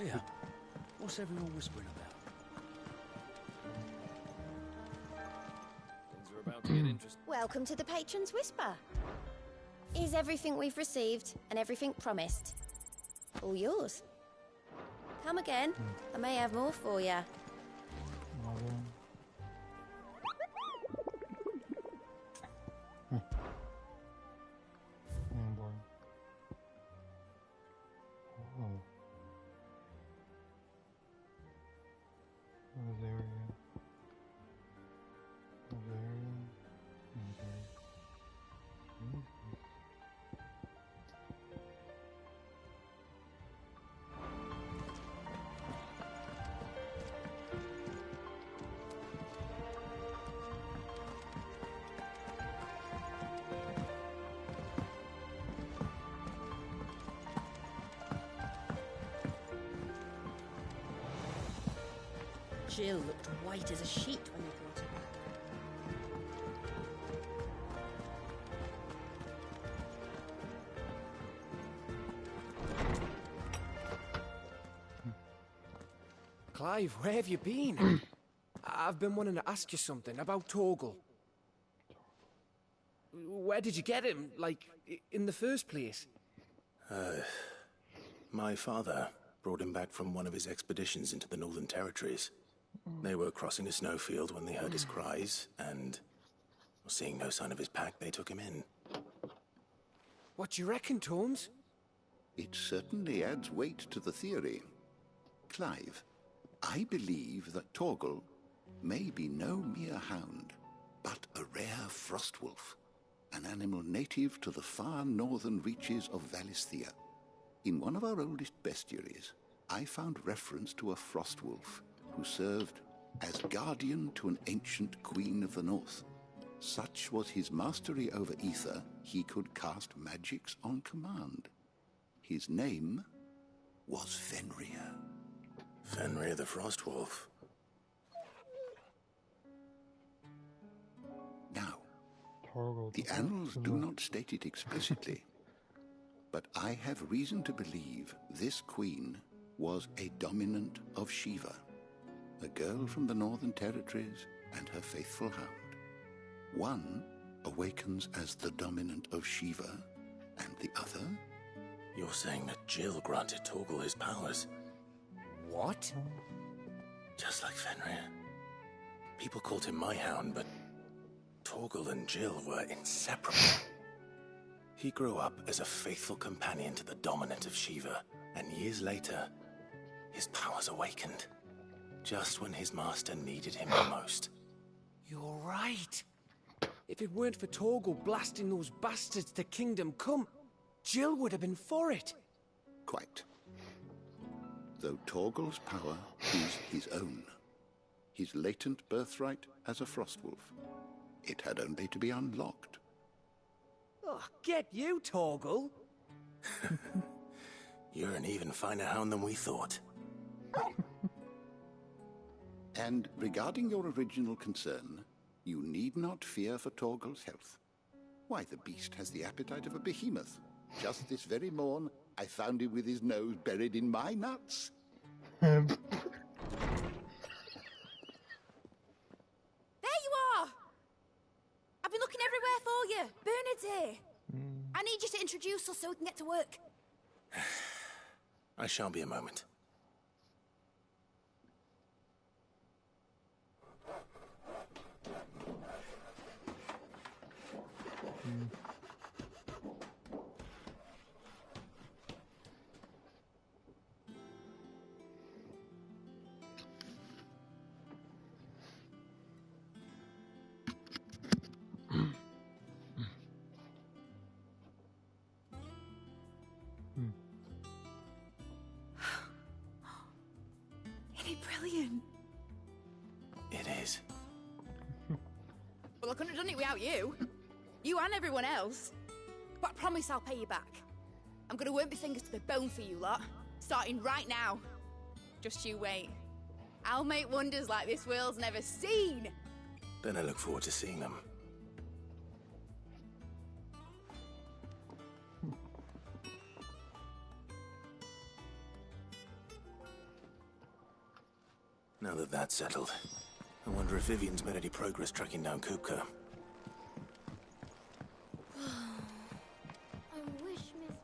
Yeah. What's everyone whispering about? Things are about to get interesting. Welcome to the Patron's Whisper. Is everything we've received and everything promised all yours? Come again. I may have more for you. Jill looked white as a sheet when they brought her back. Clive, where have you been? I've been wanting to ask you something about Torgal. Where did you get him, like, in the first place? My father brought him back from one of his expeditions into the Northern Territories. They were crossing a snowfield when they heard his cries, and seeing no sign of his pack, they took him in. What do you reckon, Tomes? It certainly adds weight to the theory. Clive, I believe that Torgal may be no mere hound, but a rare frostwolf, an animal native to the far northern reaches of Valisthea. In one of our oldest bestiaries, I found reference to a frostwolf who served as guardian to an ancient queen of the north. Such was his mastery over ether, he could cast magics on command. His name was Fenrir. Fenrir the Frostwolf. Now, Torgal the annals do not state it explicitly, but I have reason to believe this queen was a dominant of Shiva, a girl from the Northern Territories and her faithful hound. One awakens as the dominant of Shiva, and the other? You're saying that Jill granted Torgal his powers? What? Just like Fenrir. People called him my hound, but Torgal and Jill were inseparable. He grew up as a faithful companion to the dominant of Shiva, and years later, his powers awakened. Just when his master needed him the most. You're right. If it weren't for Torgal blasting those bastards to Kingdom Come, Jill would have been for it. Quite. Though Torgal's power is his own, his latent birthright as a Frostwolf, it had only to be unlocked. Oh, get you, Torgal. You're an even finer hound than we thought. And regarding your original concern, you need not fear for Torgal's health. Why, the beast has the appetite of a behemoth. Just this very morn, I found him with his nose buried in my nuts. There you are! I've been looking everywhere for you. Bernard's here. I need you to introduce us so we can get to work. I shall be a moment. Isn't it brilliant? It is. Well, I couldn't have done it without you. You and everyone else. But I promise I'll pay you back. I'm gonna work my fingers to the bone for you lot, starting right now. Just you wait. I'll make wonders like this world's never seen. Then I look forward to seeing them. Now that that's settled, I wonder if Vivian's made any progress tracking down Kupka. I wish Miss...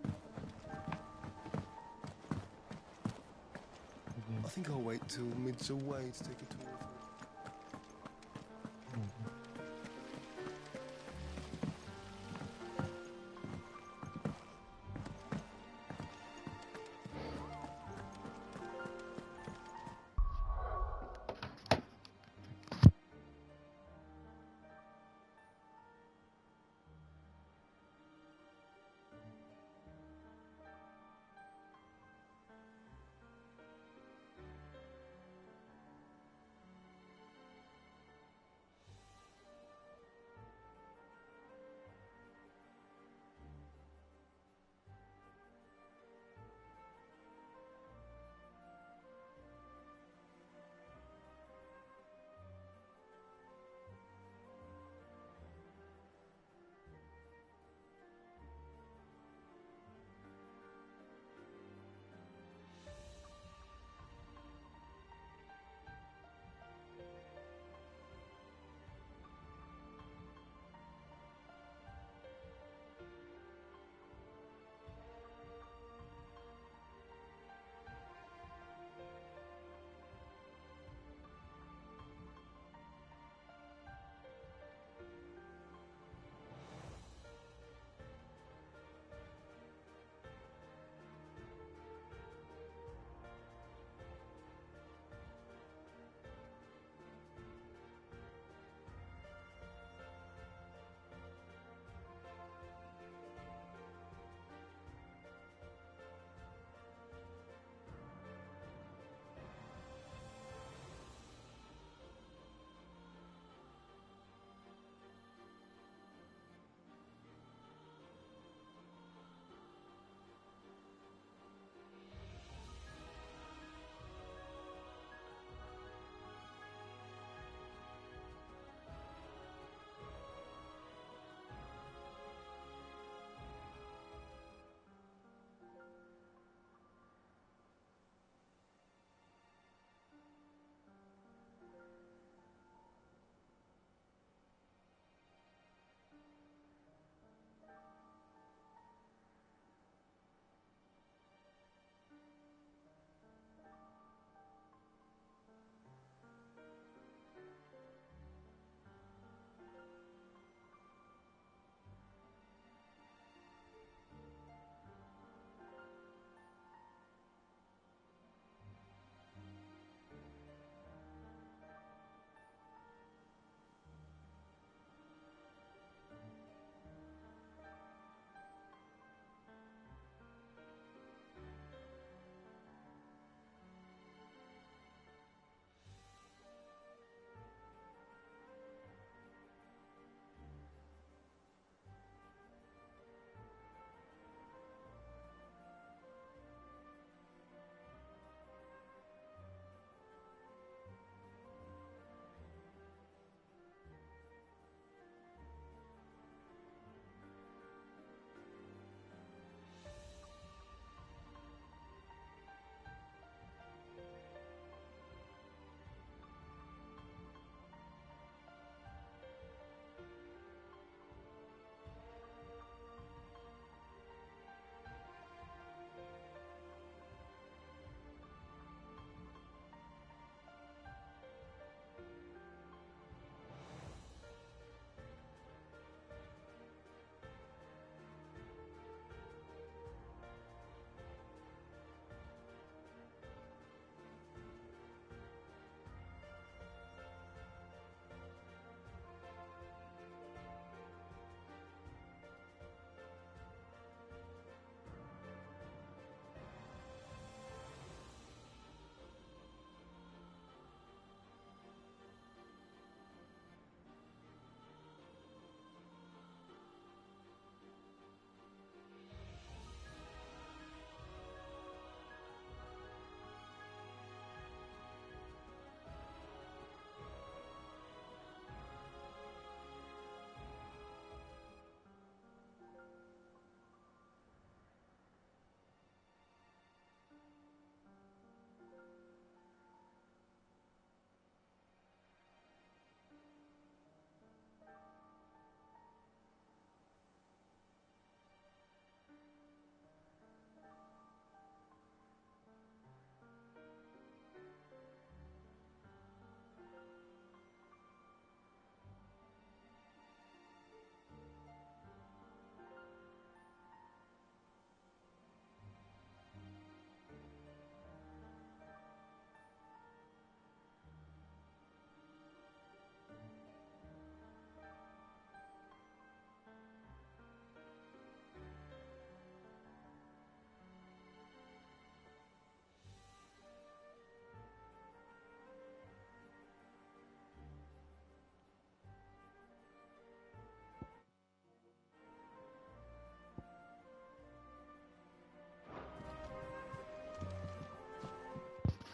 I think I'll wait till mid's away to take a tour.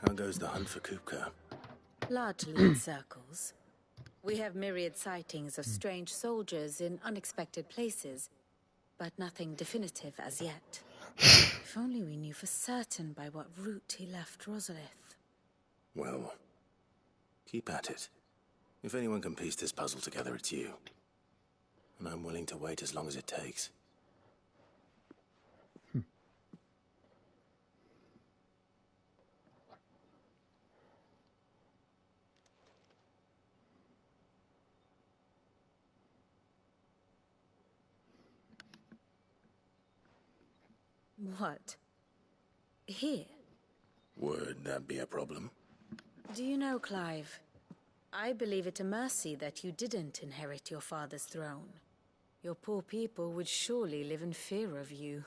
How goes the hunt for Kupka? Largely in circles. We have myriad sightings of strange soldiers in unexpected places, but nothing definitive as yet. If only we knew for certain by what route he left Rosalith. Well, keep at it. If anyone can piece this puzzle together, it's you. And I'm willing to wait as long as it takes. What? Here? Would that be a problem? Do you know, Clive? I believe it a mercy that you didn't inherit your father's throne. Your poor people would surely live in fear of you.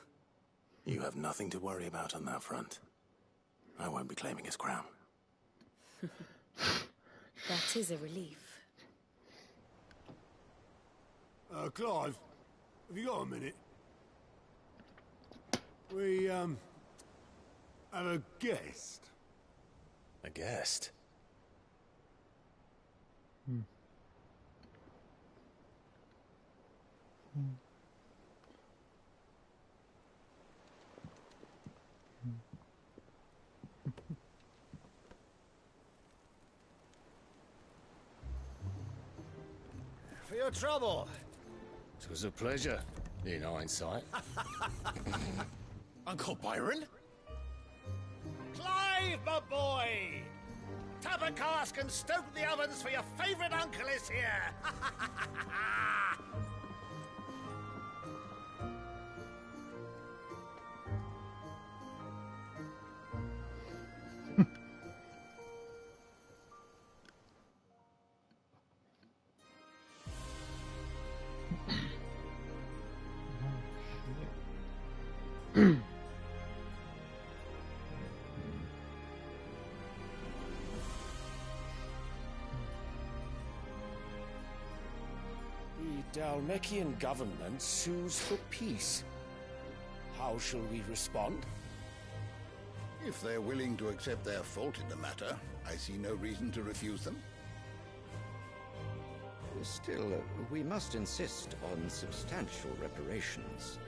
You have nothing to worry about on that front. I won't be claiming his crown. That is a relief. Clive, have you got a minute? We, have a guest. A guest? For your trouble. It was a pleasure, in hindsight. Uncle Byron? Clive, my boy! Tap a cask and stoke the ovens for your favourite uncle is here! The Dalmekian government sues for peace. How shall we respond? If they're willing to accept their fault in the matter, I see no reason to refuse them. Still, we must insist on substantial reparations.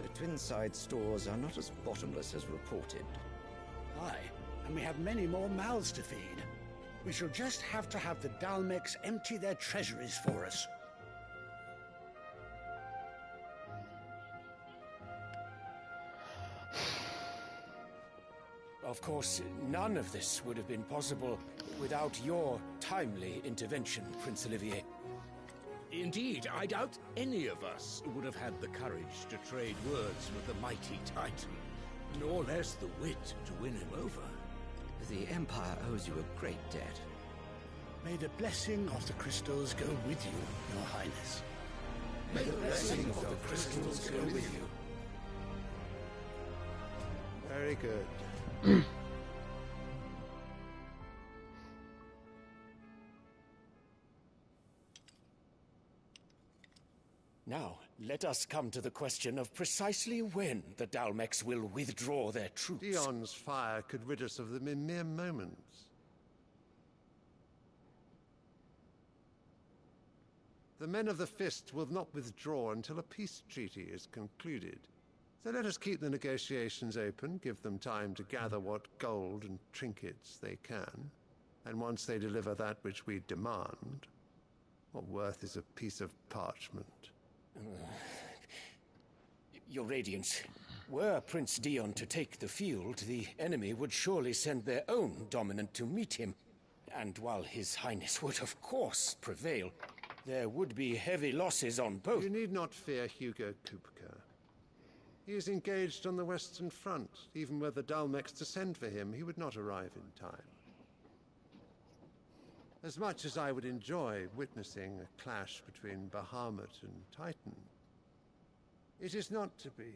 The Twinside stores are not as bottomless as reported. Aye, and we have many more mouths to feed. We shall just have to have the Dalmecs empty their treasuries for us. Of course, none of this would have been possible without your timely intervention, Prince Olivier. Indeed, I doubt any of us would have had the courage to trade words with the mighty Titan, nor less the wit to win him over. The Empire owes you a great debt. May the blessing of the crystals go with you, Your Highness. May the blessing of the crystals go with you. Very good. Now, let us come to the question of precisely when the Dalmecs will withdraw their troops. Dion's fire could rid us of them in mere moments. The men of the Fist will not withdraw until a peace treaty is concluded. So let us keep the negotiations open, give them time to gather what gold and trinkets they can, and once they deliver that which we demand, what worth is a piece of parchment? Your Radiance, were Prince Dion to take the field, the enemy would surely send their own dominant to meet him. And while His Highness would of course prevail, there would be heavy losses on both. You need not fear Hugo Kupka. He is engaged on the Western Front. Even were the Dalmecs to send for him, he would not arrive in time. As much as I would enjoy witnessing a clash between Bahamut and Titan, it is not to be.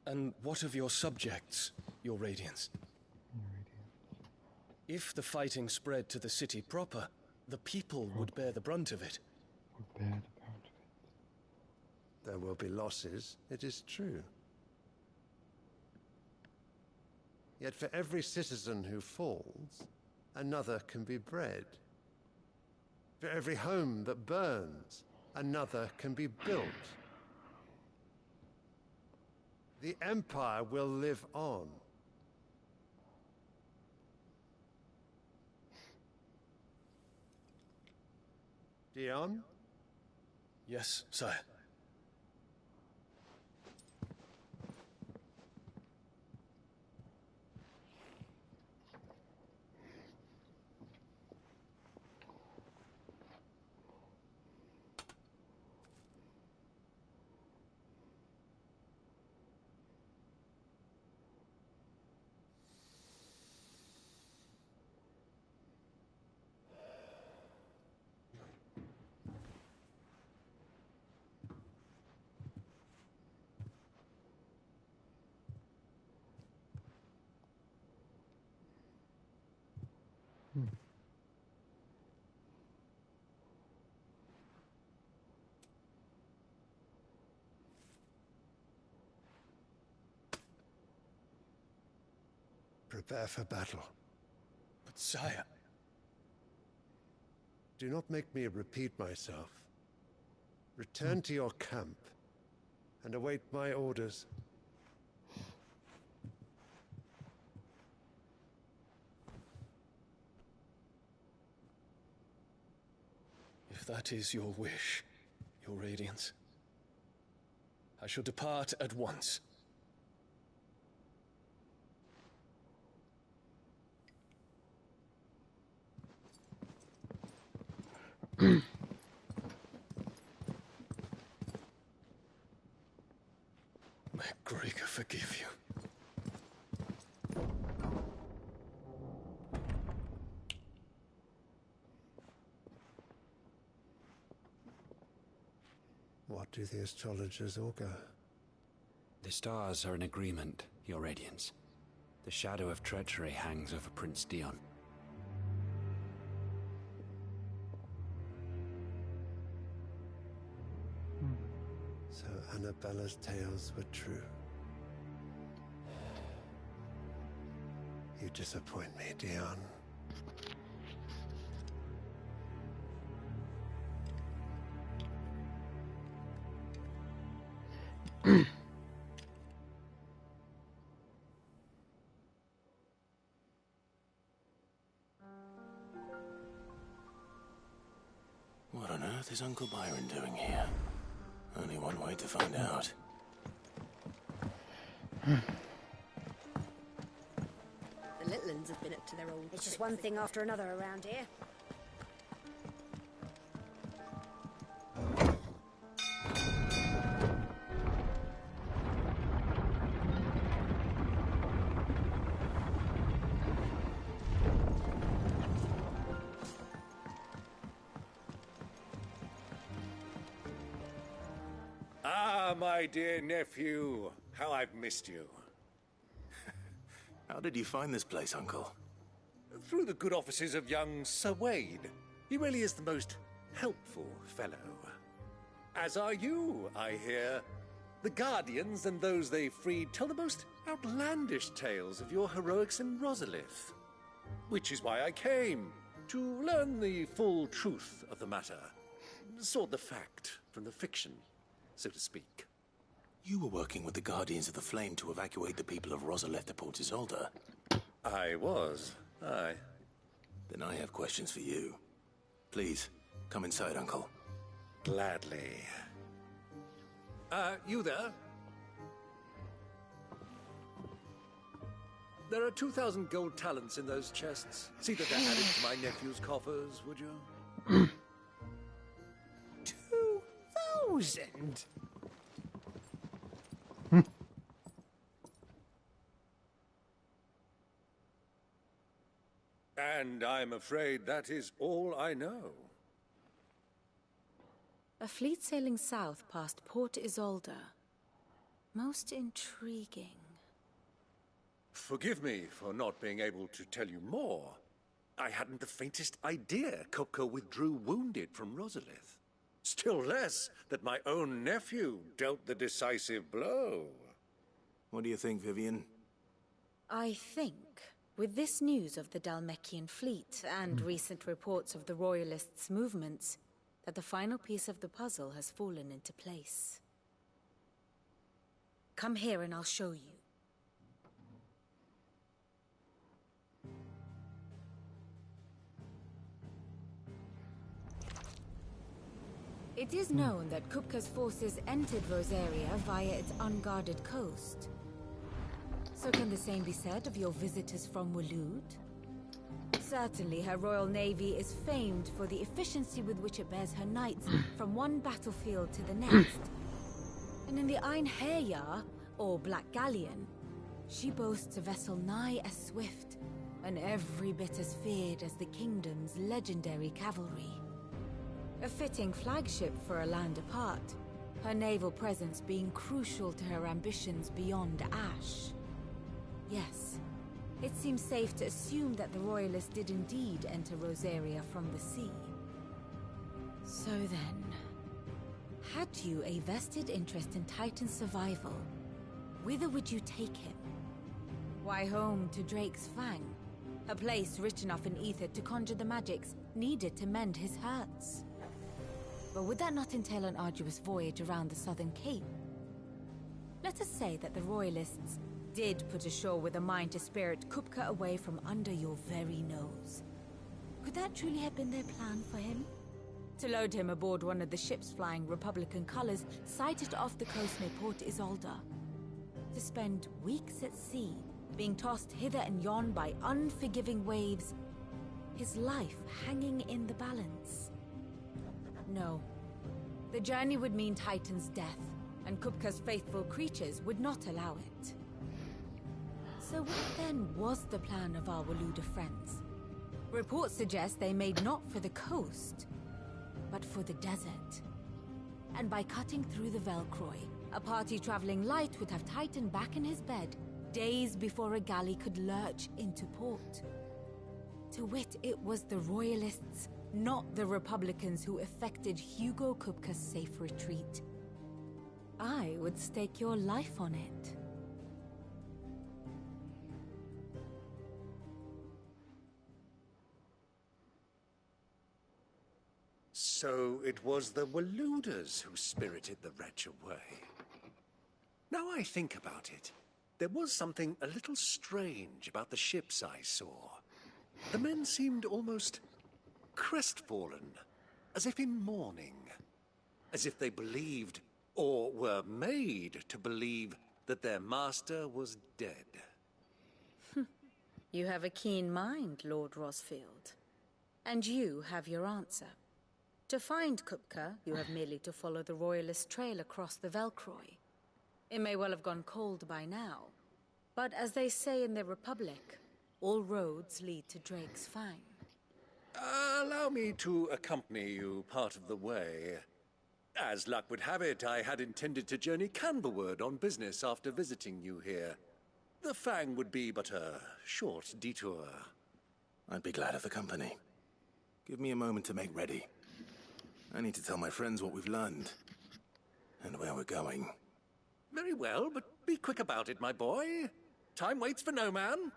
And what of your subjects, Your Radiance? If the fighting spread to the city proper, the people would bear the brunt of it. There will be losses, it is true. Yet for every citizen who falls, another can be bred. For every home that burns, another can be built. The Empire will live on. Dion? Yes, sire. Prepare for battle. But sire... Do not make me repeat myself. Return to your camp and await my orders. If that is your wish, your Radiance, I shall depart at once. May Gregor forgive you. What do the astrologers augur? The stars are in agreement, Your Radiance. The shadow of treachery hangs over Prince Dion. So Annabella's tales were true. You disappoint me, Dion. What on earth is Uncle Byron doing here? Only one way to find out. The little ones have been up to their old... It's just one thing after another around here. Ah, my dear nephew. How I've missed you. How did you find this place, Uncle? Through the good offices of young Sir Wade. He really is the most helpful fellow. As are you, I hear. The Guardians and those they freed tell the most outlandish tales of your heroics in Rosalith. Which is why I came, to learn the full truth of the matter. Sort the fact from the fiction, so to speak. You were working with the Guardians of the Flame to evacuate the people of Rosalith to Port Isolde. I was, aye. Then I have questions for you. Please, come inside, Uncle. Gladly. You there? There are 2,000 gold talents in those chests. See that they're added to my nephew's coffers, would you? 2,000? And I'm afraid that is all I know. A fleet sailing south past Port Isolde. Most intriguing. Forgive me for not being able to tell you more. I hadn't the faintest idea Coco withdrew wounded from Rosalith. Still less that my own nephew dealt the decisive blow. What do you think, Vivian? I think, with this news of the Dalmekian fleet and recent reports of the Royalists' movements, that the final piece of the puzzle has fallen into place. Come here and I'll show you. It is known that Kupka's forces entered Rosaria via its unguarded coast. So can the same be said of your visitors from Waloed? Certainly her royal navy is famed for the efficiency with which it bears her knights from one battlefield to the next. And in the Ein Herja, or Black Galleon, she boasts a vessel nigh as swift and every bit as feared as the kingdom's legendary cavalry. A fitting flagship for a land apart, her naval presence being crucial to her ambitions beyond Ash. Yes, it seems safe to assume that the Royalists did indeed enter Rosaria from the sea. So then, had you a vested interest in Titan's survival, whither would you take him? Why, home to Drake's Fang, a place rich enough in ether to conjure the magics needed to mend his hurts. But would that not entail an arduous voyage around the southern cape? Let us say that the Royalists did put ashore with a mind to spirit Kupka away from under your very nose. Could that truly have been their plan for him? To load him aboard one of the ships flying Republican colors sighted off the coast near Port Isolde? To spend weeks at sea, being tossed hither and yon by unforgiving waves, his life hanging in the balance? No. The journey would mean Titan's death, and Kupka's faithful creatures would not allow it. So what then was the plan of our Waluda friends? Reports suggest they made not for the coast, but for the desert. And by cutting through the Velcroy, a party traveling light would have Titan back in his bed days before a galley could lurch into port. To wit, it was the Royalists, not the Republicans, who effected Hugo Kupka's safe retreat. I would stake your life on it. So it was the Waluders who spirited the wretch away. Now I think about it, there was something a little strange about the ships I saw. The men seemed almost crestfallen, as if in mourning, as if they believed, or were made to believe, that their master was dead. You have a keen mind, Lord Rosfield. And you have your answer. To find Kupka, you have merely to follow the Royalist trail across the Velcroy. It may well have gone cold by now, but as they say in the Republic, all roads lead to Drake's Fang. Allow me to accompany you part of the way. As luck would have it, I had intended to journey Candleward on business after visiting you here. The Fang would be but a short detour. I'd be glad of the company. Give me a moment to make ready. I need to tell my friends what we've learned, and where we're going. Very well, but be quick about it, my boy. Time waits for no man.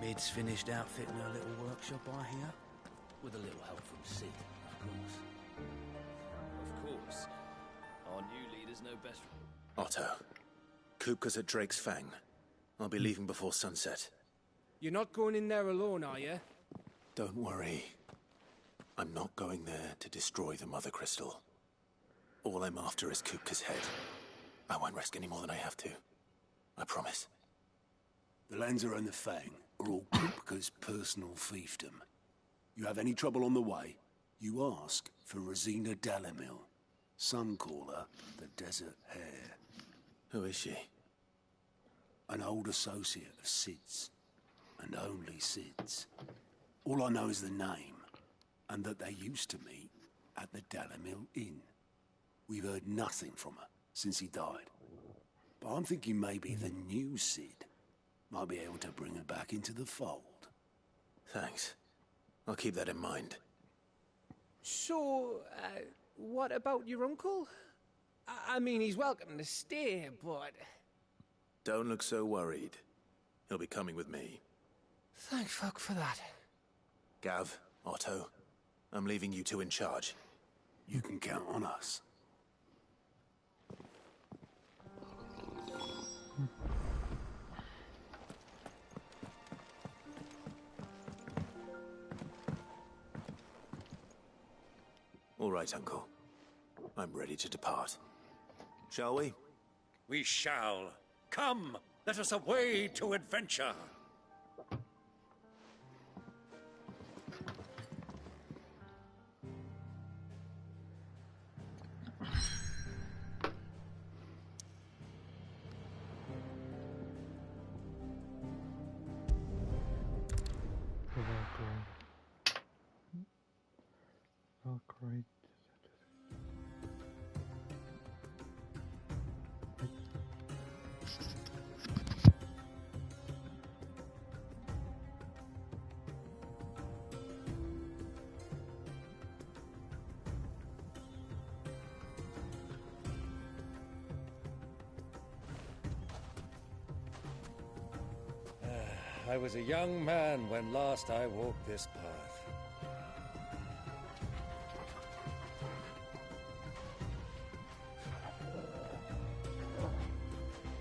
Mid's finished outfitting her little workshop, I hear. With a little help from Sid, of course. Of course. Our new leaders know best. Otto, Kupka's at Drake's Fang. I'll be leaving before sunset. You're not going in there alone, are you? Don't worry. I'm not going there to destroy the Mother Crystal. All I'm after is Kupka's head. I won't risk any more than I have to. I promise. The lands around the Fang are all Kupka's personal fiefdom. You have any trouble on the way, you ask for Rosina Dalamil. Some call her the Desert Hare. Who is she? An old associate of Sid's, and only Sid's. All I know is the name, and that they used to meet at the Dalamil Inn. We've heard nothing from her since he died. But I'm thinking maybe the new Sid might be able to bring her back into the fold. Thanks. I'll keep that in mind. So, what about your uncle? I mean, he's welcome to stay, but... Don't look so worried. He'll be coming with me. Thank fuck for that. Gav, Otto, I'm leaving you two in charge. You can count on us. All right, Uncle. I'm ready to depart. Shall we? We shall. Come, let us away to adventure. Valkyrie. I was a young man when last I walked this path.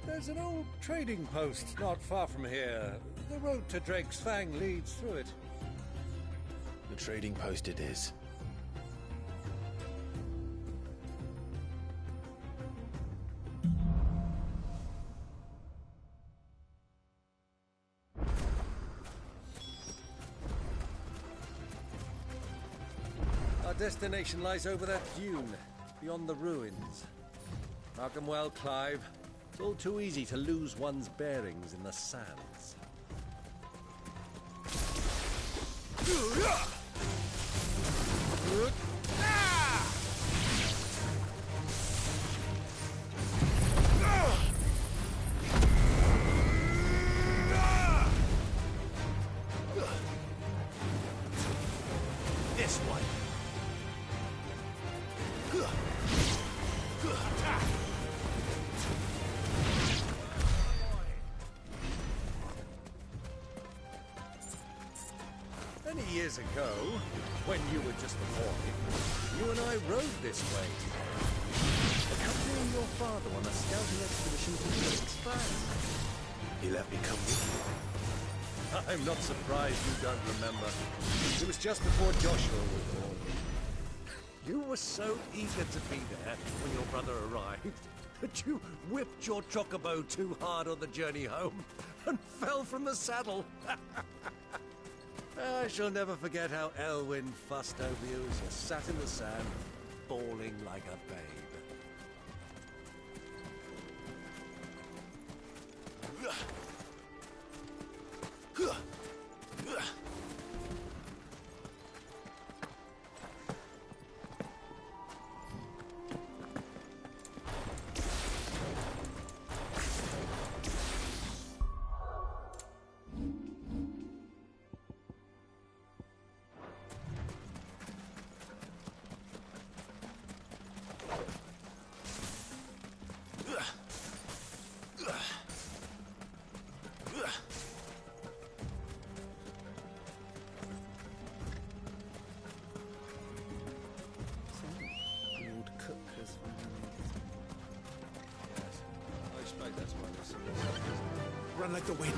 There's an old trading post not far from here. The road to Drake's Fang leads through it. The trading post it is. Our destination lies over that dune, beyond the ruins. Mark 'em well, Clive. It's all too easy to lose one's bearings in the sands. This way. Many years ago, when you were just a boy, you and I rode this way together, accompanying your father on a scouting expedition to Drake's Fang. He let me come with you. I'm not surprised you don't remember. It was just before Joshua was born. You were so eager to be there when your brother arrived that you whipped your chocobo too hard on the journey home and fell from the saddle. I shall never forget how Elwyn fussed over you as you sat in the sand, bawling like a babe. Run like the wind.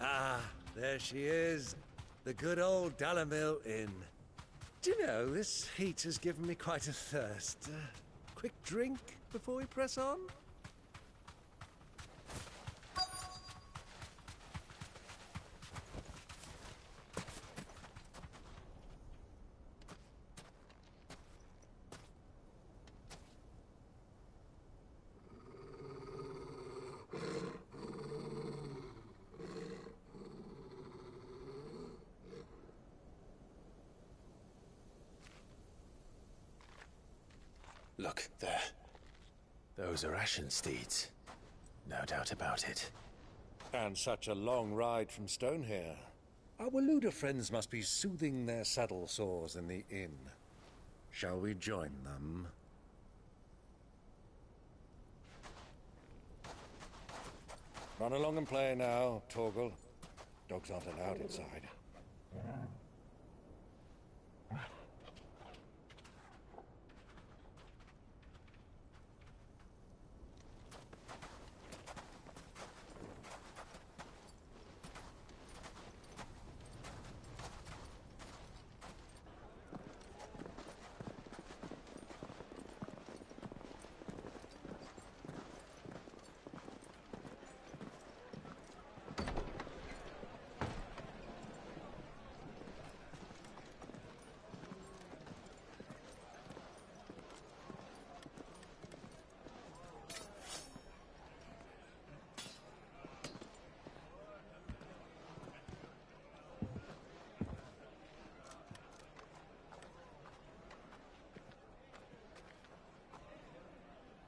Ah, there she is. The good old Dalamil Inn. Do you know, this heat has given me quite a thirst. Quick drink? before we press on? Look, there. Those are Ashen steeds. No doubt about it. And such a long ride from Stonehair. Our Waluda friends must be soothing their saddle sores in the inn. Shall we join them? Run along and play now, Torgal. Dogs aren't allowed inside.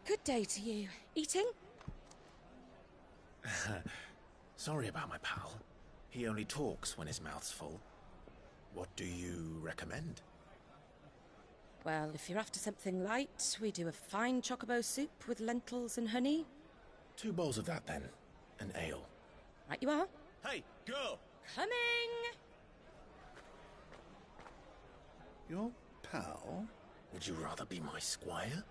Good day to you. Eating? Sorry about my pal. He only talks when his mouth's full. What do you recommend? Well, if you're after something light, we do a fine chocobo soup with lentils and honey. 2 bowls of that, then. An ale. Right you are. Hey, girl! Coming! Your pal? Would you rather be my squire?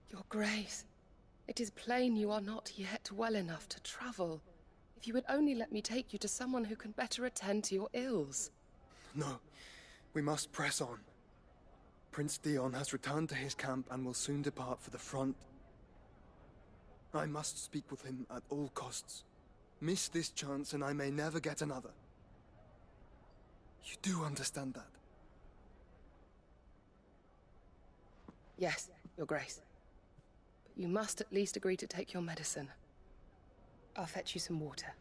Your Grace, it is plain you are not yet well enough to travel. If you would only let me take you to someone who can better attend to your ills. No, we must press on. Prince Dion has returned to his camp and will soon depart for the front. I must speak with him at all costs. Miss this chance and I may never get another. You do understand that? Yes, Your Grace. But you must at least agree to take your medicine. I'll fetch you some water.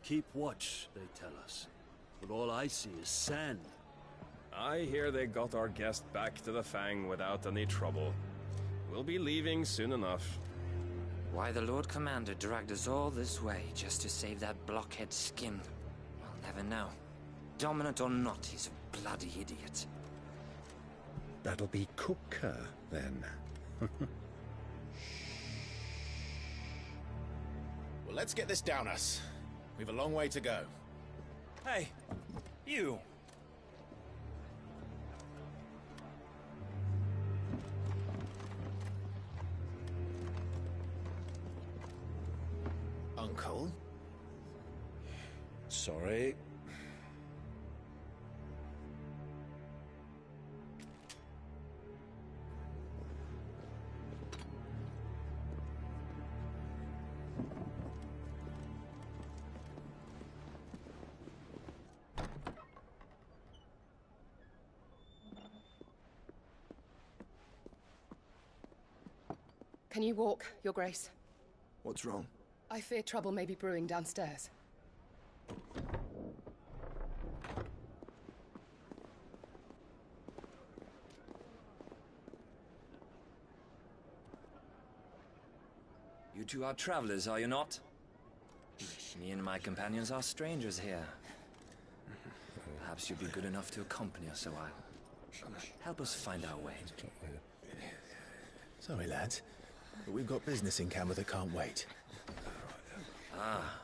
Keep watch, they tell us. But all I see is sand. I hear they got our guest back to the Fang without any trouble. We'll be leaving soon enough. Why the Lord Commander dragged us all this way just to save that blockhead skin, I'll never know. Dominant or not, he's a bloody idiot. That'll be Cooker, then. Well, let's get this down us. We've a long way to go. Hey, you. Uncle. Sorry. Can you walk, Your Grace? What's wrong? I fear trouble may be brewing downstairs. You two are travelers, are you not? Me and my companions are strangers here. Perhaps you'd be good enough to accompany us a while. Help us find our way. Sorry, lads, but we've got business in camera that can't wait. Ah,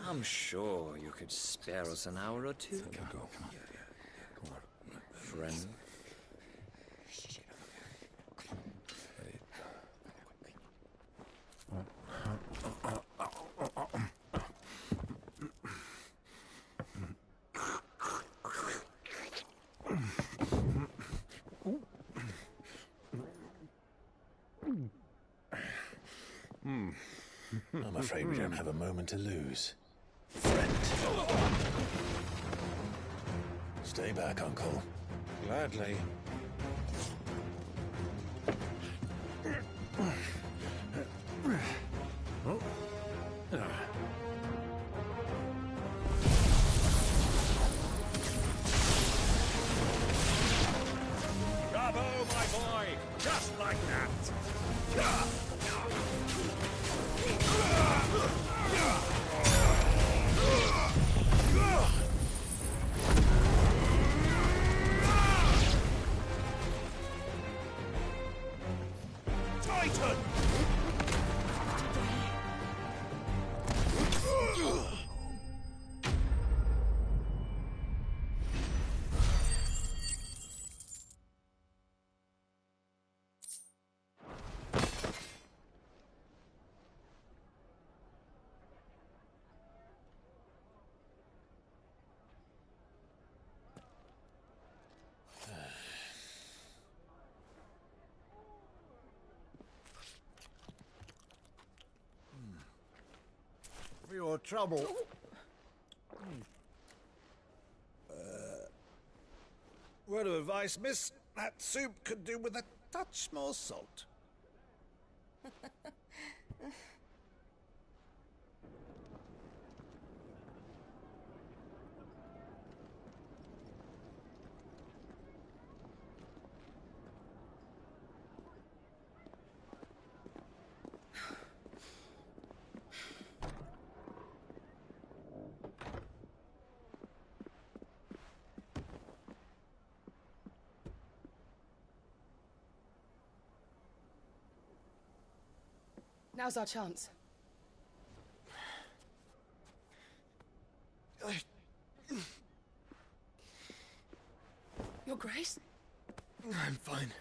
I'm sure you could spare us an hour or two. Go. Friend. I'm afraid we don't have a moment to lose. Friend. Stay back, Uncle. Gladly. Bravo, my boy! Just like that! Titan! For your trouble. Word of advice, miss. That soup could do with a touch more salt. Now's our chance. Your Grace? I'm fine.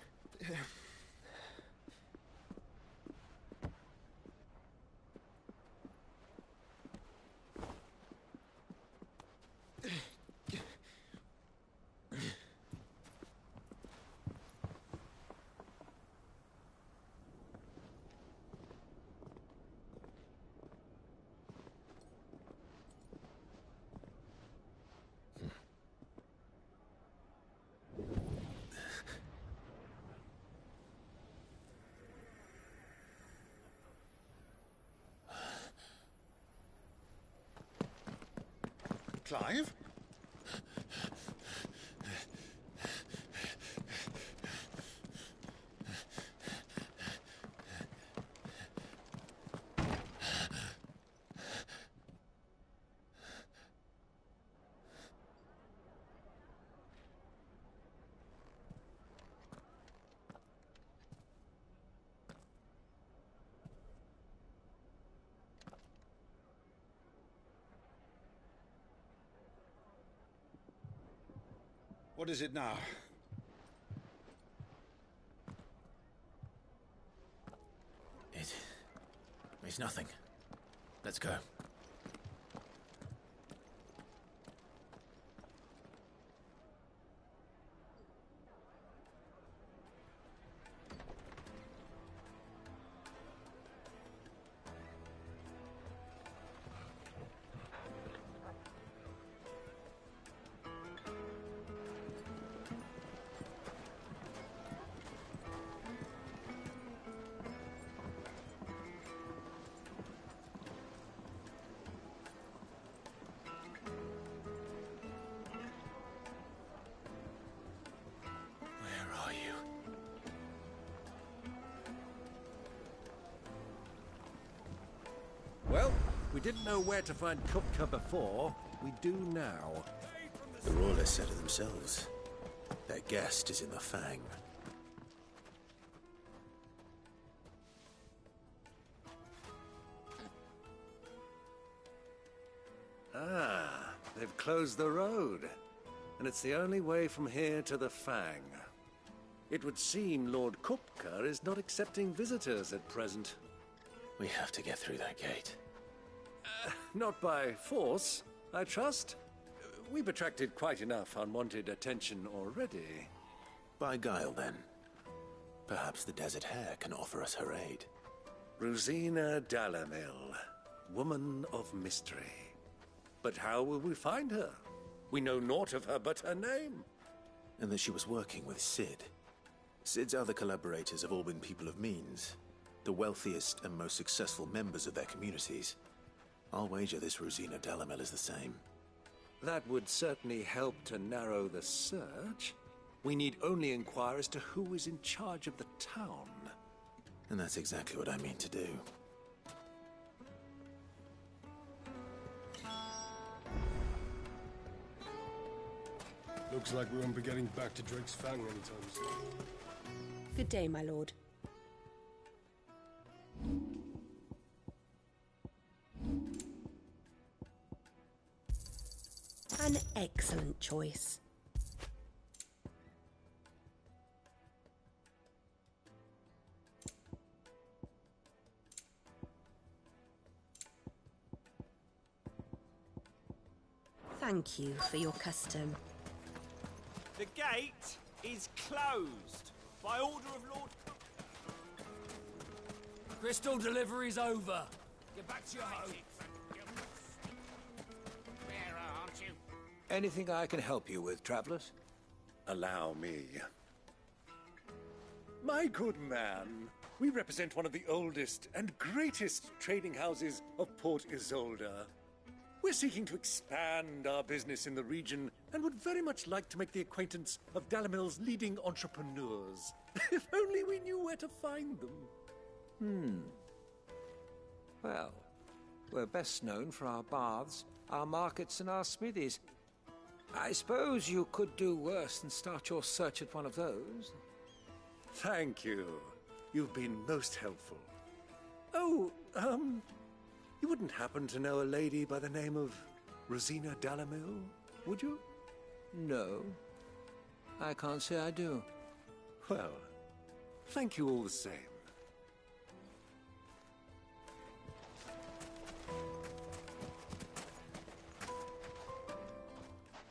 Clive? What is it now? It's nothing. Let's go. We didn't know where to find Kupka before. We do now. The Royalists said it themselves. Their guest is in the Fang. Ah, they've closed the road. And it's the only way from here to the Fang. It would seem Lord Kupka is not accepting visitors at present. We have to get through that gate. Not by force, I trust. We've attracted quite enough unwanted attention already. By guile, then. Perhaps the Desert Hare can offer us her aid. Rosina Dalamil, woman of mystery. But how will we find her? We know naught of her but her name. And that she was working with Cid. Cid's other collaborators have all been people of means, the wealthiest and most successful members of their communities. I'll wager this Rosina Dalamil is the same. That would certainly help to narrow the search. We need only inquire as to who is in charge of the town. And that's exactly what I mean to do. Looks like we won't be getting back to Drake's Fang anytime soon. Good day, my lord. An excellent choice. Thank you for your custom. The gate is closed by order of Lord. Crystal delivery's over. Get back to your home. Aren't you? Anything I can help you with, travelers? Allow me. My good man, we represent one of the oldest and greatest trading houses of Port Isolde. We're seeking to expand our business in the region and would very much like to make the acquaintance of Dalamil's leading entrepreneurs. If only we knew where to find them. Well, we're best known for our baths, our markets, and our smithies. I suppose you could do worse than start your search at one of those. Thank you. You've been most helpful. Oh, you wouldn't happen to know a lady by the name of Rosina Dalamil, would you? No, I can't say I do. Well, thank you all the same.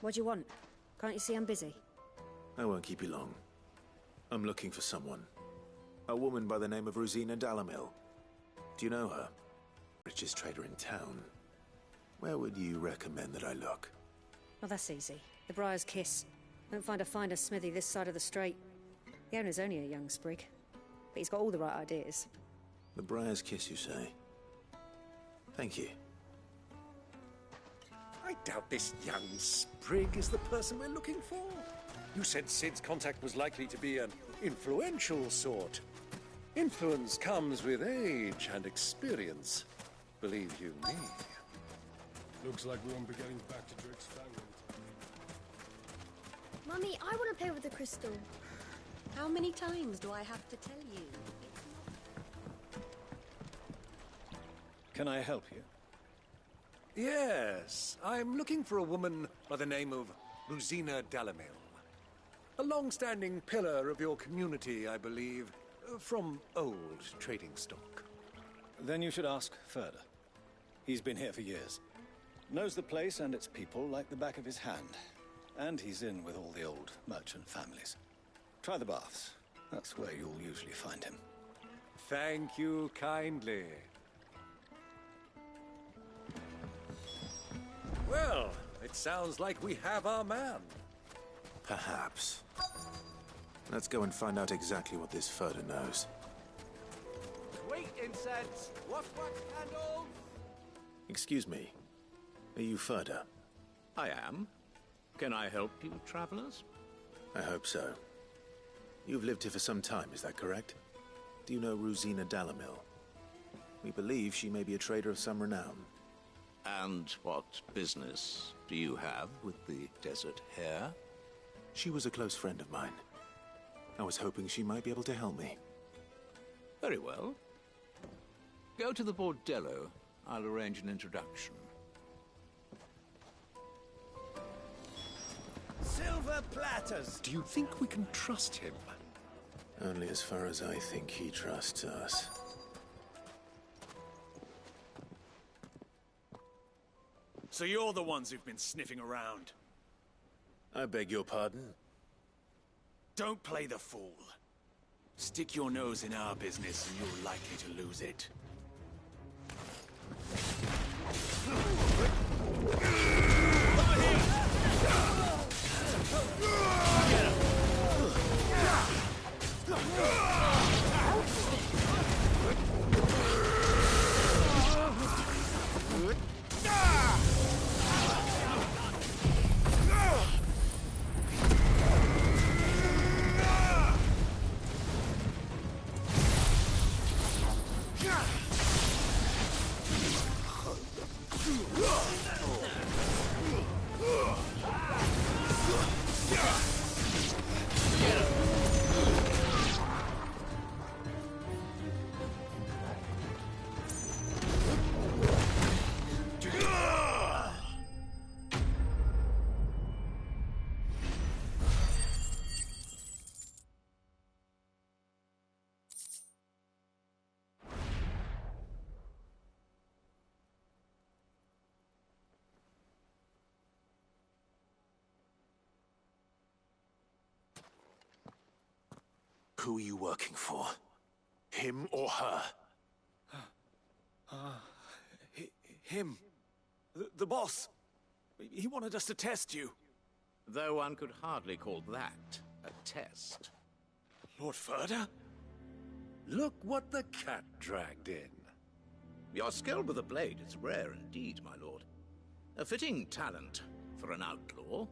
What do you want? Can't you see I'm busy? I won't keep you long. I'm looking for someone. A woman by the name of Rosina Dalamil. Do you know her? Richest trader in town. Where would you recommend that I look? Well, that's easy. The Briar's Kiss. Won't find a finer smithy this side of the strait. The owner's only a young sprig, but he's got all the right ideas. The Briar's Kiss, you say? Thank you. I doubt this young sprig is the person we're looking for. You said Cid's contact was likely to be an influential sort. Influence comes with age and experience. Believe you me. Looks like we won't be getting back to Drake's Fang anytime. Mummy, I want to play with the crystal. How many times do I have to tell you? Can I help you? Yes, I'm looking for a woman by the name of Rosina Dalamil. A long-standing pillar of your community, I believe, from old trading stock. Then you should ask further. He's been here for years. Knows the place and its people like the back of his hand. And he's in with all the old merchant families. Try the baths. That's where you'll usually find him. Thank you kindly. Well, it sounds like we have our man. Perhaps. Let's go and find out exactly what this Furder knows. Sweet incense, wax candles. Excuse me. Are you Furder? I am. Can I help you, travelers? I hope so. You've lived here for some time, is that correct? Do you know Rosina Dalamil? We believe she may be a trader of some renown. And what business do you have with the desert hare? She was a close friend of mine. I was hoping she might be able to help me. Very well. Go to the bordello. I'll arrange an introduction. Silver platters! Do you think we can trust him? Only as far as I think he trusts us. So you're the ones who've been sniffing around? I beg your pardon? Don't play the fool. Stick your nose in our business and you're likely to lose it. Who are you working for? Him or her? Him. The boss. He wanted us to test you. Though one could hardly call that a test. Lord Ferda? Look what the cat dragged in. Your skill with a blade is rare indeed, my lord. A fitting talent for an outlaw.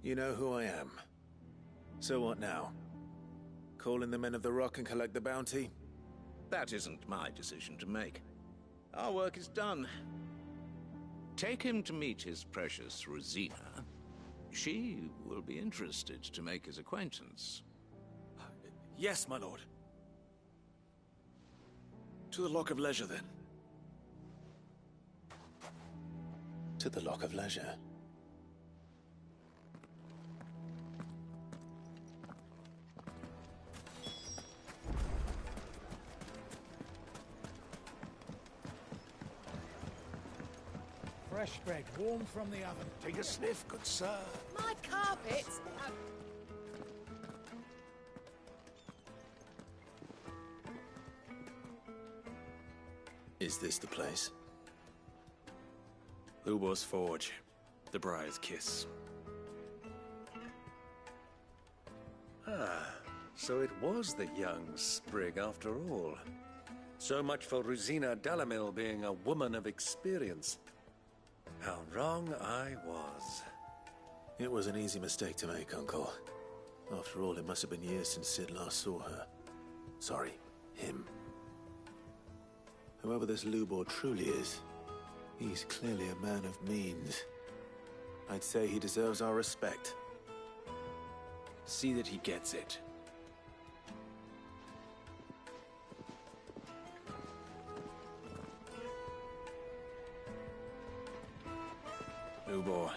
You know who I am. So what now? Call in the Men of the Rock and collect the bounty? That isn't my decision to make. Our work is done. Take him to meet his precious Rosina. She will be interested to make his acquaintance. Yes, my lord. To the Lock of Leisure, then. To the Lock of Leisure. Fresh bread, warm from the oven. Take a sniff, good sir. My carpets! Is this the place? Lubor's Forge. The Briar's Kiss. Ah, so it was the young sprig after all. So much for Rosina Dalamil being a woman of experience. How wrong I was. It was an easy mistake to make, Uncle. After all, it must have been years since Sid last saw her. Sorry, him. Whoever this Lubor truly is, he's clearly a man of means. I'd say he deserves our respect. See that he gets it. Lubor,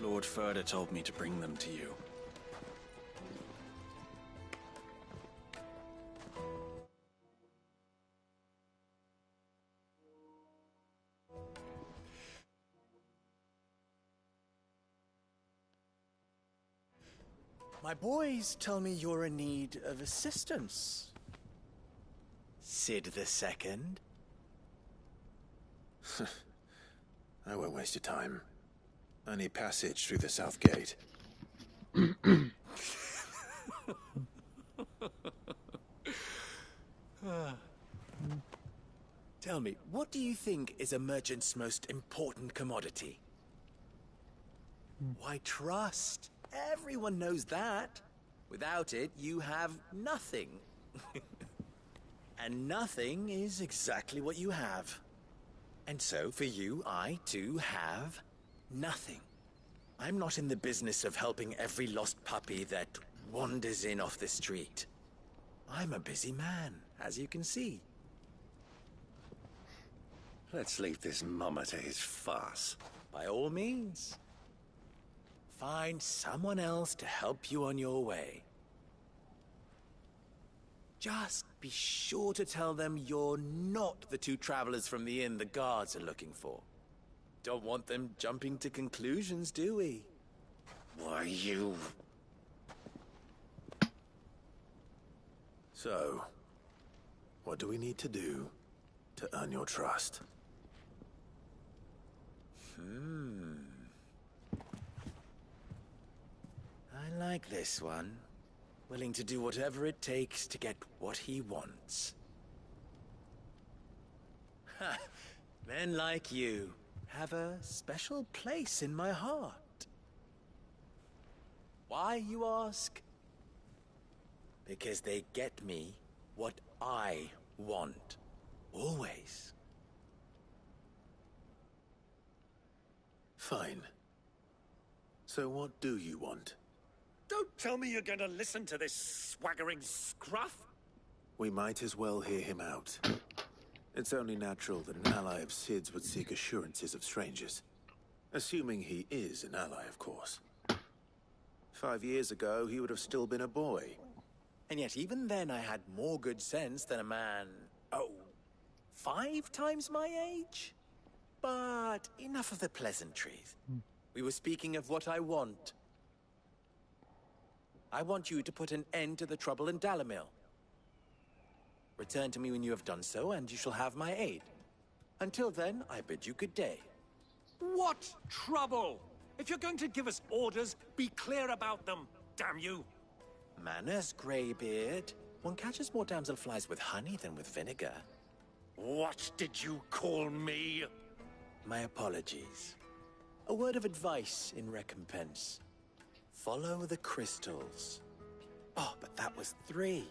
Lord Ferda told me to bring them to you. My boys tell me you're in need of assistance. Sid the Second? I won't waste your time. I need passage through the south gate. Tell me, what do you think is a merchant's most important commodity? Why, trust. Everyone knows that. Without it, you have nothing. And nothing is exactly what you have. And so, for you, I, too, have nothing. I'm not in the business of helping every lost puppy that wanders in off the street. I'm a busy man, as you can see. Let's leave this mummer to his farce. By all means. Find someone else to help you on your way. Just be sure to tell them you're not the two travelers from the inn the guards are looking for. Don't want them jumping to conclusions, do we? Why, you... So, what do we need to do to earn your trust? I like this one. Willing to do whatever it takes to get what he wants. Ha! Men like you have a special place in my heart. Why, you ask? Because they get me what I want. Always. Fine. So what do you want? Don't tell me you're going to listen to this swaggering scruff! We might as well hear him out. It's only natural that an ally of Sid's would seek assurances of strangers. Assuming he is an ally, of course. 5 years ago, he would have still been a boy. And yet even then I had more good sense than a man, 5 times my age? But enough of the pleasantries. We were speaking of what I want. I want you to put an end to the trouble in Dalamil. Return to me when you have done so, and you shall have my aid. Until then, I bid you good day. What trouble? If you're going to give us orders, be clear about them, damn you! Manners, Greybeard. One catches more damselflies with honey than with vinegar. What did you call me? My apologies. A word of advice in recompense. Follow the crystals. Oh, but that was 3.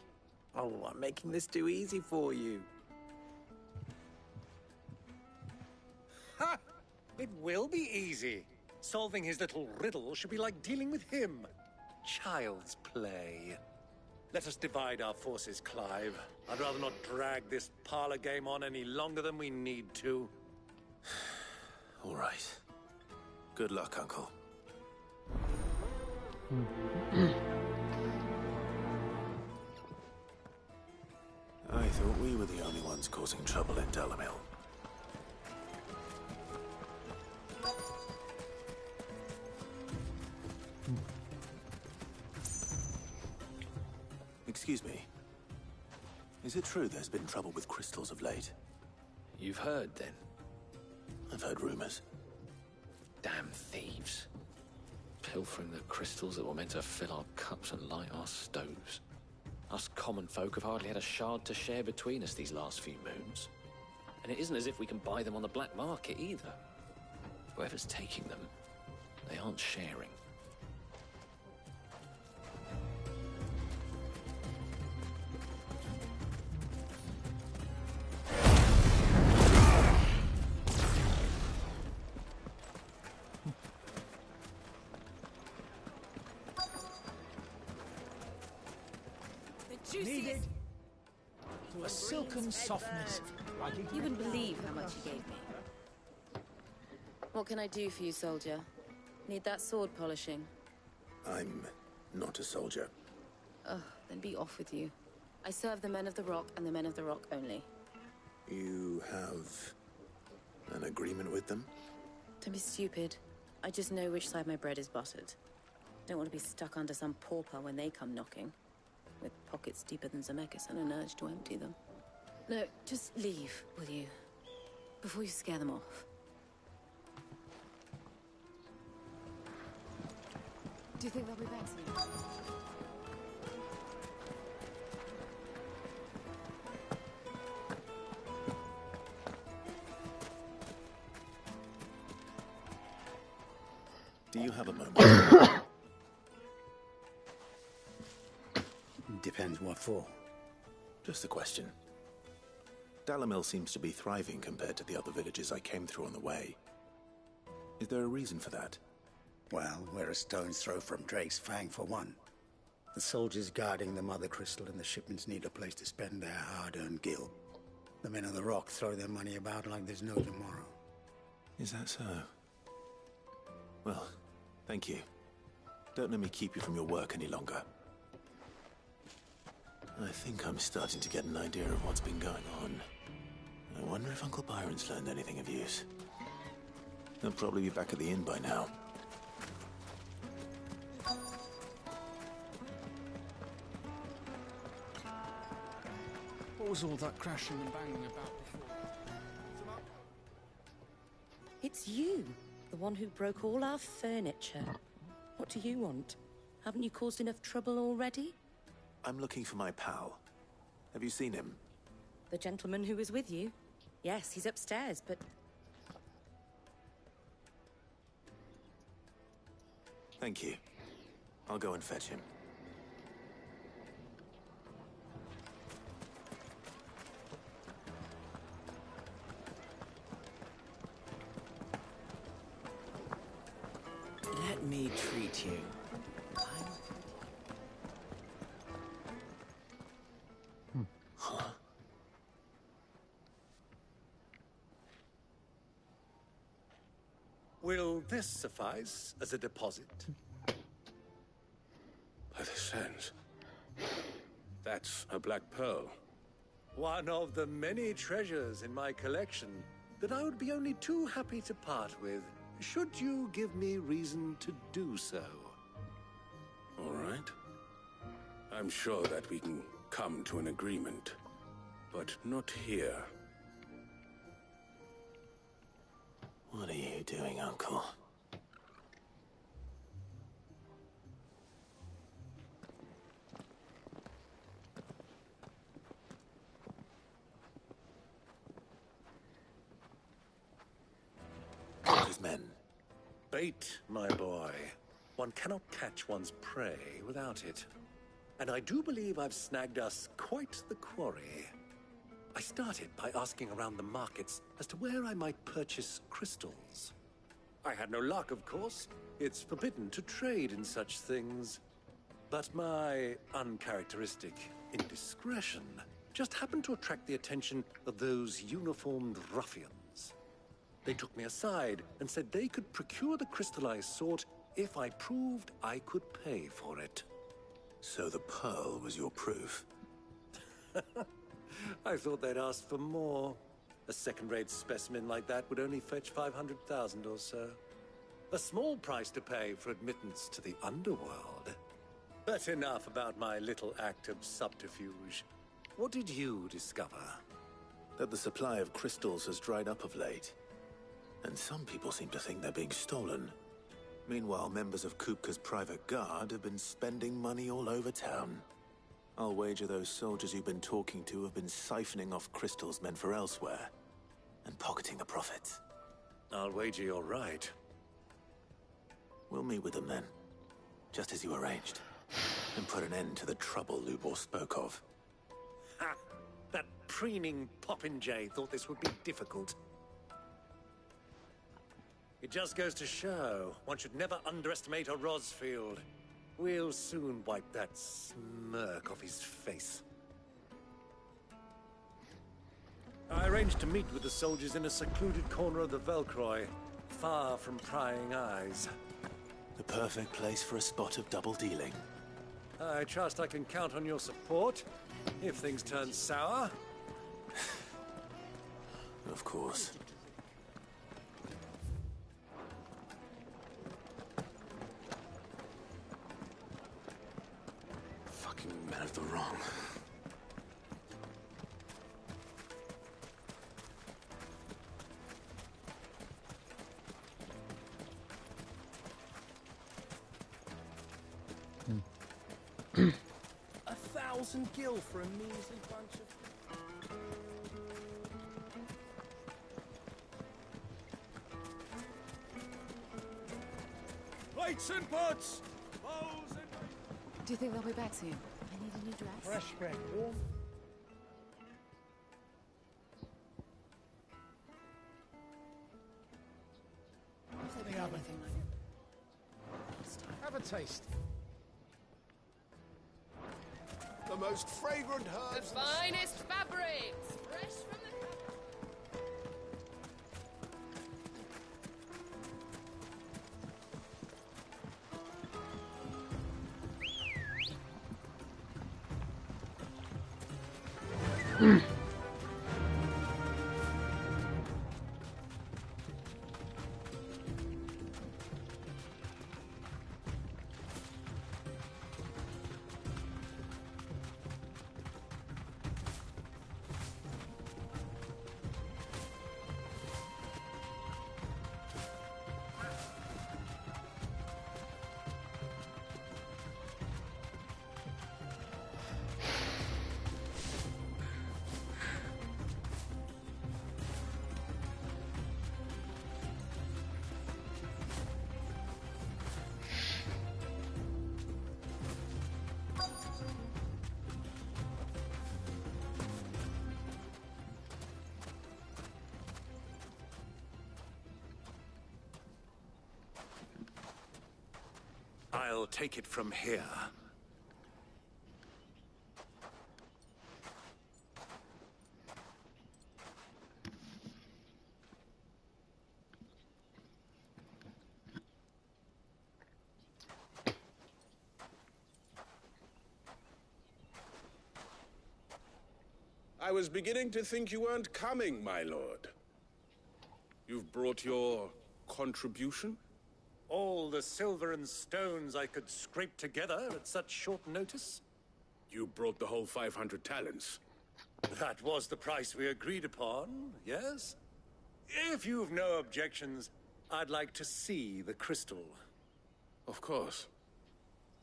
Oh, I'm making this too easy for you. Ha! It will be easy. Solving his little riddle should be like dealing with him. Child's play. Let us divide our forces, Clive. I'd rather not drag this parlor game on any longer than we need to. All right. Good luck, Uncle. I thought we were the only ones causing trouble in Dalamil. Excuse me. Is it true there's been trouble with crystals of late? You've heard, then? I've heard rumors. Damn thieves. Pilfering the crystals that were meant to fill our cups and light our stoves. Us common folk have hardly had a shard to share between us these last few moons. And it isn't as if we can buy them on the black market either. Whoever's taking them, they aren't sharing. Needed to a silken softness. You wouldn't believe how much he gave me. What can I do for you, soldier? Need that sword polishing? I'm not a soldier. Ugh, then be off with you. I serve the men of the Rock and the men of the Rock only. You have an agreement with them? Don't be stupid. I just know which side my bread is buttered. Don't want to be stuck under some pauper when they come knocking. With pockets deeper than Zemeckis and an urge to empty them. No, just leave, will you? Before you scare them off. Do you think they'll be back soon? Do you have a moment? Depends what for. Just a question. Dalamil seems to be thriving compared to the other villages I came through on the way. Is there a reason for that? Well, we're a stone's throw from Drake's Fang for one. The soldiers guarding the Mother Crystal and the shipments need a place to spend their hard-earned gil. The men on the rock throw their money about like there's no tomorrow. Is that so? Well, thank you. Don't let me keep you from your work any longer. I think I'm starting to get an idea of what's been going on. I wonder if Uncle Byron's learned anything of use. He'll probably be back at the inn by now. What was all that crashing and banging about before? It's you, the one who broke all our furniture. What do you want? Haven't you caused enough trouble already? I'm looking for my pal. Have you seen him? The gentleman who was with you? Yes, he's upstairs, but... Thank you. I'll go and fetch him. Let me treat you. Huh? Will this suffice as a deposit? By the sands. That's a black pearl. One of the many treasures in my collection that I would be only too happy to part with, should you give me reason to do so. All right. I'm sure that we can come to an agreement, but not here. What are you doing, Uncle? His men. Bait, my boy. One cannot catch one's prey without it. And I do believe I've snagged us quite the quarry. I started by asking around the markets as to where I might purchase crystals. I had no luck, of course. It's forbidden to trade in such things. But my uncharacteristic indiscretion just happened to attract the attention of those uniformed ruffians. They took me aside and said they could procure the crystal I sought if I proved I could pay for it. So the pearl was your proof? I thought they'd ask for more. A second-rate specimen like that would only fetch 500,000 or so. A small price to pay for admittance to the underworld. But enough about my little act of subterfuge. What did you discover? That the supply of crystals has dried up of late. And some people seem to think they're being stolen. Meanwhile, members of Kupka's private guard have been spending money all over town. I'll wager those soldiers you've been talking to have been siphoning off crystals meant for elsewhere, and pocketing the profits. I'll wager you're right. We'll meet with them then, just as you arranged, and put an end to the trouble Lubor spoke of. Ha! That preening popinjay thought this would be difficult. It just goes to show one should never underestimate a Rosfield. We'll soon wipe that smirk off his face. I arranged to meet with the soldiers in a secluded corner of the Velcroy, far from prying eyes. The perfect place for a spot of double dealing. I trust I can count on your support, if things turn sour. Of course. Fucking men of the wrong. A 1,000 gil for a measly bunch of... Plates and pots! Bowls and... Do you think they'll be back soon? I need a new dress. Fresh bread, warm. taste. The most fragrant herbs. The finest fabrics, fresh from the... I'll take it from here. I was beginning to think you weren't coming, my lord. You've brought your contribution? All the silver and stones I could scrape together at such short notice? You brought the whole 500 talents. That was the price we agreed upon, yes? If you've no objections, I'd like to see the crystal. Of course.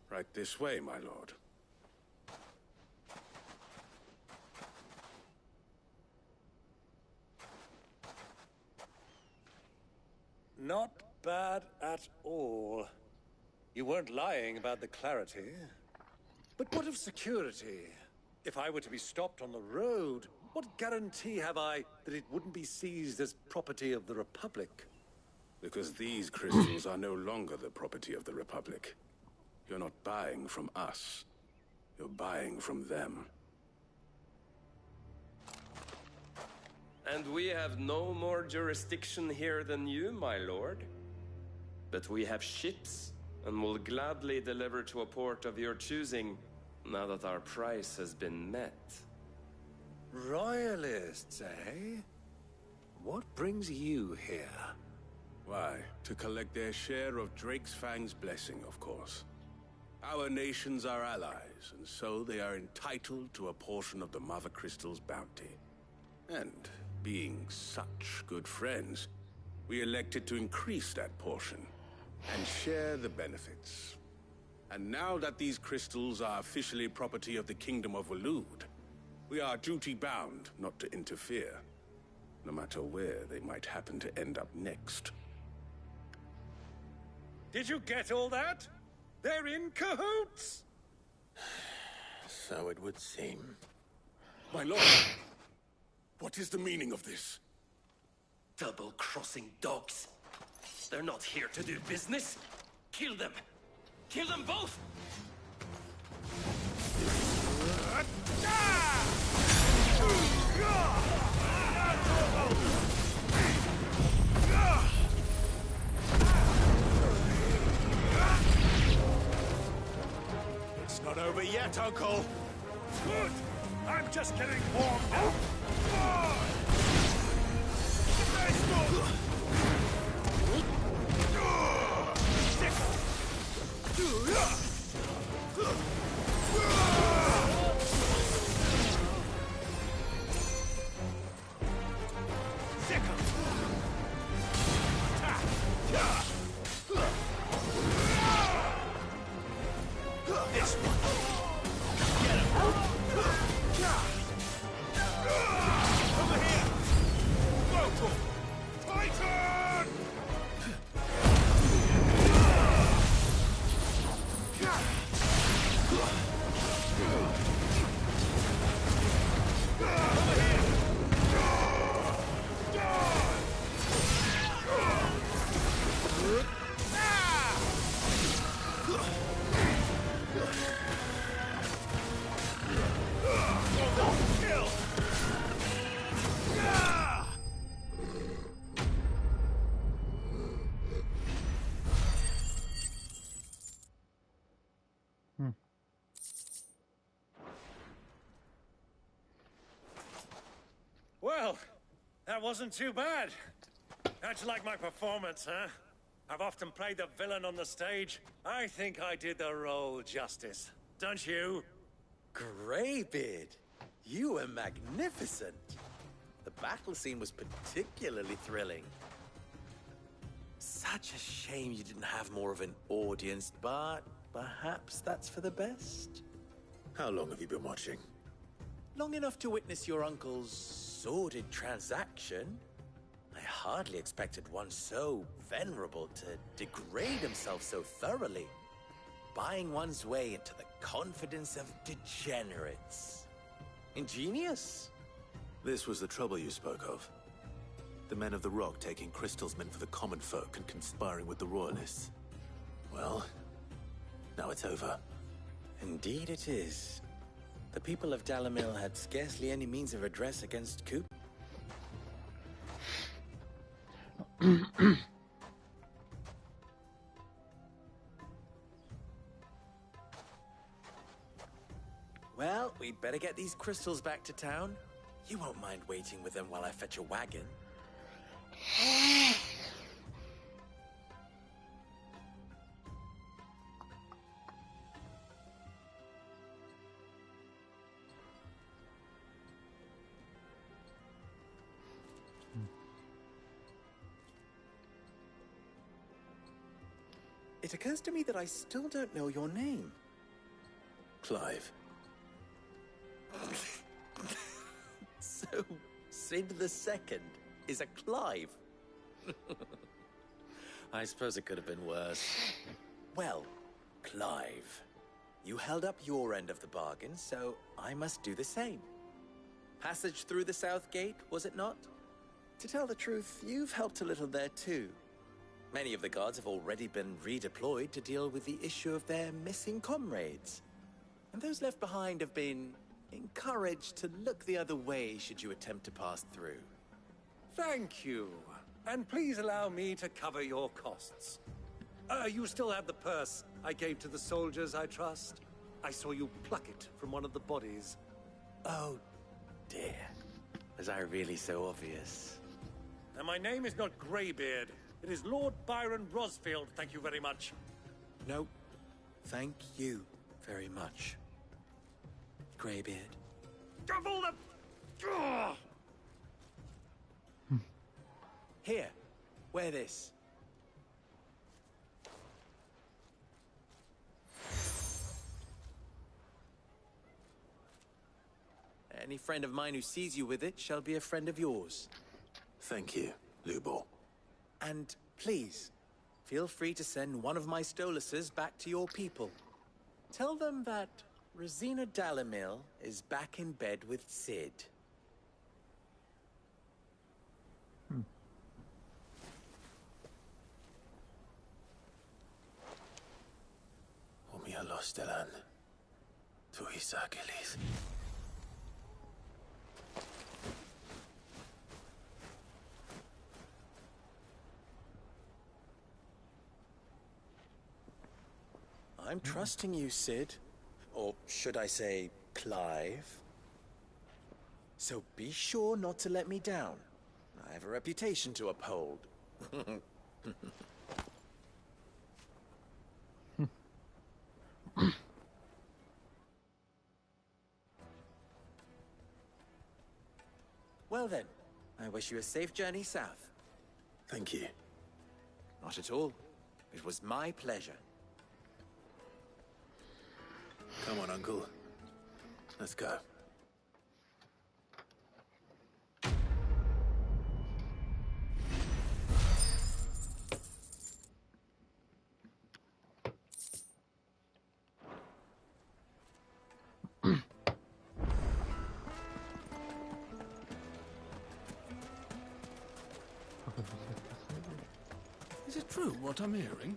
Right this way, my lord. Not bad at all. You weren't lying about the clarity. But what of security? If I were to be stopped on the road, what guarantee have I that it wouldn't be seized as property of the Republic? Because these crystals are no longer the property of the Republic. You're not buying from us. You're buying from them. And we have no more jurisdiction here than you, my lord. But we have ships, and will gladly deliver to a port of your choosing, now that our price has been met. Royalists, eh? What brings you here? Why, to collect their share of Drake's Fang's blessing, of course. Our nations are allies, and so they are entitled to a portion of the Mother Crystal's bounty. And being such good friends, we elected to increase that portion and share the benefits. And now that these crystals are officially property of the Kingdom of Waloed, we are duty-bound not to interfere, no matter where they might happen to end up next. Did you get all that? They're in cahoots! So it would seem. My lord! What is the meaning of this? Double-crossing dogs. They're not here to do business. Kill them! Kill them both! It's not over yet, Uncle! Good! I'm just getting warmed up! This one. Get him. Over here. Vocal. Titan! Well, that wasn't too bad. How'd you like my performance, huh? I've often played the villain on the stage. I think I did the role justice. Don't you? Greybeard, you were magnificent. The battle scene was particularly thrilling. Such a shame you didn't have more of an audience, but perhaps that's for the best. How long have you been watching? Long enough to witness your uncle's sordid transaction. I hardly expected one so venerable to degrade himself so thoroughly, buying one's way into the confidence of degenerates. Ingenious. This was the trouble you spoke of. The men of the Rock taking crystals meant for the common folk and conspiring with the Royalists. Well, now it's over. Indeed it is. The people of Dalamil had scarcely any means of redress against Coop. Well, we'd better get these crystals back to town. You won't mind waiting with them while I fetch a wagon. It occurs to me that I still don't know your name. Clive. So, Sid the Second is a Clive. I suppose it could have been worse. Well, Clive, you held up your end of the bargain, so I must do the same. Passage through the South Gate, was it not? To tell the truth, you've helped a little there too. Many of the guards have already been redeployed to deal with the issue of their missing comrades. And those left behind have been encouraged to look the other way should you attempt to pass through. Thank you. And please allow me to cover your costs. You still have the purse I gave to the soldiers, I trust? I saw you pluck it from one of the bodies. Oh, dear. Was I really so obvious? And my name is not Greybeard. It is Lord Byron Rosfield, thank you very much. No, thank you very much, Greybeard. Double the... Here, wear this. Any friend of mine who sees you with it shall be a friend of yours. Thank you, Lubor. And please, feel free to send one of my Stoluses back to your people. Tell them that Rosina Dalamil is back in bed with Sid. Omia Lostelan. Tu Isagelis. I'm trusting you, Sid. Or should I say, Clive. So be sure not to let me down. I have a reputation to uphold. Well then, I wish you a safe journey south. Thank you. Not at all. It was my pleasure. Come on, Uncle. Let's go. Is it true what I'm hearing?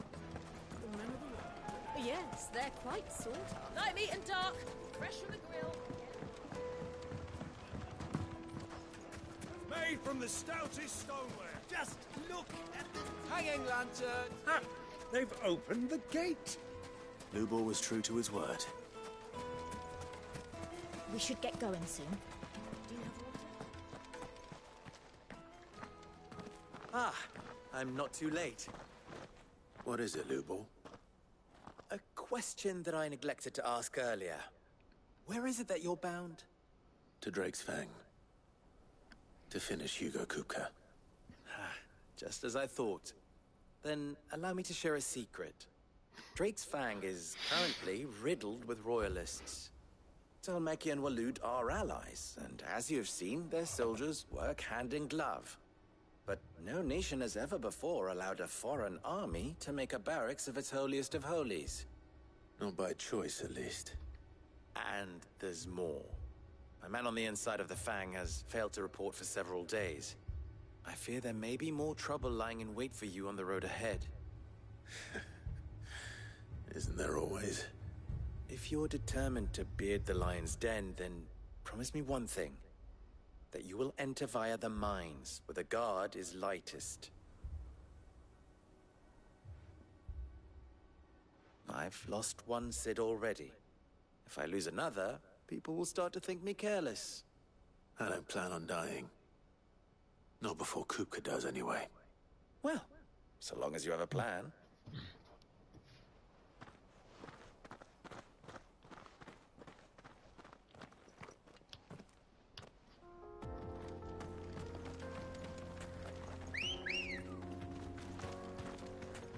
Yes, they're quite sort of. Light meat and dark, fresh from the grill. Made from the stoutest stoneware. Just look at the hanging lantern. Ha! They've opened the gate. Lubor was true to his word. We should get going soon. Do you have water? Ah, I'm not too late. What is it, Lubor? A question that I neglected to ask earlier. Where is it that you're bound? To Drake's Fang. To finish Hugo Kupka. Just as I thought. Then allow me to share a secret. Drake's Fang is currently riddled with royalists. Talmeki and Waloed are allies, and as you've seen, their soldiers work hand in glove. But no nation has ever before allowed a foreign army to make a barracks of its holiest of holies. Not by choice, at least. And there's more. A man on the inside of the Fang has failed to report for several days. I fear there may be more trouble lying in wait for you on the road ahead. Isn't there always? If you're determined to beard the lion's den, then promise me one thing. That you will enter via the mines, where the guard is lightest. I've lost one Cid already. If I lose another, people will start to think me careless. I don't plan on dying. Not before Kupka does, anyway. Well, so long as you have a plan.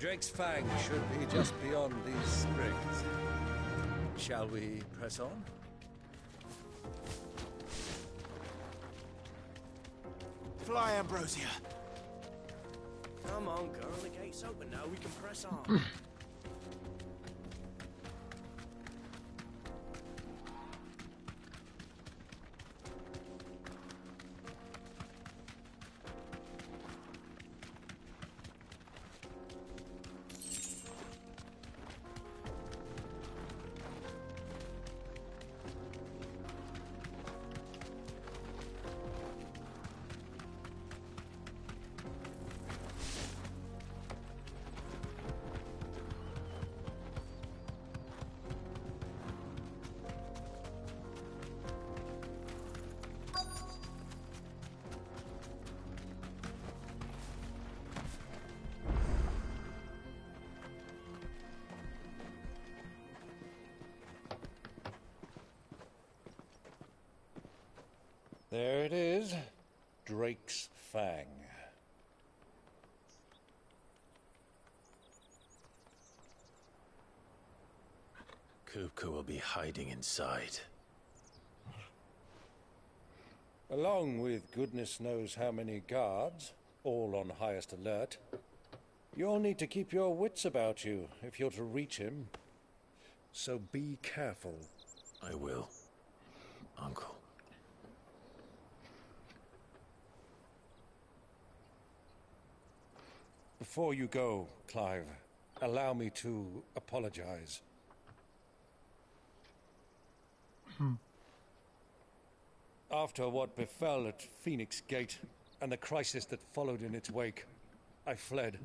Drake's Fang should be just beyond these springs. Shall we press on? Fly, Ambrosia. Come on, girl. The gate's open now. We can press on. There it is. Drake's Fang. Kupka will be hiding inside. Along with goodness knows how many guards, all on highest alert. You'll need to keep your wits about you if you're to reach him. So be careful. I will, Uncle. Before you go, Clive, allow me to apologize. After what befell at Phoenix Gate and the crisis that followed in its wake, I fled.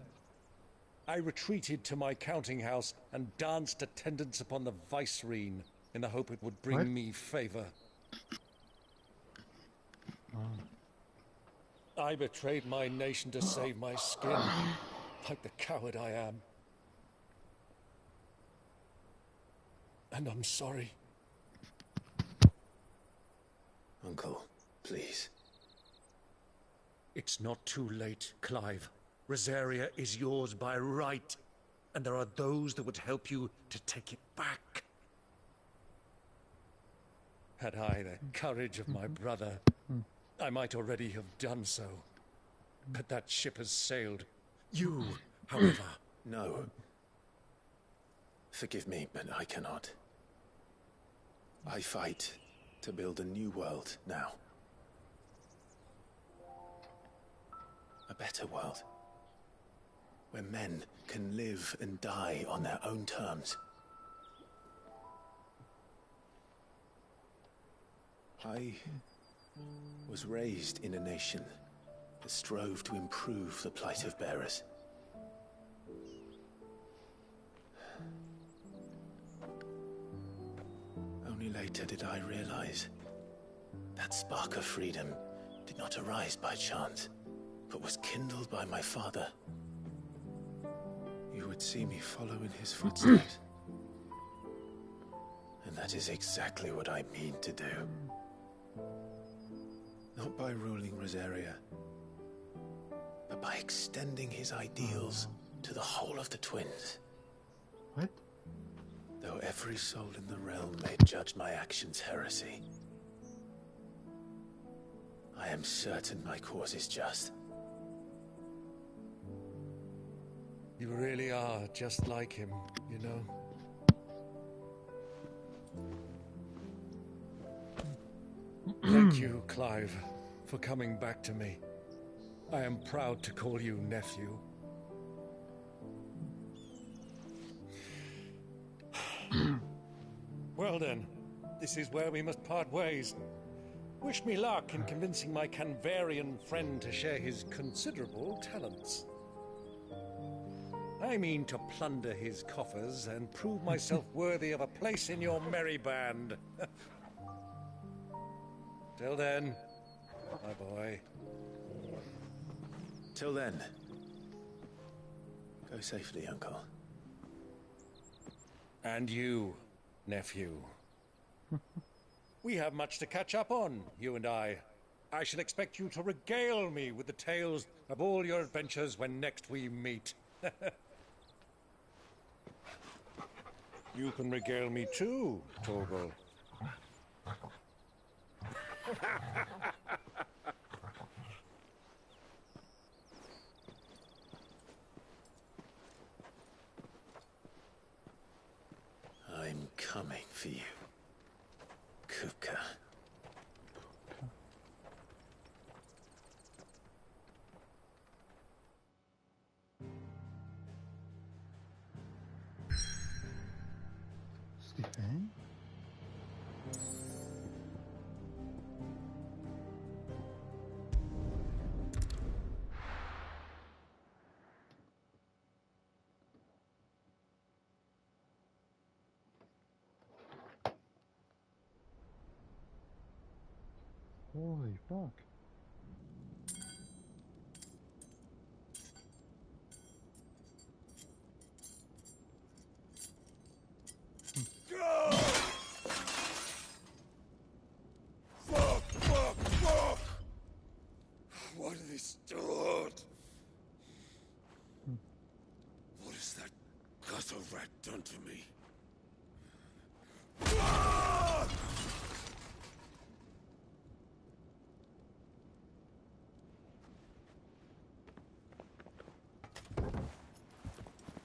I retreated to my counting house and danced attendance upon the vicereine in the hope it would bring me favor. I betrayed my nation to save my skin, like the coward I am. And I'm sorry. Uncle, please. It's not too late, Clive. Rosaria is yours by right, and there are those that would help you to take it back. Had I the courage of my brother, I might already have done so. But that ship has sailed. You, however... No. Forgive me, but I cannot. I fight to build a new world now. A better world. Where men can live and die on their own terms. I was raised in a nation that strove to improve the plight of bearers. Only later did I realize that spark of freedom did not arise by chance, but was kindled by my father, you would see me follow in his footsteps. And that is exactly what I mean to do. Not by ruling Rosaria, but by extending his ideals to the whole of the twins. What? Though every soul in the realm may judge my actions heresy, I am certain my cause is just. You really are just like him, you know? Thank you, Clive, for coming back to me. I am proud to call you nephew. Well then, this is where we must part ways. Wish me luck in convincing my Canvarian friend to share his considerable talents. I mean to plunder his coffers and prove myself worthy of a place in your merry band. Till then, my boy. Till then, go safely, Uncle. And you, nephew. We have much to catch up on, you and I. I shall expect you to regale me with the tales of all your adventures when next we meet. You can regale me too, Torgal. I'm coming for you, Kuka. Stephen? Holy fuck. Fuck! What have they stored? What has that gutter rat done to me?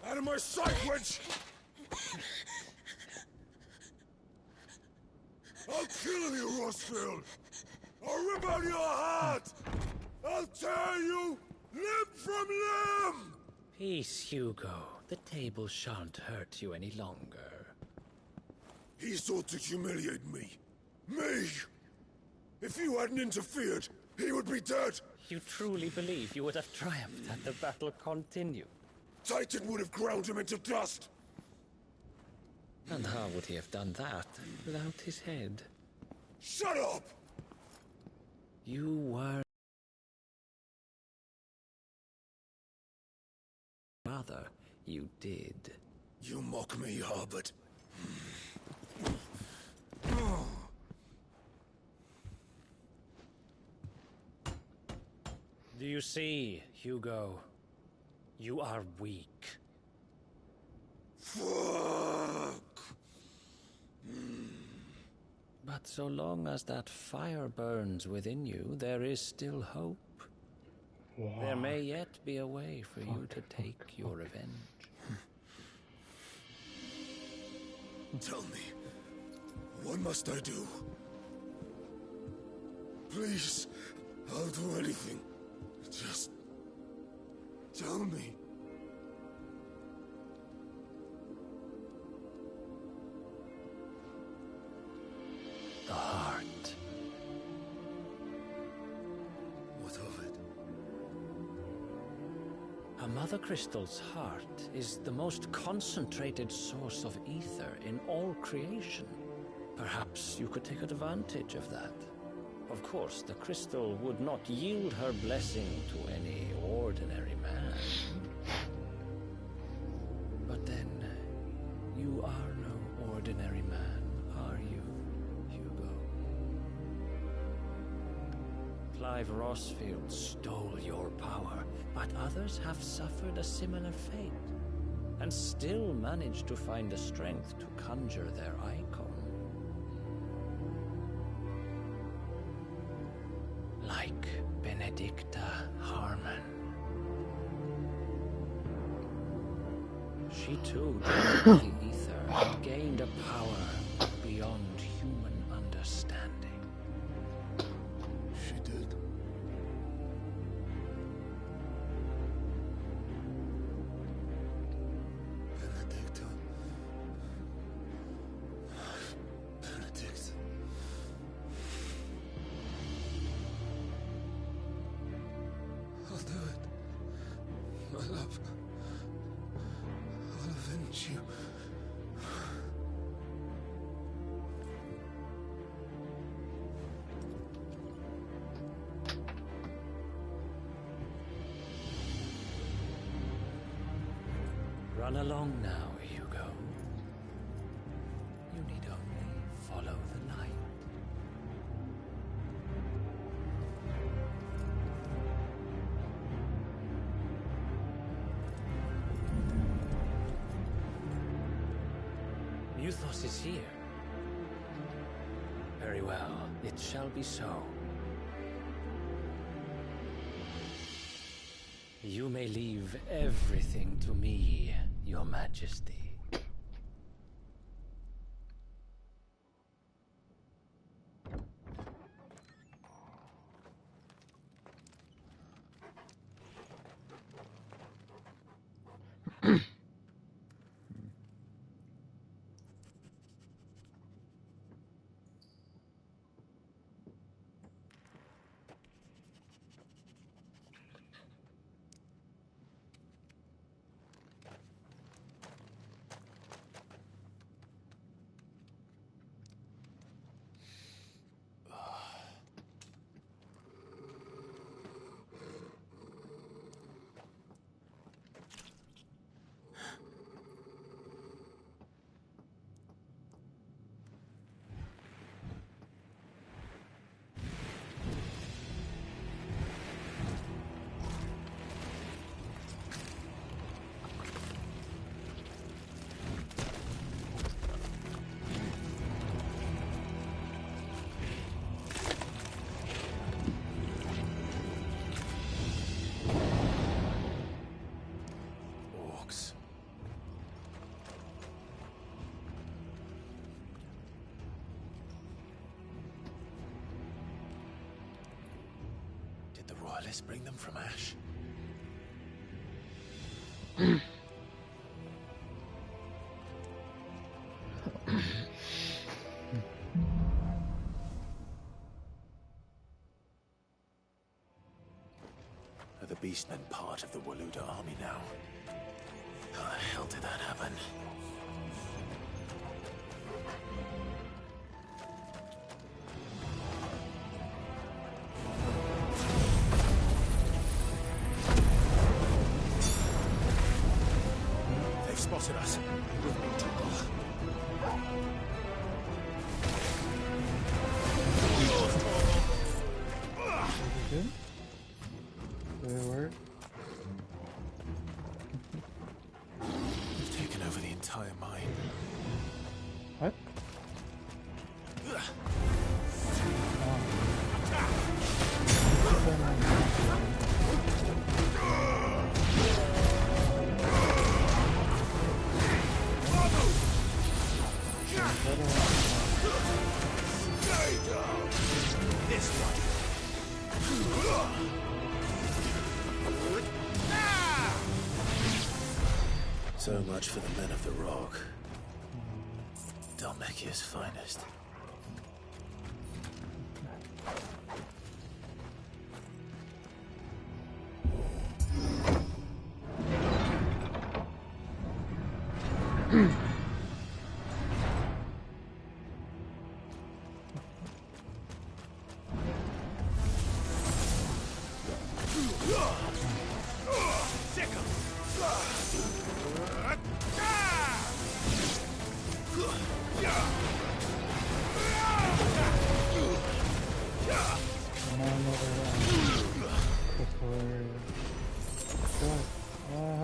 Out of my sight, wench! I'll kill you, Rossfield! I'll rip out your heart! I'll tear you limb from limb! Peace, Hugo. The table shan't hurt you any longer. He sought to humiliate me. Me! If you hadn't interfered, he would be dead! You truly believe you would have triumphed had the battle continued? Titan would have ground him into dust! And how would he have done that without his head? Shut up! You were... Rather, you did. You mock me, Harbert. Do you see, Hugo? You are weak. Fuck! But so long as that fire burns within you, there is still hope. There may yet be a way for you to take your revenge. Tell me, what must I do? Please, I'll do anything. Just tell me. The heart. What of it? A Mother Crystal's heart is the most concentrated source of ether in all creation. Perhaps you could take advantage of that. Of course, the crystal would not yield her blessing to any ordinary man. But then, you are no ordinary man, are you, Hugo? Clive Rossfield stole your power, but others have suffered a similar fate, and still managed to find the strength to conjure their icon. Like Benedicta Harmon. She too drank the ether and gained a power beyond human understanding. She did. Benedicta. Benedict. I'll do it. My love. I'll avenge you. Run along now, Hugo. You need only follow the light. Muthos is here. Very well, it shall be so. You may leave everything to me, Your Majesty. Let's bring them from Ash. Are the Beastmen part of the Waluda army now? How the hell did that happen? Spotted us. With me, Tuckle. Good? Did it work? We've taken over the entire mine. What? So much for the men of the Rock. Dhalmekia's finest. How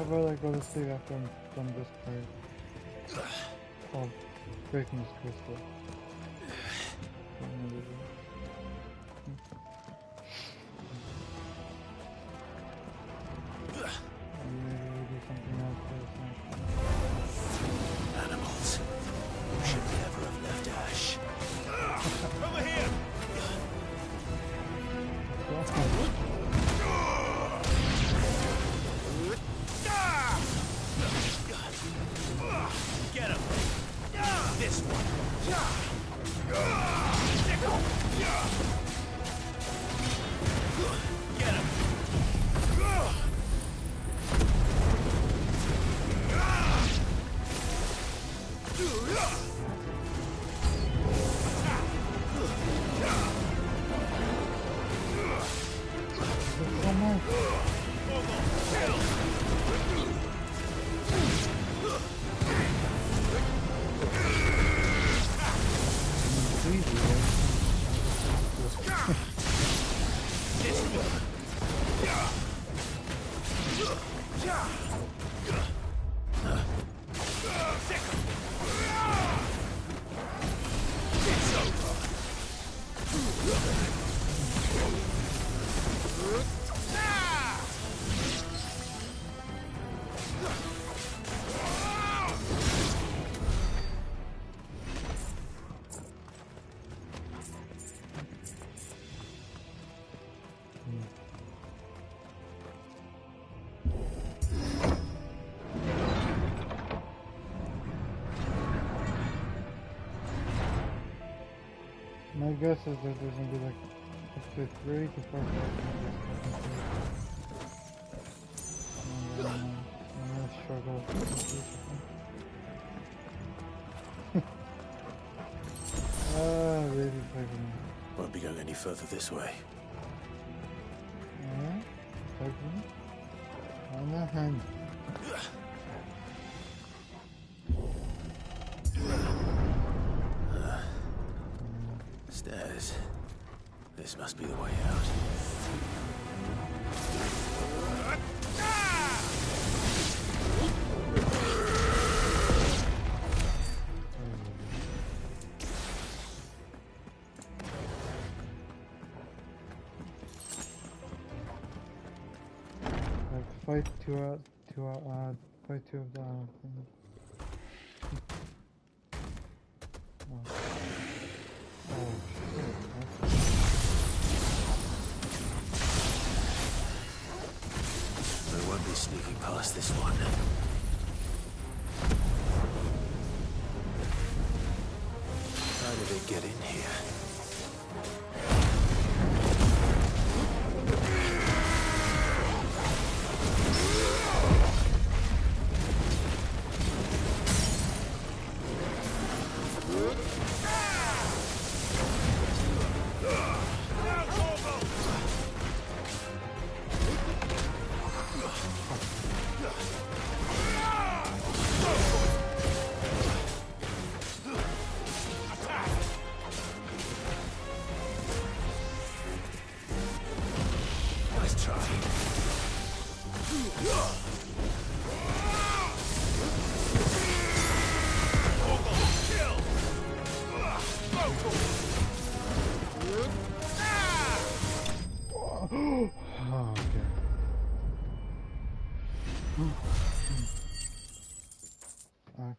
about I go to sleep after I'm done this part? Oh, breaking this crystal. Animals should never have left Ash. Over here! Get him! This one! Get him! My guess is that there's gonna be like up to 3 to 4 and I'm gonna struggle to complete it. Really taking Won't be going any further this way. taking on the hand. Stairs. This must be the way out. Fight two of the things. We won't be sneaking past this one. How did it get in here?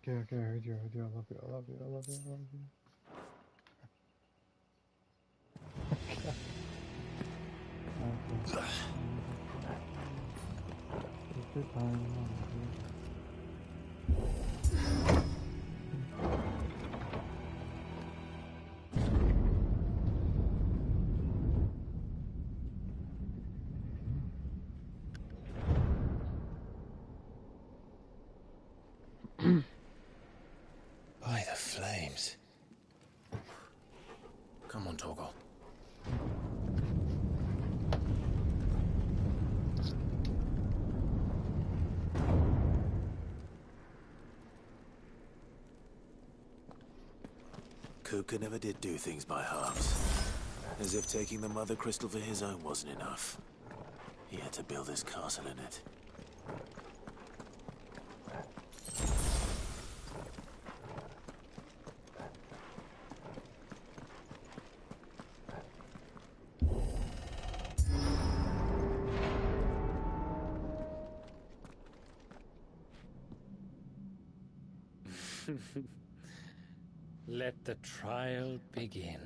Okay, I heard you, I love you. Okay. Take your time. By the flames. Come on, Torgal. Kuka never did do things by halves. As if taking the Mother Crystal for his own wasn't enough. He had to build his castle in it. Let the trial begin.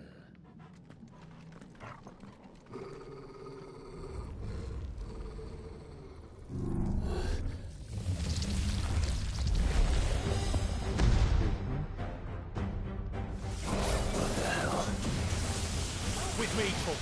What the hell? With me, Paul.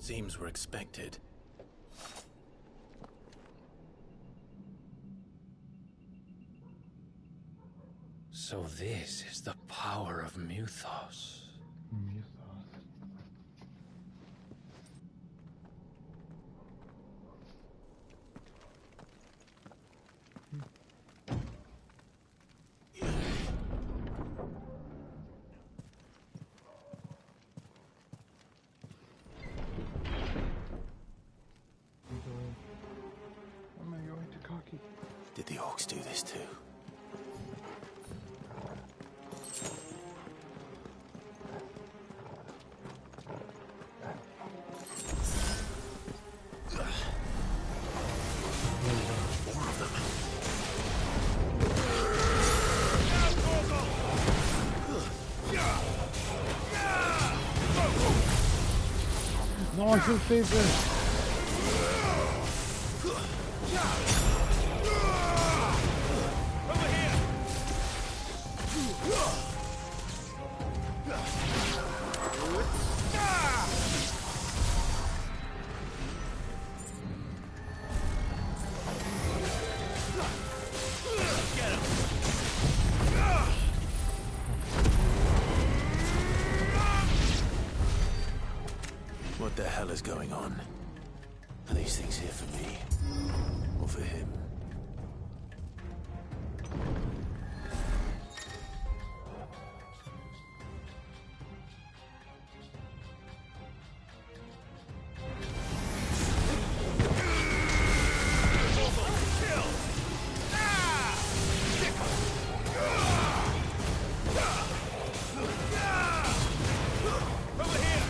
Seems we're expected. So this is the power of Mythos. Did the orcs do this too? More of them. No, I should save this. What the hell is going on? Are these things here for me? Or for him? Over here!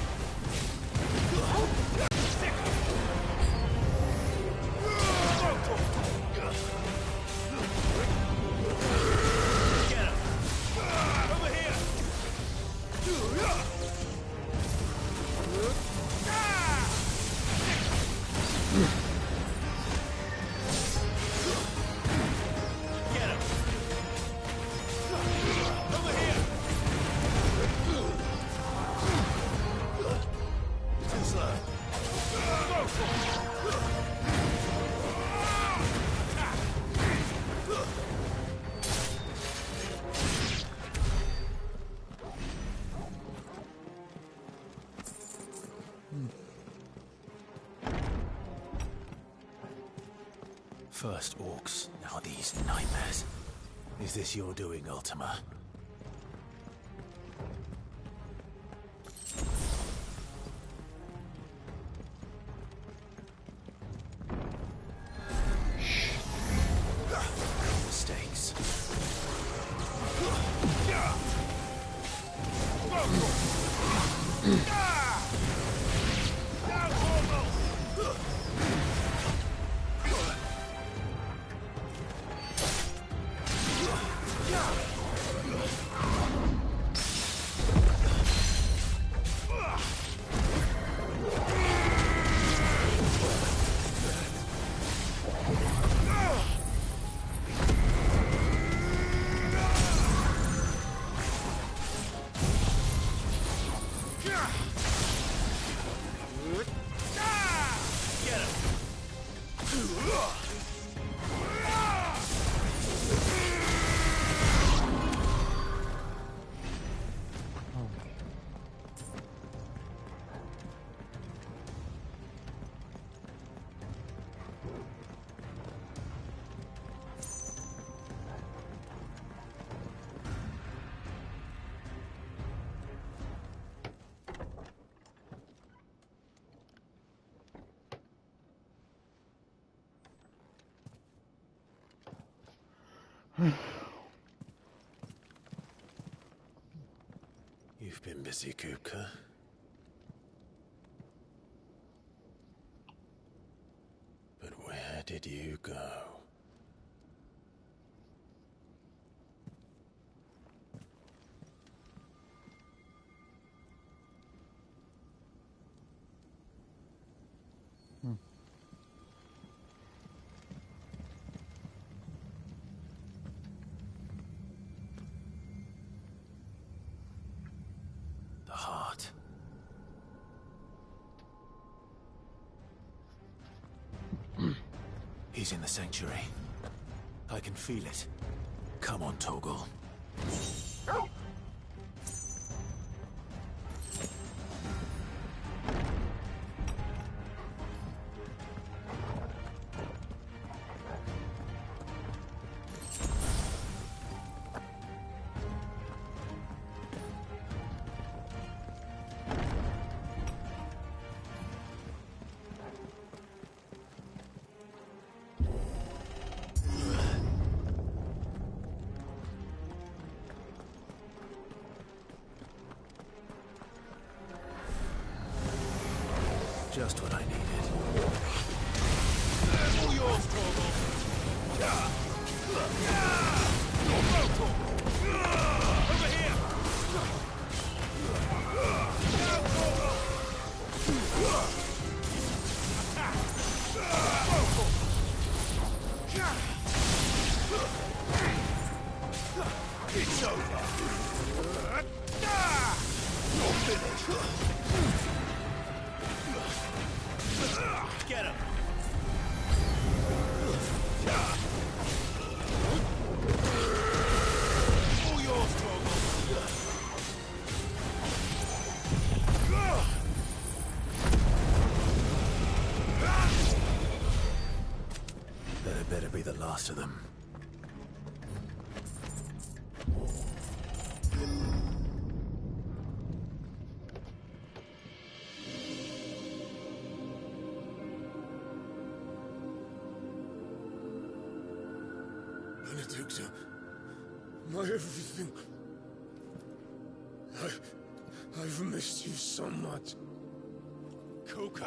First orcs, now these nightmares. Is this your doing, Ultima? Mistakes. You've been busy, Kupka. But where did you go? The heart. He's in the sanctuary. I can feel it. Come on, Torgal. Just what I needed. All yours, Torgal. Over here. It's over. You're finished. Get him! All yours, Torgal. That better be the last of them. Benedicta, my everything. I've missed you so much. Kuka!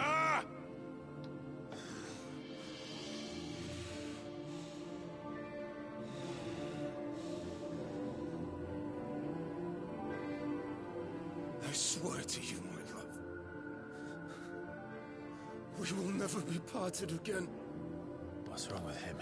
I swear to you, my love, we will never be parted again. What's wrong with him?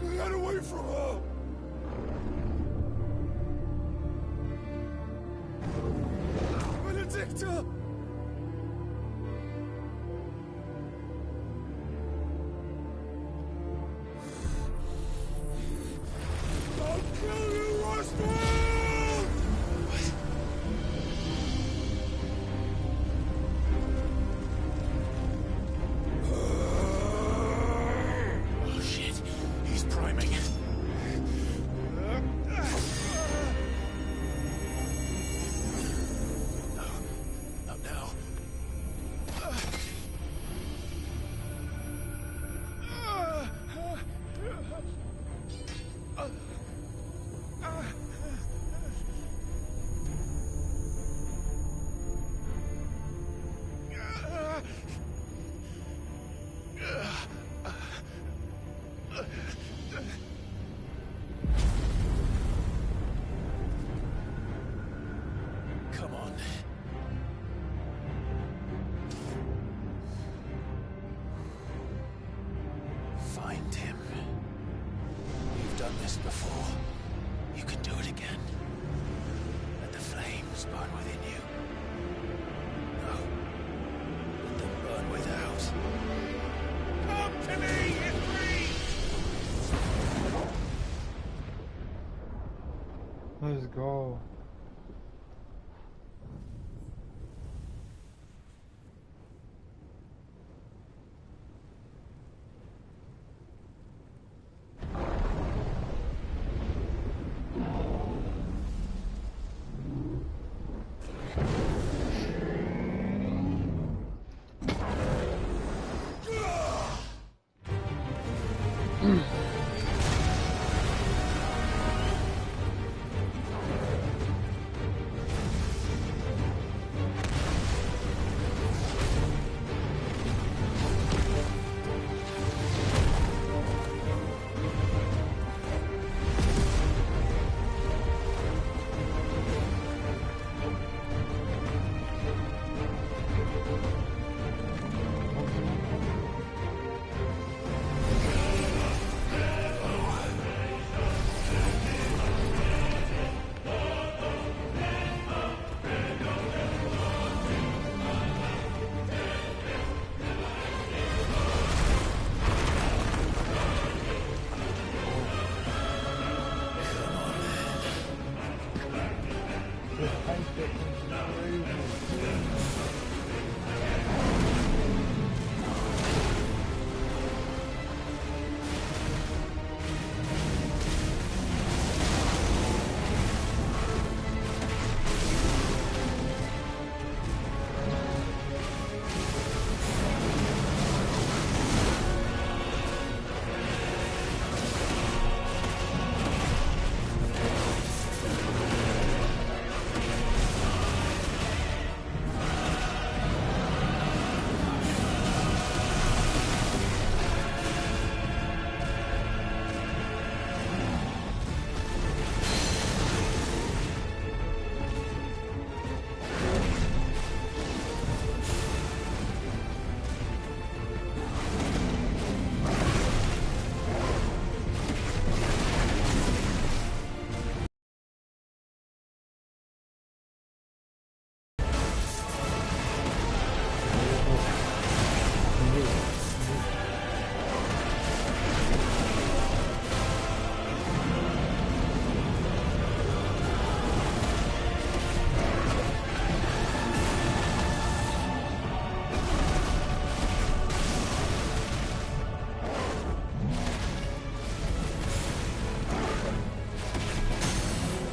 You got away from her! Benedicta! Find him. You've done this before. You can do it again. Let the flames burn within you. No. Let them burn without. Come to me, Ifrit! Let's go.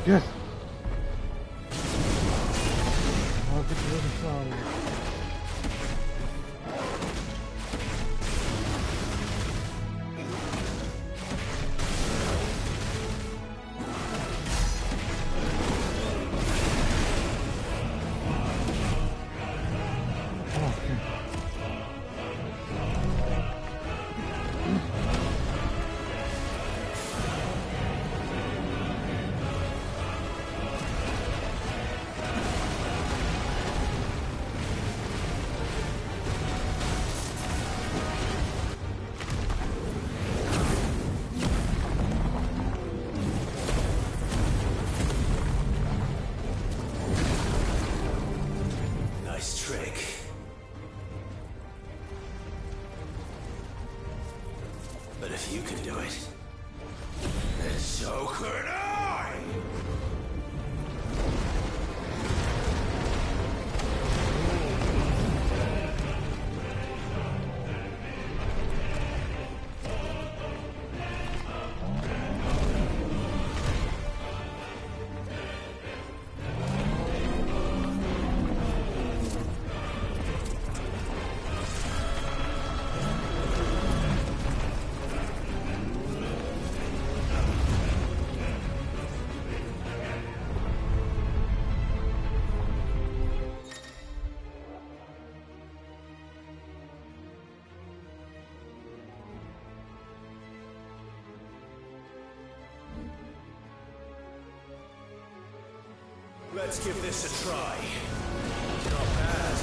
Yes! I'll get the other side. Nice trick. But if you can do it, then so could I! Let's give this a try. Not bad.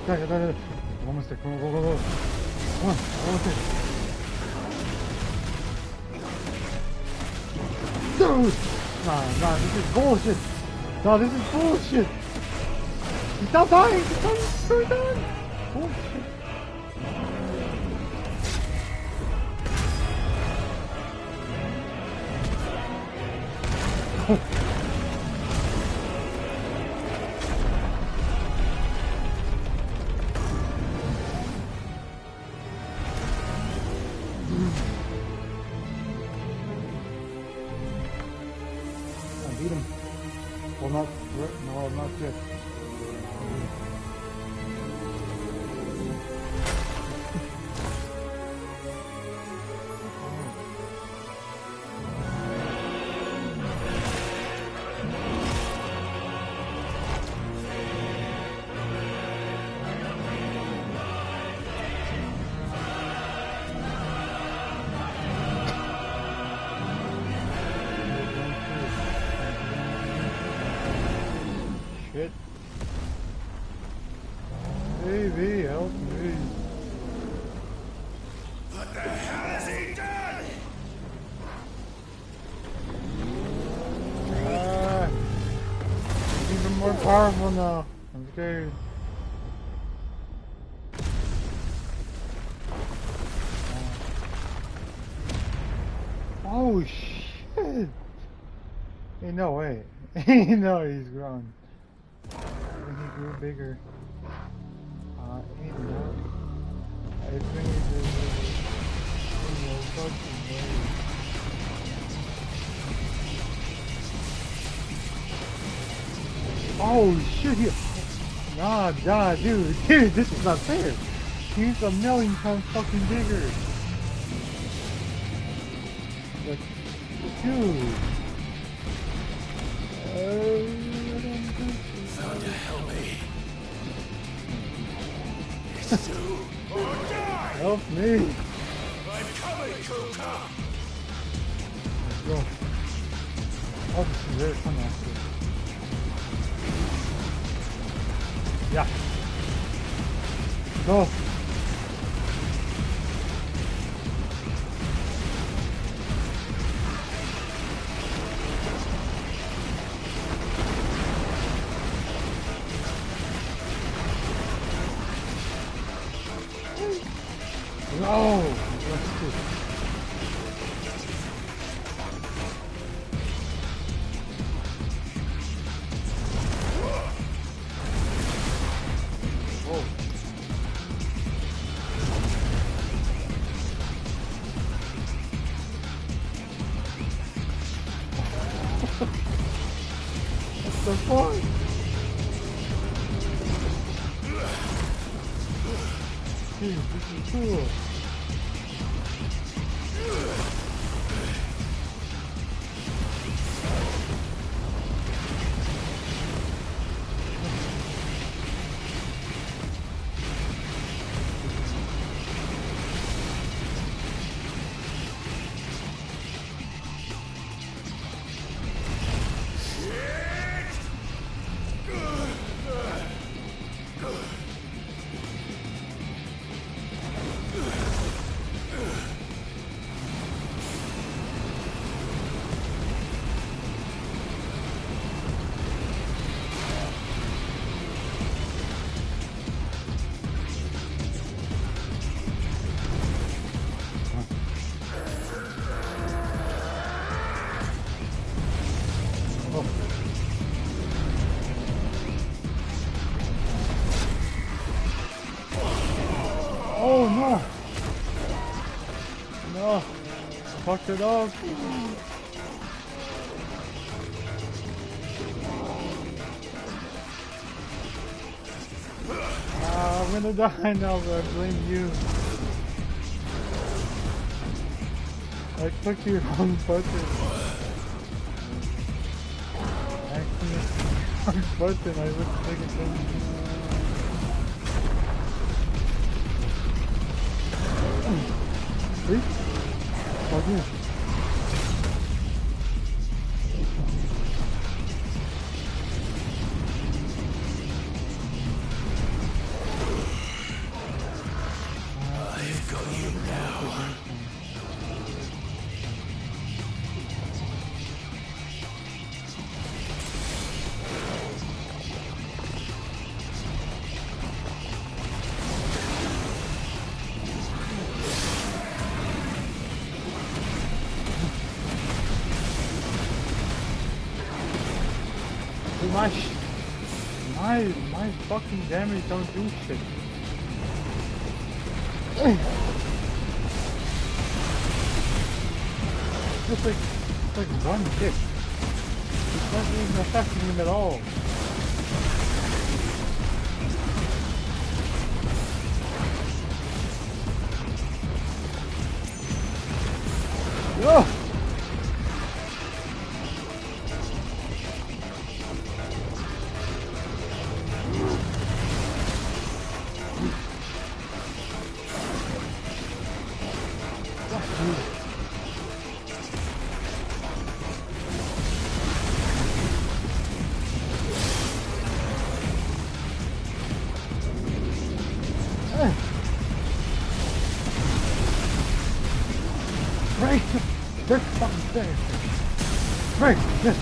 Die. One mistake. Go. Come on, one mistake. Dude! Nah, this is bullshit. No, this is bullshit. He's not dying. He's not dying. Bullshit. I beat him. Well, not yet. Shit. Baby, help me. What the hell has he done? Even more powerful now. I'm scared. Oh shit! Ain't no way. Ain't no, he's grown. He grew bigger. Ain't no. I think he's fucking way. Oh shit! Nah, dude, this is not fair. He's a million times fucking bigger. Like, dude. Thunder, help me. It's you or die! Help me. I'm coming, Kuka! Let's go. Oh, this is very fun actually. Yeah. Go. No! Let's do it. Whoa. What the fuck? Dude, this is cool. Oh no! No! Fucked it up! I'm gonna die now, but I blame you. I clicked the wrong button. Wrong button, I wasn't paying attention. See? Plug in. My fucking damage don't do shit. Just like one hit. It's not even affecting him at all. Oh! Break the fucking thing. Break this.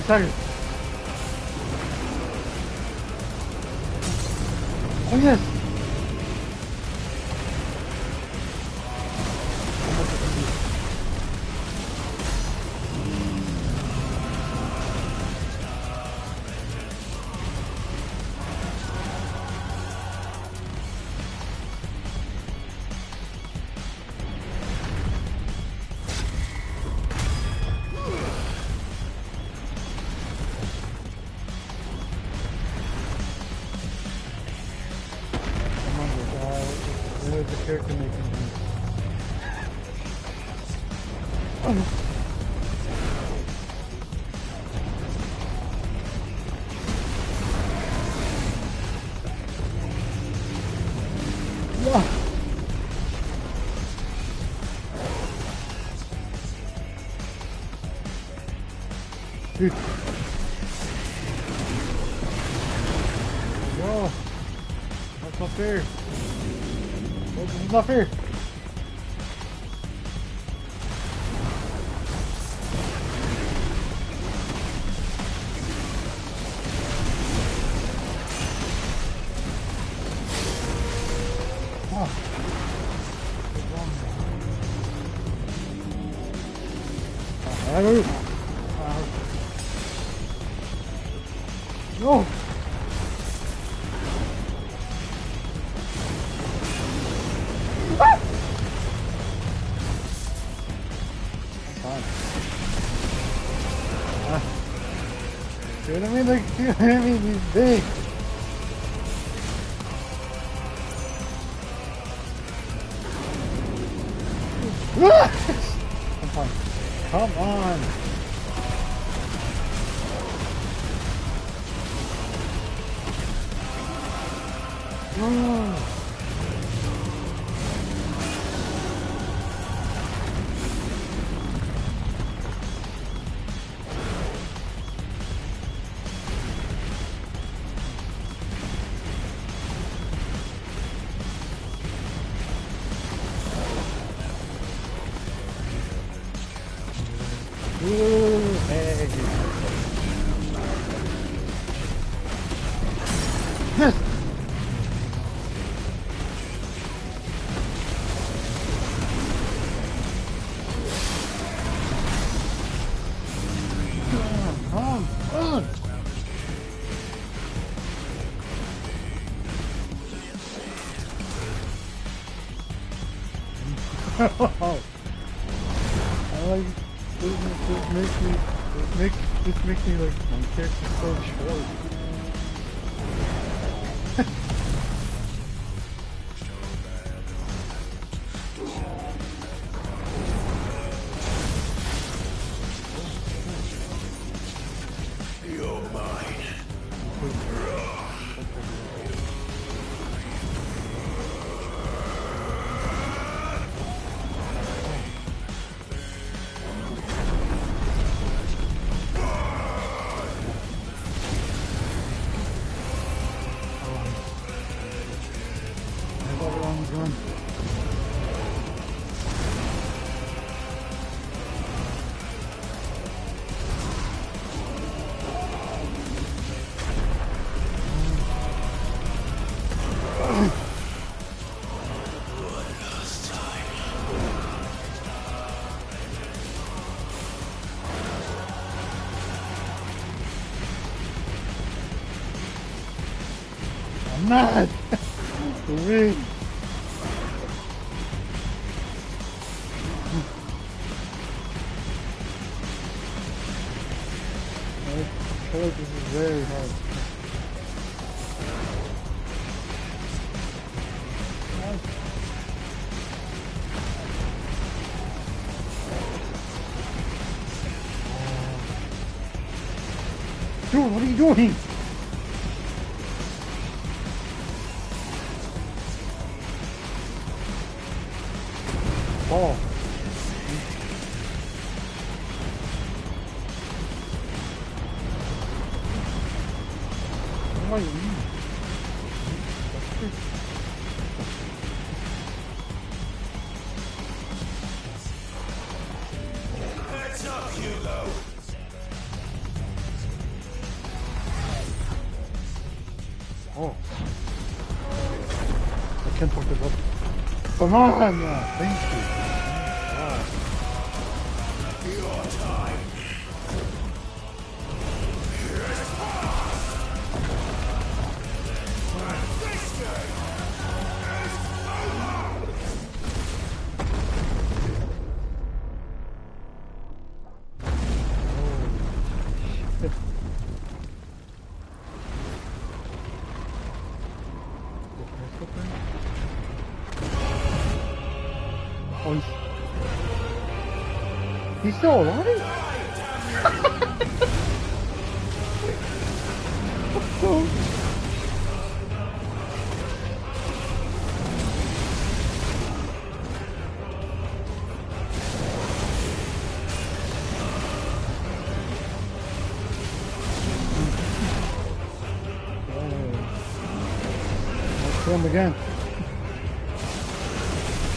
Second. Oh yes. There's a character making these. Dude. No, that's not fair. This is not fair. No! Dude, I mean, like, he's big. on. Come on. Oh. This makes me like my character's so short. You're mine. Mad! The ring! I feel like this is very hard. Dude, what are you doing? Oh. What do you mean? Heads up, Hugo. Oh. I can't fuck this up. Come on! Thank you. Your time. He's still alive? Let's kill him again.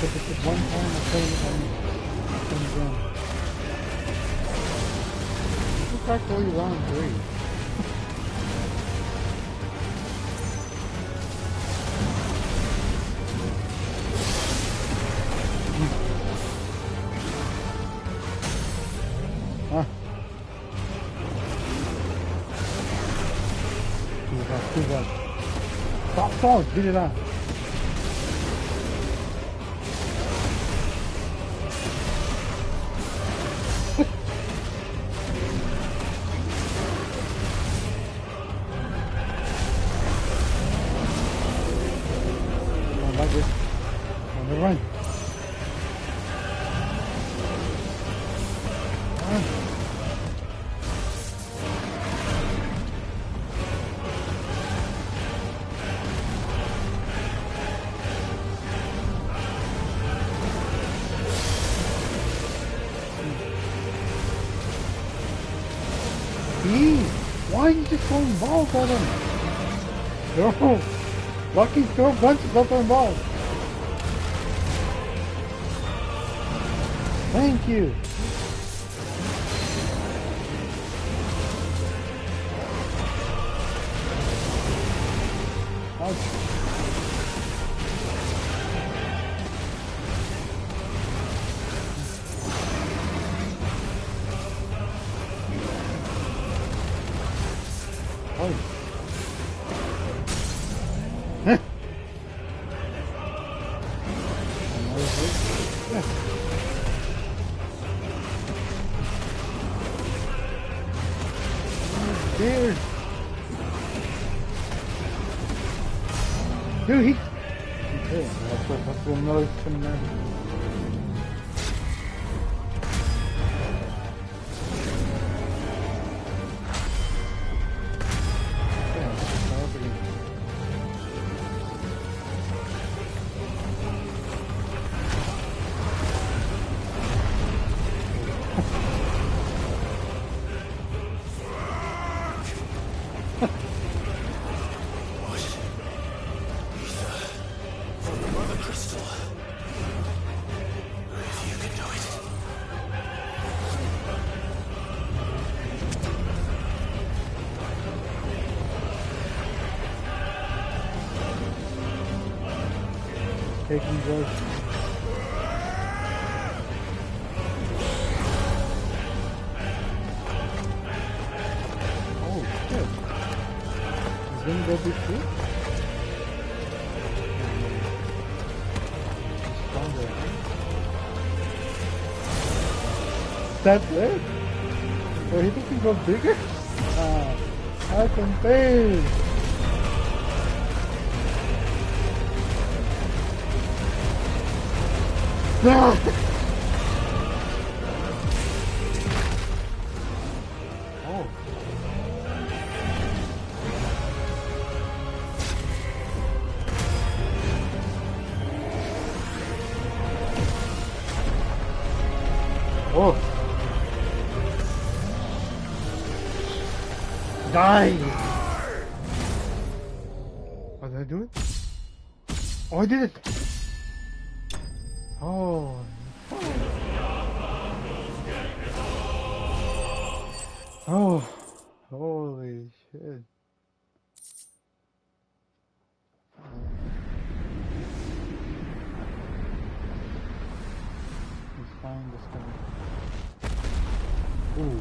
If it's just one time, I'll kill him again. Practically round 3. Huh? Too bad. Stop falling, get it out. On the run. Why are you just throwing balls at him? No! Lucky throw punches, not throwing balls. Thank you! Ouch. Dude! Dude, he... Okay, that's another command. Taking drugs. Oh shit. Is gonna go big too? That's it? Oh, he thinks he got bigger? Ah, I can fail. No! Oh. Oh. Die! Oh, did I do it? Oh, I did it! Oh. Oh. Holy shit. Let's find this guy. Ooh.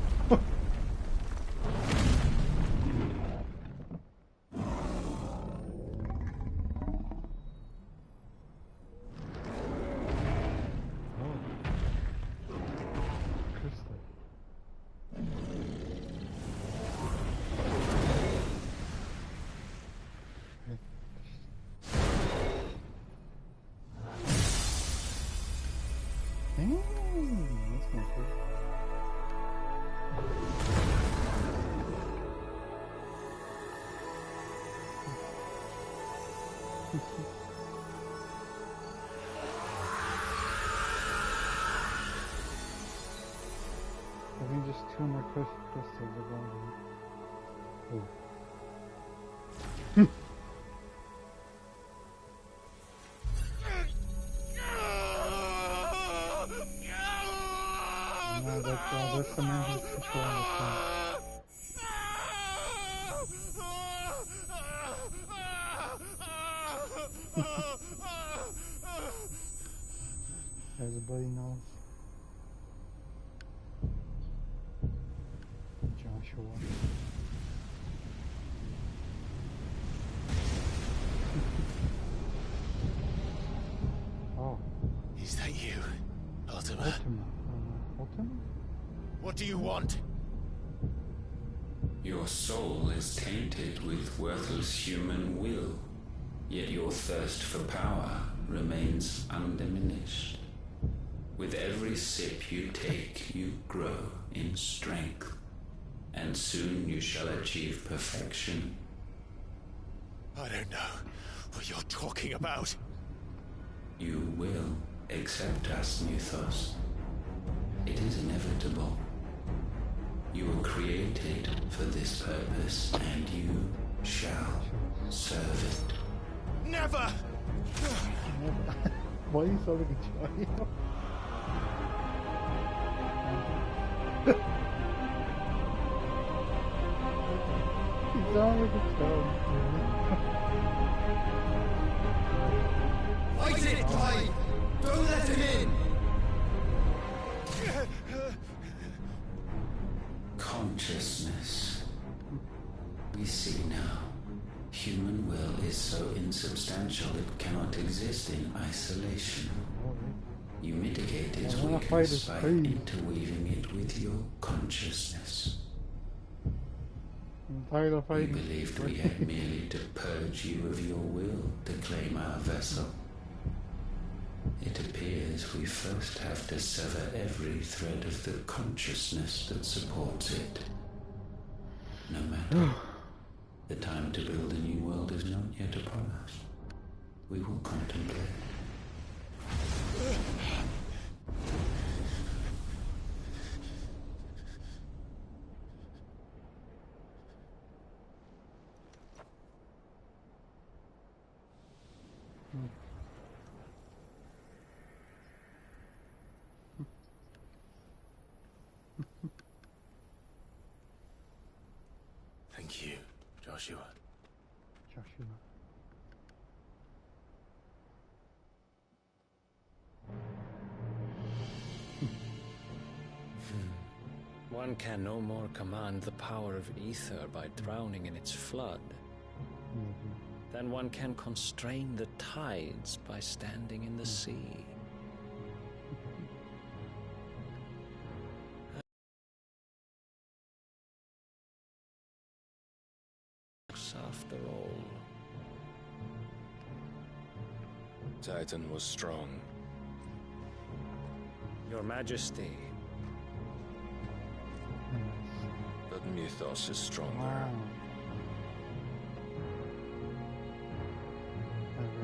I think just 2 more crystals are going. Oh. No, that's the man who's controlling the thing. Has a bloody nose. Joshua. Oh. Is that you, Ultima? Ultima? What do you want? Your soul is tainted with worthless human will, yet your thirst for power remains undiminished. With every sip you take, you grow in strength, and soon you shall achieve perfection. I don't know what you're talking about. You will accept us, Mythos. It is inevitable. You were created for this purpose, and you shall serve it. Never! Why are you so like a child? You sound like a child. Fight it, Clive! Don't let him in! Consciousness. We see now. Human will is so insubstantial it cannot exist in isolation. You mitigate its weakness by interweaving it with your consciousness. We believed we had merely to purge you of your will to claim our vessel. It appears we first have to sever every thread of the consciousness that supports it. No matter. The time to build a new world is not yet upon us. We will contemplate. Thank you, Joshua. One can no more command the power of ether by drowning in its flood than one can constrain the tides by standing in the sea. After all, Titan was strong. Your Majesty. But Mythos is stronger. Wow.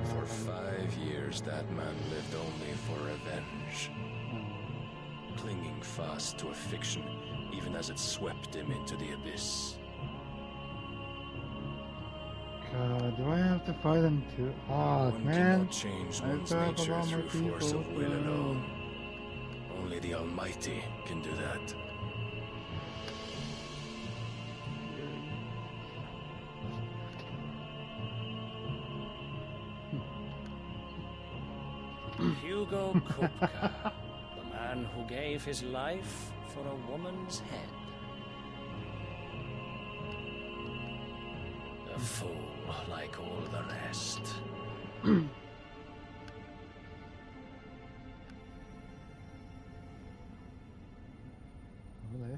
For 5 years, that man lived only for revenge. Clinging fast to a fiction, even as it swept him into the abyss. God, do I have to fight them too? Oh, One man. cannot change one's nature through force of will alone. Only the Almighty can do that. Hugo Kupka, the man who gave his life for a woman's head. A fool like all the rest. Really?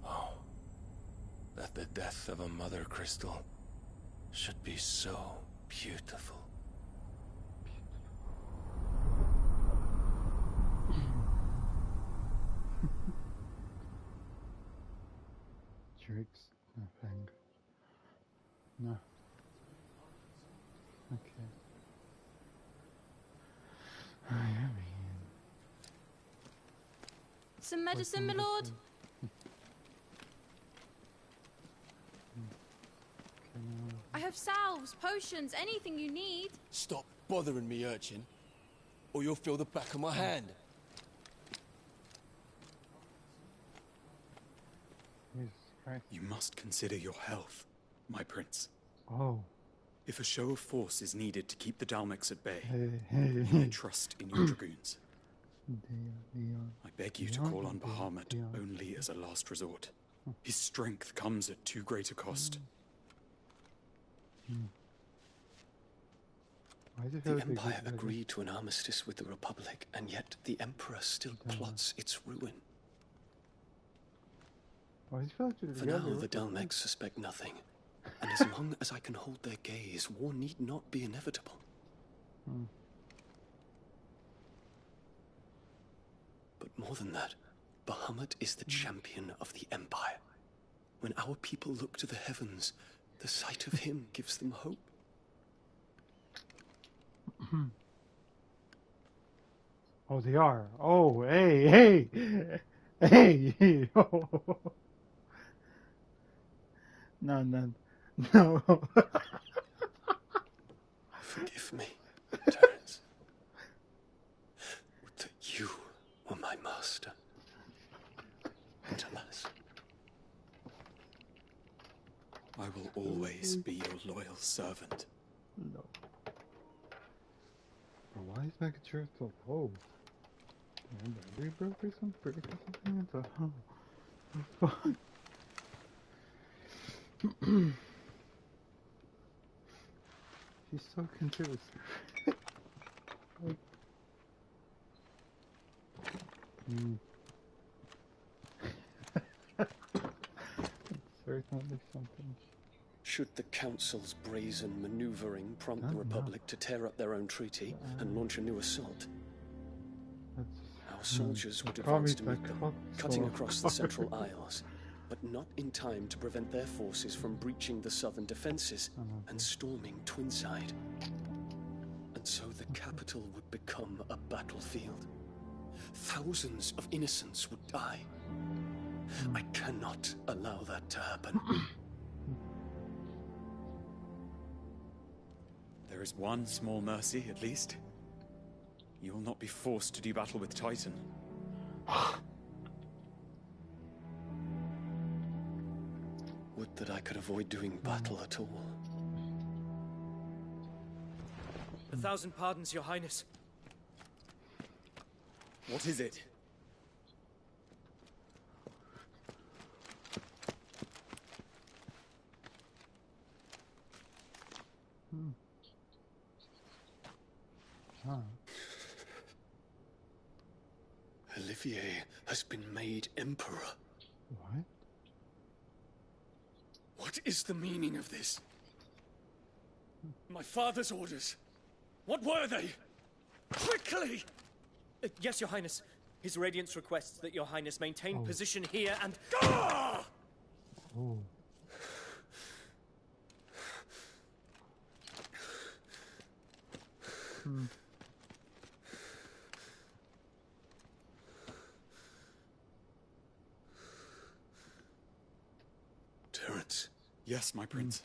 Oh, that the death of a mother crystal should be so beautiful. Tricks? Nothing. No. Okay. I mean... Some medicine, my lord? I have salves, potions, anything you need. Stop bothering me, urchin, or you'll feel the back of my hand. You must consider your health, my prince. Oh. If a show of force is needed to keep the Dalmex at bay, Hey. you may trust in your dragoons. I beg you to call on Bahamut only as a last resort. His strength comes at too great a cost. The Empire agreed to an armistice with the Republic, and yet the Emperor still plots its ruin. For now, the Dalmex suspect nothing, and as long as I can hold their gaze, war need not be inevitable. But more than that, Bahamut is the champion of the Empire. When our people look to the heavens, The sight of him gives them hope. Oh, they are. Oh, hey, hey. Oh. No. Forgive me, Terence. Would that you were my master. But alas. I will always be your loyal servant. No. Why is that church so low? We broke some pretty something into fuck. She's so confused. Certainly something. Should the Council's brazen maneuvering prompt the Republic to tear up their own treaty and launch a new assault, our soldiers would advance to meet them, cutting across the Central Isles, but not in time to prevent their forces from breaching the southern defenses and storming Twinside. And so the capital would become a battlefield. Thousands of innocents would die. I cannot allow that to happen. There is one small mercy, at least. You will not be forced to do battle with Titan. Would that I could avoid doing battle at all. 1,000 pardons, Your Highness. What is it? Olivier has been made Emperor. What? What is the meaning of this? My father's orders. What were they? Quickly! Yes, Your Highness. His Radiance requests that Your Highness maintain position here and... Ah! Oh. Terence. Yes, my prince.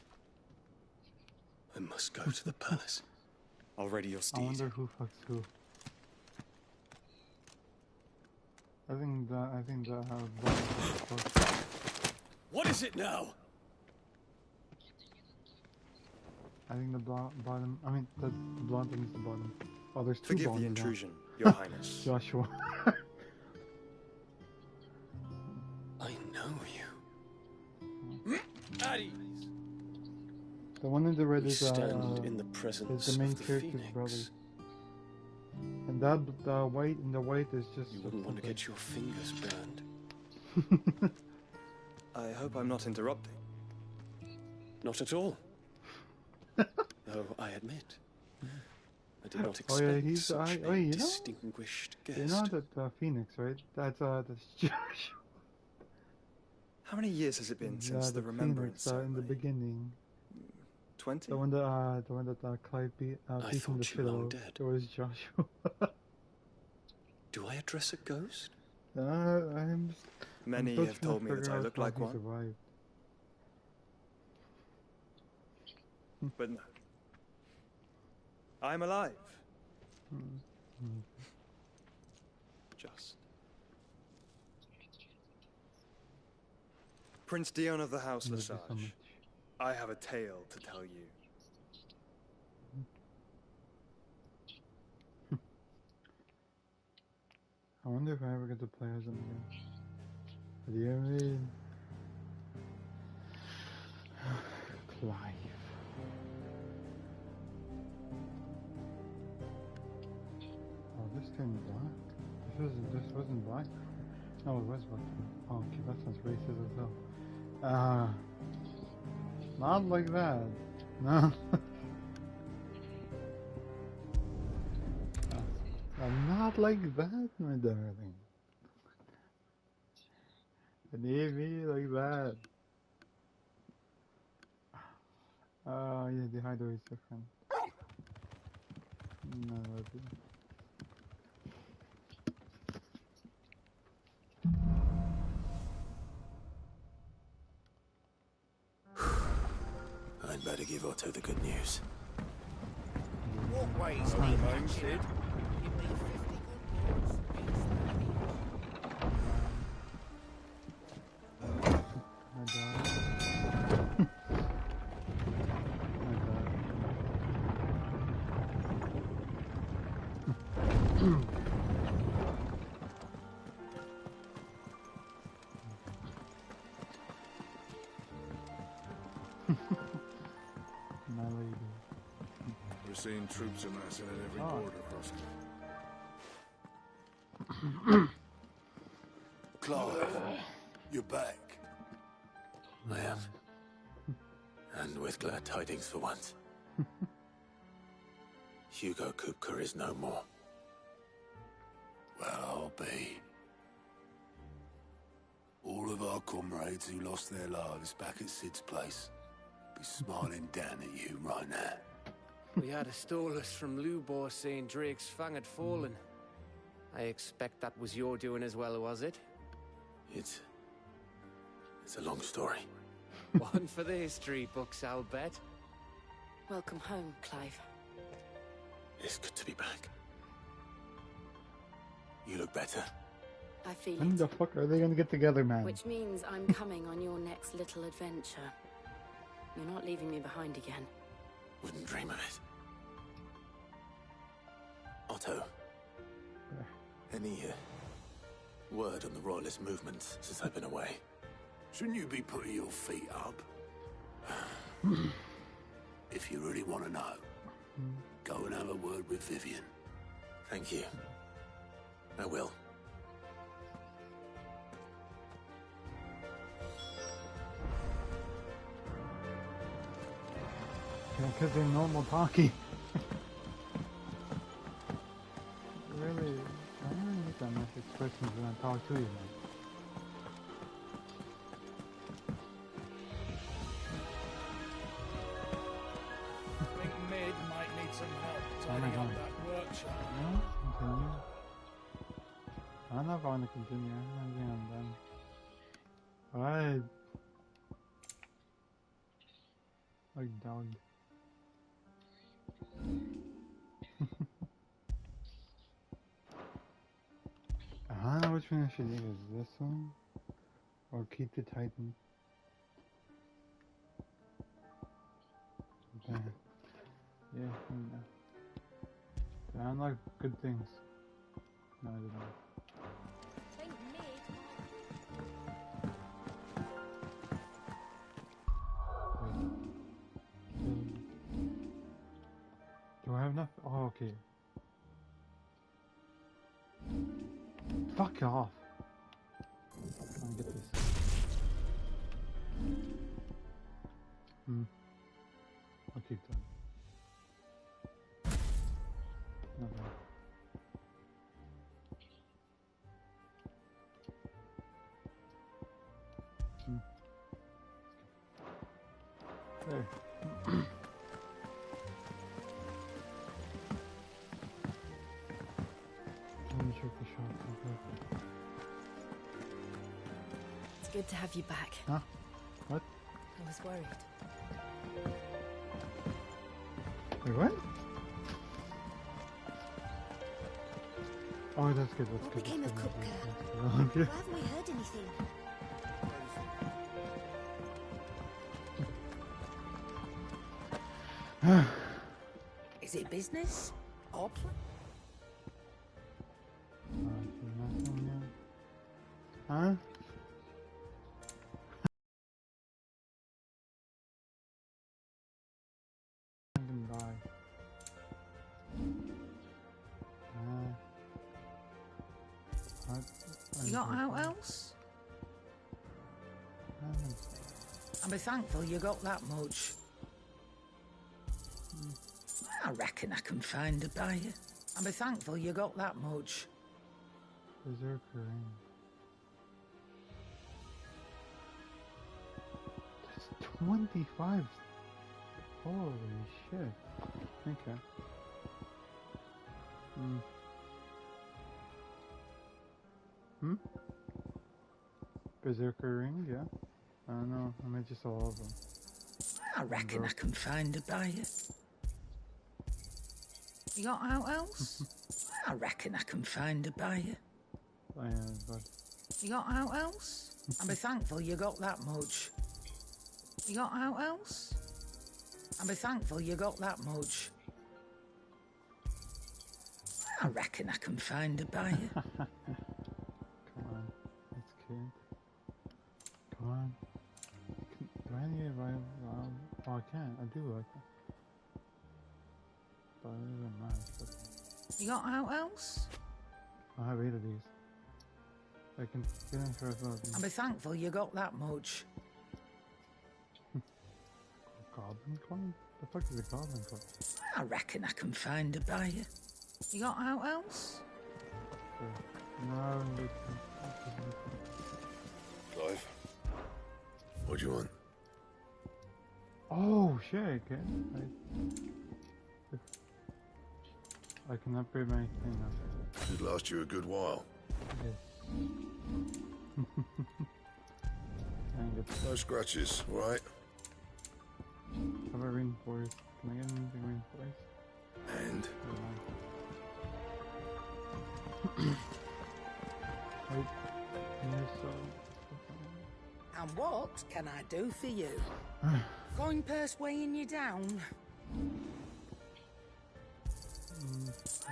I must go to the palace. I'll ready your steed. I wonder who fucks who. I think that What is it now? I think the bottom. I mean, the blonde thing is the bottom. Oh, there's two. Forgive the intrusion, Your Highness. Joshua. I know you. Addy. The one in the red is stand in the presence is the main of the character's Phoenix. brother. And that the white is just. You wouldn't want to get your fingers burned. I hope I'm not interrupting. Not at all. Though I admit, I did not expect Oh yeah, he's such oh, a you know? distinguished guest. You know that Phoenix, right? That's Joshua. How many years has it been since the Remembrance Phoenix, in the beginning. 20? The one that Clive beat I from the thought you long pillow. dead. It was Joshua. Do I address a ghost? Many I'm have told me that I look like one. Survived. But no. I'm alive. Just. Prince Dion of the House Lesage, I have a tale to tell you. I wonder if I ever get to play as him again. What do you mean? Clive. Oh, this came black. This wasn't black. Oh, it was black. Oh, okay, that sounds racist as hell. Not like that. No. Not like that, my darling. Leave me like that. Yeah, the hideaway is different. No, that's it. I'd better give Otto the good news. What ways Home, need home, catching Sid. up? Give me 50 good points. My lady. We're seeing troops amassing at every border crossing. Clive, you're back. I am. And with glad tidings for once. Hugo Kupka is no more. Well, I'll be. All of our comrades who lost their lives back at Sid's place be smiling down at you right now. We had a stolus from Lubor saying Drake's Fang had fallen. I expect that was your doing as well, was it? It's a long story. One for the history books, I'll bet. Welcome home, Clive. It's good to be back. You look better. I feel When it. the fuck are they gonna get together, man? Which means I'm coming on your next little adventure. You're not leaving me behind again. Wouldn't dream of it. Otto. Any word on the royalist movements since I've been away? Shouldn't you be putting your feet up? If you really want to know, go and have a word with Vivian. Thank you. I will. Yeah, because they're normal talking. Really, I don't really get that much expressions when I talk to you, man. I think Mid might need some help Oh my tidying God. up that workshop. No, continue. I'm not going to continue. I'm done. Alright. Like dog. I don't know which one I should use. This one? Or keep the Titan? Okay. Yeah, I unlock good things. No, I didn't. Think Do I have enough? Oh, okay. Fuck off. Let me get this. I'll keep that. Not bad. There. Let me check the shop. It's good to have you back. Huh? What? I was worried. Wait, what? Oh, that's good. That's What good. became that's of good, Kupka? that's good. Why haven't we heard anything? Is it business? Or Huh? I'm gonna die. You got out else? I'll be thankful you got that much. I reckon I can find a buyer. I'll be thankful you got that much. Berserker ring. That's 25. Holy shit. Okay. Berserker ring, yeah. I don't know, I might just all of them. I reckon I can find a buyer. You got out else? I reckon I can find a buyer. Oh, yeah, but... You got out else? I'll be thankful you got that much. You got out else? I'll be thankful you got that much. I reckon I can find a buyer. Come on, that's cute. Come on. Do I need to write oh, I can't. I do like that. But it doesn't matter. But... You got out else? I have 8 of these. I can get in for a vote. I'll be thankful you got that much. Goblin coin? The fuck is a goblin coin? I reckon I can find a buyer. You got out else? No, Clive, what do you want? Oh shit, I can. I can upgrade my thing now. Should last you a good while. Yes. No scratches, all right? How about reinforced? Can I get anything reinforced? And? Wait, And what can I do for you? Coin purse weighing you down?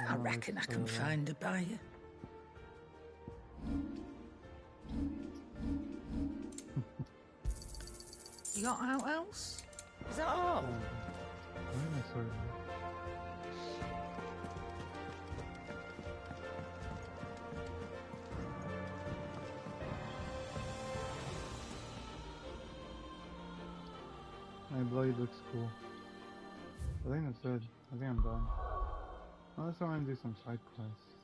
I reckon I can find a buyer. You got out else? Is that all? Why am I so... My blade looks cool. I think that's it. I think I'm done. Unless I want to do some side quests.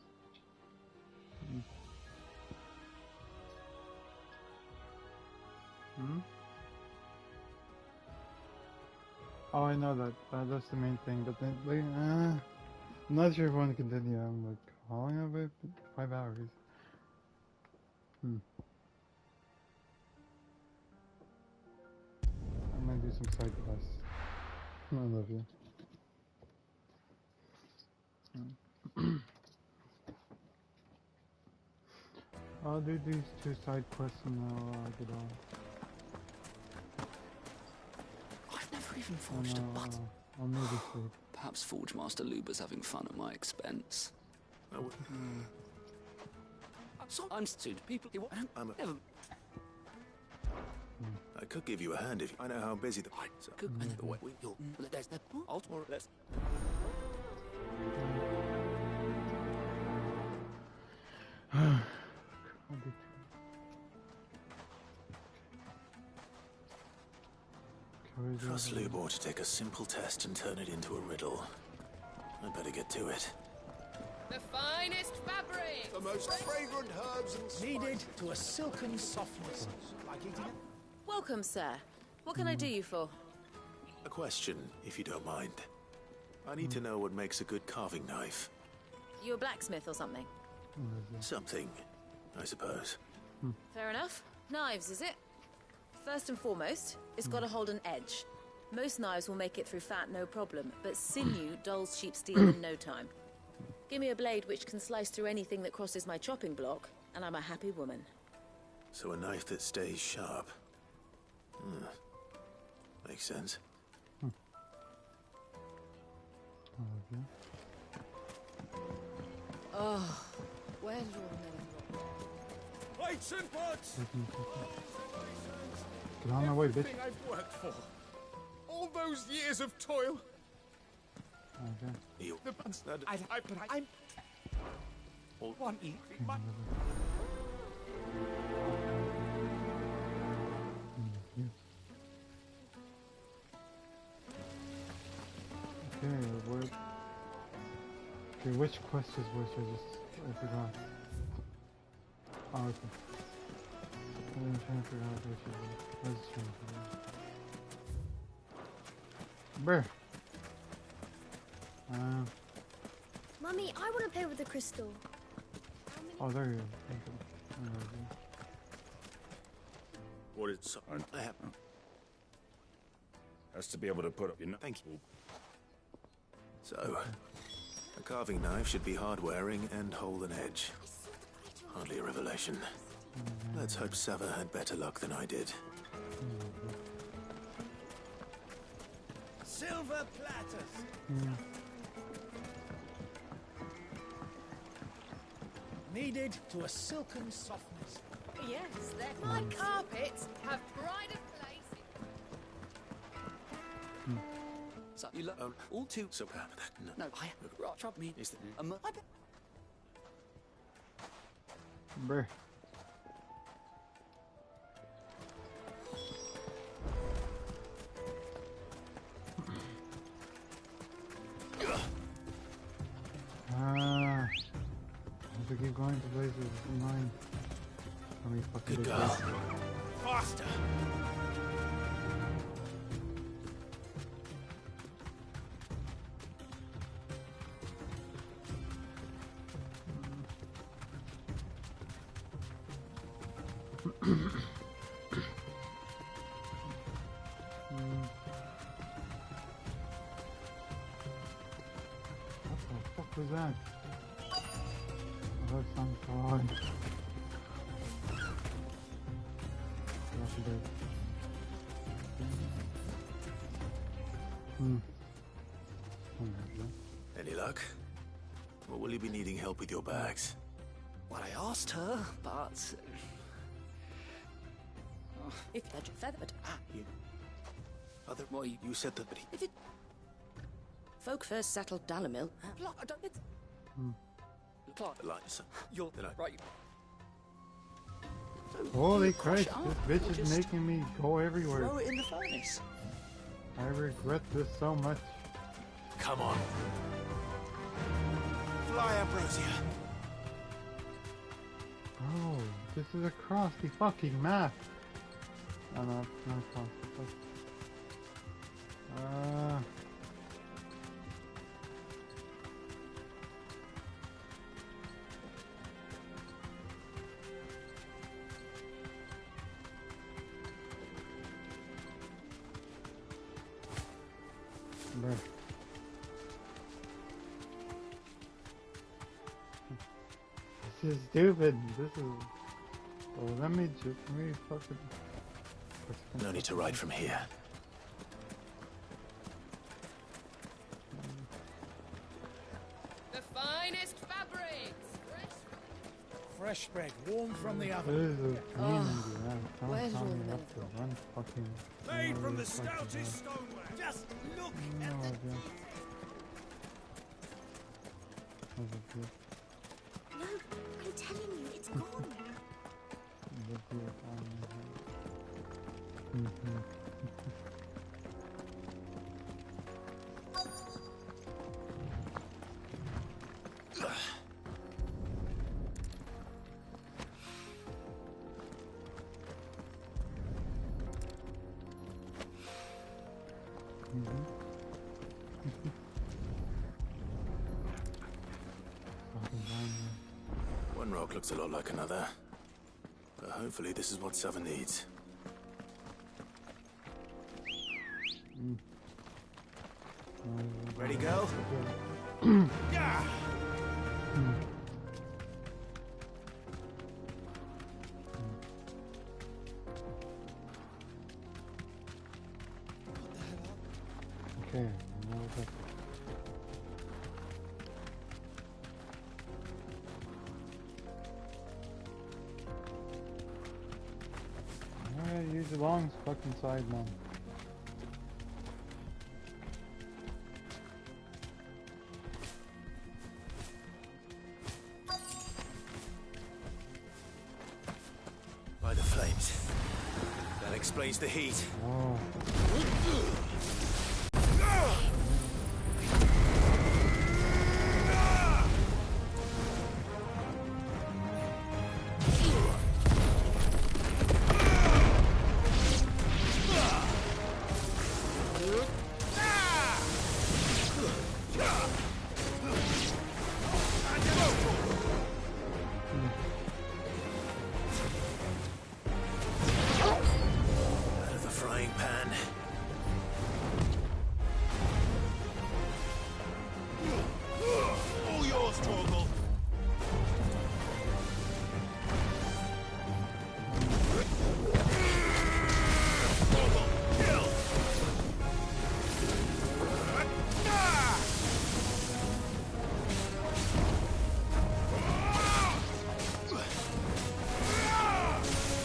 Oh, I know that. That's the main thing. But then, like, I'm not sure if I want to continue. I'm like calling of it 5 hours. I'm gonna do some side quests. I love you. I'll do these 2 side quests and I'll get on. I've never even forged a button. I'll maybe sleep. Perhaps Forge Master Luber's having fun at my expense. I'm sued people. I could give you a hand if I know how busy the. Trust Lubor to take a simple test and turn it into a riddle. I'd better get to it. The finest fabric! The most fragrant herbs and Kneaded to a silken softness. Like eating it. Welcome, sir. What can I do you for? A question, if you don't mind. I need to know what makes a good carving knife. You a blacksmith or something? Something, I suppose. Fair enough. Knives, is it? First and foremost, it's got to hold an edge. Most knives will make it through fat, no problem, but sinew dulls cheap steel in no time. Give me a blade which can slice through anything that crosses my chopping block, and I'm a happy woman. So a knife that stays sharp. Makes sense. Oh, where did all the Plates and pots! Get on my way, bitch. Everything I've worked for. All those years of toil. Okay. The buns. I'm. One eat. Okay, which quest is which? I forgot. Oh, okay. I'm trying to figure out which is which. I was trying to figure out. Bruh. Mummy, I want to play with the crystal. Oh, there you go. What is something I have? Has to be able to put up your. Thank you. So, a carving knife should be hard-wearing and hold an edge. Hardly a revelation. Let's hope Sava had better luck than I did. Silver platters. Kneaded to a silken softness. Yes, they're My carpets have pride of place. So you look all too. So, no, I trouble me. Is that? Bruh. I have to keep going to places. It's annoying. How many fucking Good girl. Faster. What the fuck was that? Oh, that's some fun. Any luck? Or will you be needing help with your bags? Well, I asked her, but If they're feathered. Other, well, you said that, but he... If it... Folk first settled Dalamil. You're right. Holy Christ, this bitch is making me go everywhere. Throw it in the furnace. I regret this so much. Come on. Fly, Ambrosia. Oh, this is across the fucking map. Oh no, not across the fuck. Bruh. This is stupid. This is. Oh, let me fucking. No need to ride from here. The finest fabrics. Fresh bread, warm from the This oven. is a pain in the ass. Don't where's tell all me the what to run fucking. Made from the fucking stoutest stoneware. Just look No at the idea. How's it feel? No, I'm telling you, it's gone. The beer on my head. One rock looks a lot like another. But hopefully this is what Sava needs. Ready, go? Yeah. Okay, now that. Alright, use the long fucking side, man. By the flames. That explains the heat. Oh. Pan. All yours, Torgal.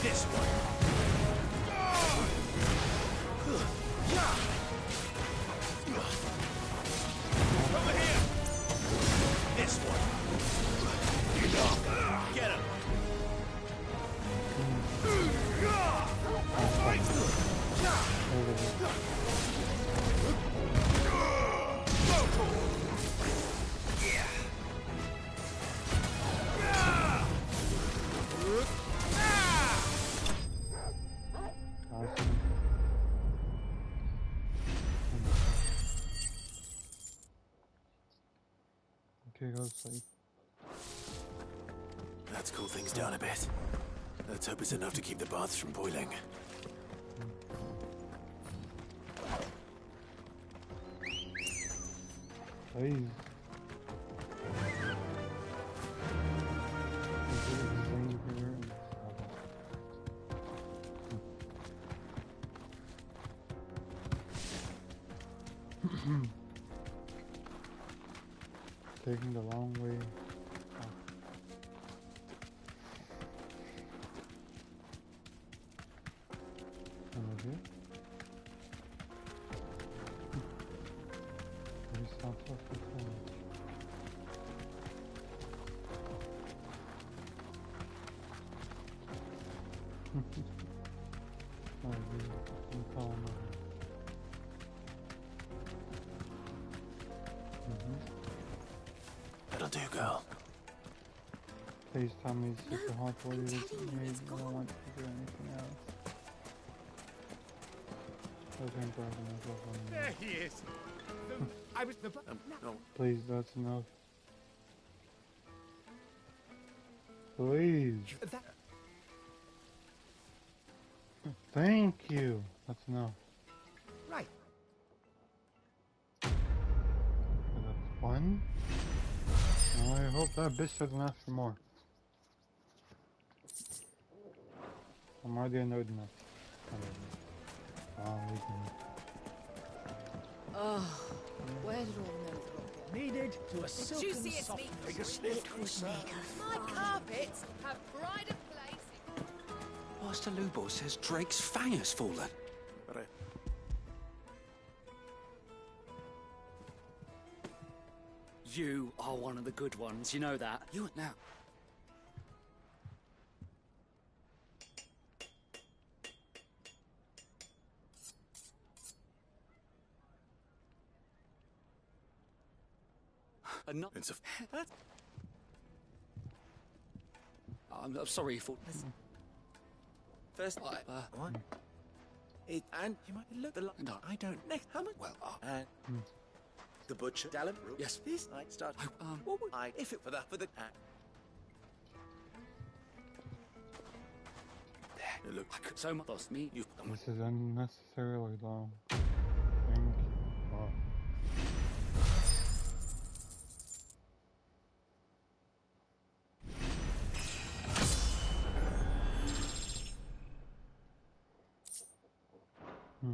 This one. Over here. This one. Get him. Okay, go sleep. Let's cool things down a bit. Let's hope it's enough to keep the baths from boiling. Please. Taking the long way. Over here. Maybe stop off the phone. Oh, I'm calling over. That'll do, girl. Please tell me it's super hot for you. I don't want to do anything else. There he is. I was the. No. Please, that's enough. Please. Thank you. That's enough. Right. So that's one. Well, I hope that bitch doesn't ask for more. I'm already annoyed enough. Oh, where did all the men go? Needed to a silken juiciest soft meat. figure slipped through, sir. My carpets have pride of place. Master Lubo says Drake's fang has fallen. But You are one of the good ones, you know that. You now. It's a... I'm sorry for... First, what? And you might look the no. I don't know how much. Well, The butcher. Dallin. Yes. This night start. What would I if it for the There. Look, I could so much lost me. You've This is unnecessarily long. Thank you. Wow. Hmm.